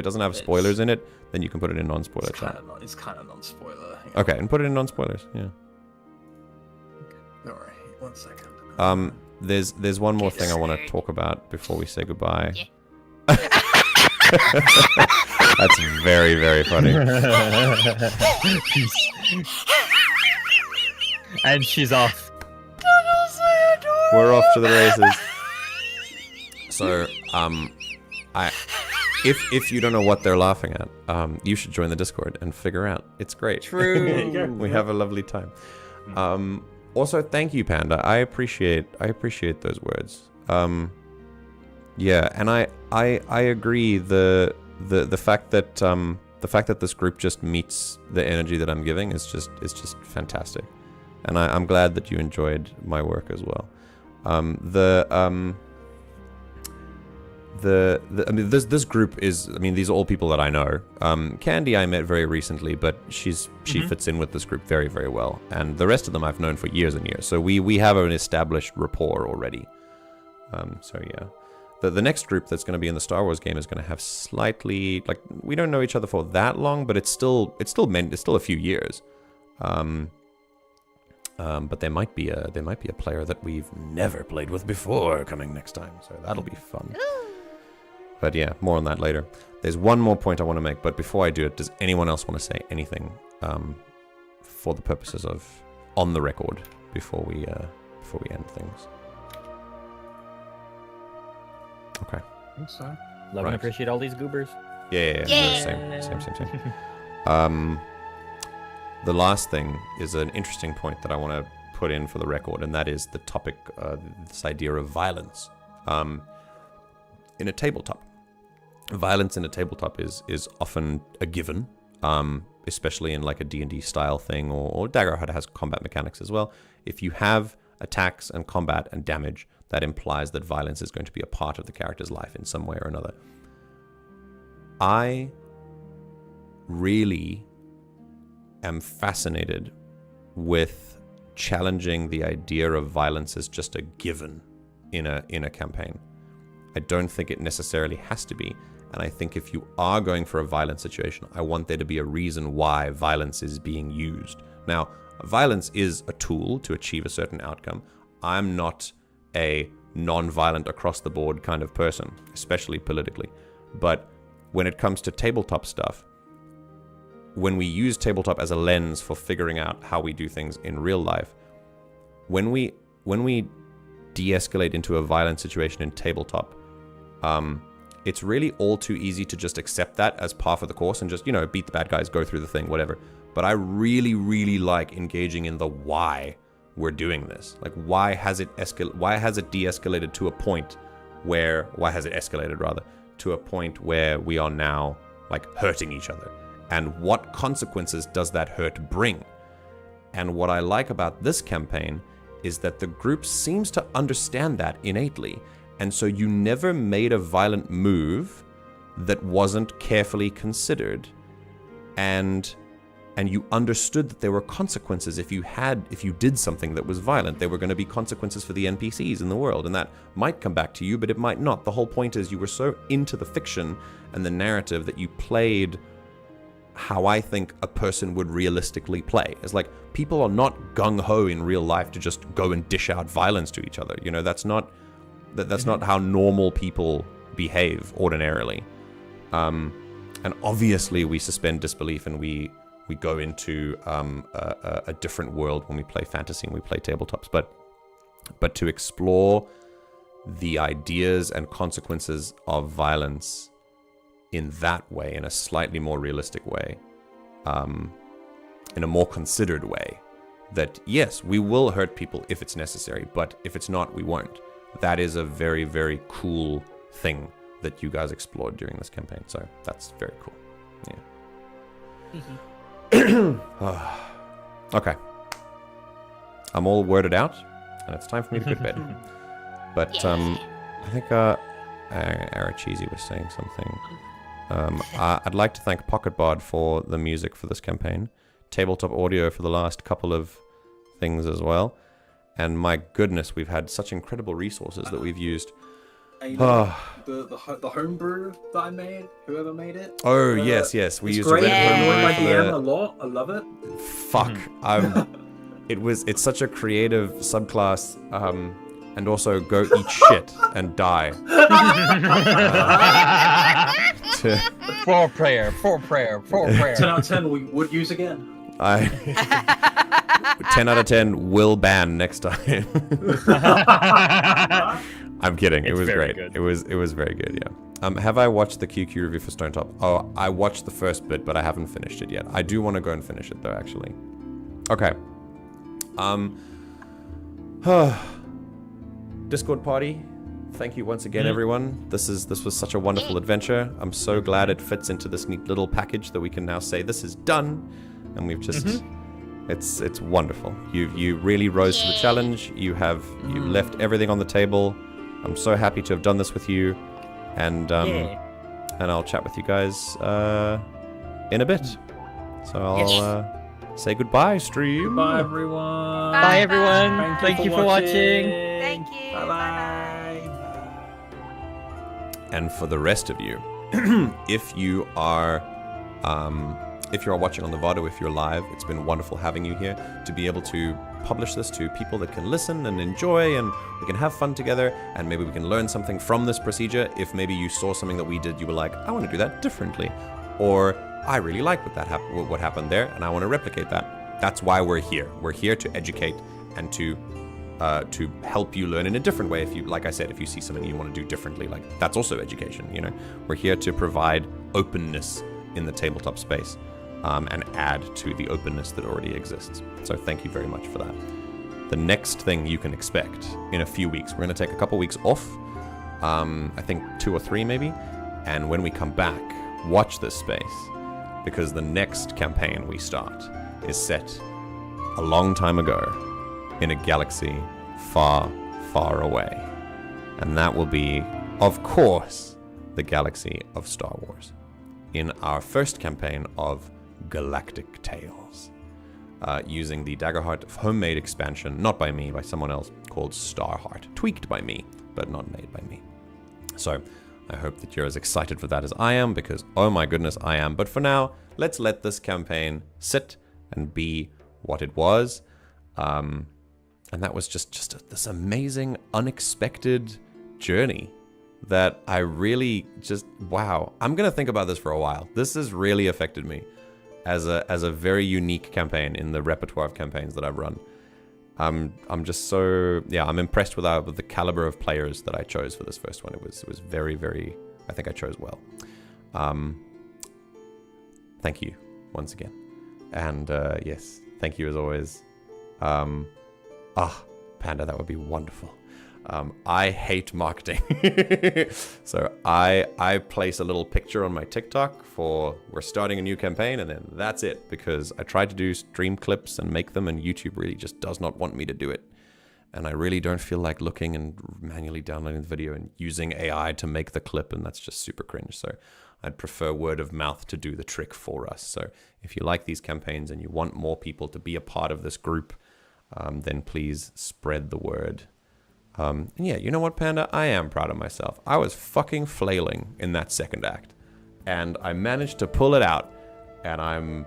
doesn't have spoilers in it, then you can put it in non-spoiler chat. It's kind of non-spoiler. Okay, and put it in non-spoilers. Yeah. Don't worry. 1 second. There's one more thing I want to talk about before we say goodbye. Yeah. That's very, very funny. And she's off. We're off to the races. So, if you don't know what they're laughing at, you should join the Discord and figure out. It's great. True. We have a lovely time. Also, thank you, Panda. I appreciate those words. Yeah, and I agree. The fact that this group just meets the energy that I'm giving is just fantastic, and I'm glad that you enjoyed my work as well. I mean, this group is, I mean, these are all people that I know. Candy I met very recently, but she fits in with this group very, very well. And the rest of them I've known for years and years. So we have an established rapport already. So yeah. The next group that's going to be in the Star Wars game is going to have slightly, like, we don't know each other for that long, but it's still a few years. But there might be a player that we've never played with before coming next time. So that'll be fun. But yeah, more on that later. There's one more point I want to make, but before I do it, does anyone else want to say anything for the purposes of on the record before we end things? Okay. I think so. Love and appreciate all these goobers. Yeah. Same. The last thing is an interesting point that I want to put in for the record, and that is the topic, this idea of violence in a tabletop. Violence in a tabletop is often a given, especially in like a D&D style thing, or Daggerheart has combat mechanics as well. If you have attacks and combat and damage, that implies that violence is going to be a part of the character's life in some way or another. I really am fascinated with challenging the idea of violence as just a given in a campaign. I don't think it necessarily has to be, and I think if you are going for a violent situation, I want there to be a reason why violence is being used. Now, violence is a tool to achieve a certain outcome. I'm not a non-violent across the board kind of person, especially politically. But when it comes to tabletop stuff, when we use tabletop as a lens for figuring out how we do things in real life, when we de-escalate into a violent situation in tabletop, it's really all too easy to just accept that as par for the course and just, beat the bad guys, go through the thing, whatever. But I really, really like engaging in the why we're doing this. Like, why has it de-escalated to a point where, to a point where we are now, like, hurting each other? And what consequences does that hurt bring? And what I like about this campaign is that the group seems to understand that innately. And so you never made a violent move that wasn't carefully considered. And you understood that there were consequences if you did something that was violent. There were going to be consequences for the NPCs in the world, and that might come back to you, but it might not. The whole point is you were so into the fiction and the narrative that you played how I think a person would realistically play. It's like, people are not gung-ho in real life to just go and dish out violence to each other. That's not how normal people behave ordinarily. And obviously we suspend disbelief and we go into a different world when we play fantasy and we play tabletops. But to explore the ideas and consequences of violence in that way, in a slightly more realistic way, in a more considered way, that yes, we will hurt people if it's necessary, but if it's not, we won't. That is a very, very cool thing that you guys explored during this campaign. So that's very cool. Yeah. Okay. I'm all worded out, and it's time for me to go to bed. But I think Aracheesy was saying something. I'd like to thank PocketBard for the music for this campaign, Tabletop Audio for the last couple of things as well, and my goodness, we've had such incredible resources that we've used. The homebrew that I made, whoever made it. Oh yes, we used great. a red homebrew My for DM a lot. I love it. Fuck, it's such a creative subclass, and also go eat shit and die. For prayer. 10 out of 10 we would use again. 10 out of 10 will ban next time. I'm kidding. It was great. Good. It was very good. Yeah. Have I watched the QQ review for Stone Top? Oh, I watched the first bit, but I haven't finished it yet. I do want to go and finish it though, actually. Okay. Discord party. Thank you once again, everyone. This was such a wonderful adventure. I'm so glad it fits into this neat little package that we can now say this is done, and we've just. It's wonderful. You really rose to the challenge. You left everything on the table. I'm so happy to have done this with you, and I'll chat with you guys in a bit. So I'll say goodbye, stream. Goodbye, everyone. Bye everyone. Thank you for watching. Thank you. Bye. And for the rest of you, if you are watching on the VOD, if you're live, it's been wonderful having you here to be able to publish this to people that can listen and enjoy, and we can have fun together, and maybe we can learn something from this procedure. If maybe you saw something that we did, you were like, I want to do that differently, or I really like what happened there, and I want to replicate that. That's why we're here. We're here to educate and to help you learn in a different way. If you, like I said, if you see something you want to do differently, like that's also education. You know, we're here to provide openness in the tabletop space. And add to the openness that already exists. So thank you very much for that. The next thing you can expect in a few weeks, we're going to take a couple weeks off, I think 2 or 3 maybe, and when we come back, watch this space, because the next campaign we start is set a long time ago in a galaxy far, far away. And that will be, of course, the galaxy of Star Wars. In our first campaign of Galactic Tales, using the Daggerheart homemade expansion, not by me, by someone else, called Starheart, tweaked by me, but not made by me. So I hope that you're as excited for that as I am, because oh my goodness, I am. But for now, let's let this campaign sit and be what it was. And that was just this amazing, unexpected journey that I really just, wow. I'm going to think about this for a while. This has really affected me as a very unique campaign in the repertoire of campaigns that I've run. I'm just so, yeah, I'm impressed with the caliber of players that I chose for this first one. It was very, very, I think I chose well. Thank you once again. And yes, thank you as always. Panda, that would be wonderful. I hate marketing. So I place a little picture on my TikTok for we're starting a new campaign, and then that's it, because I tried to do stream clips and make them, and YouTube really just does not want me to do it. And I really don't feel like looking and manually downloading the video and using AI to make the clip, and that's just super cringe. So I'd prefer word of mouth to do the trick for us. So if you like these campaigns and you want more people to be a part of this group, then please spread the word. And yeah, you know what, Panda? I am proud of myself. I was fucking flailing in that second act, and I managed to pull it out, and I'm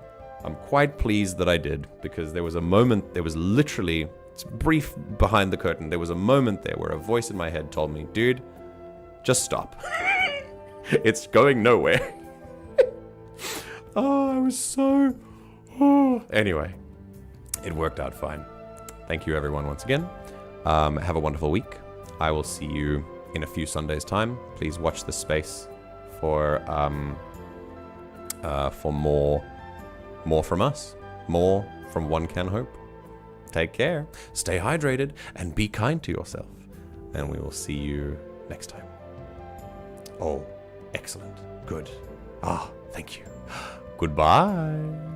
quite pleased that I did, because there was a moment, there was literally, it's brief behind the curtain, there was a moment there where a voice in my head told me, dude, just stop. It's going nowhere. I was so... Anyway, it worked out fine. Thank you everyone once again. Have a wonderful week. I will see you in a few Sundays' time. Please watch this space for more from us. More from One Can Hope. Take care, stay hydrated, and be kind to yourself. And we will see you next time. Oh, excellent. Good. Thank you. Goodbye.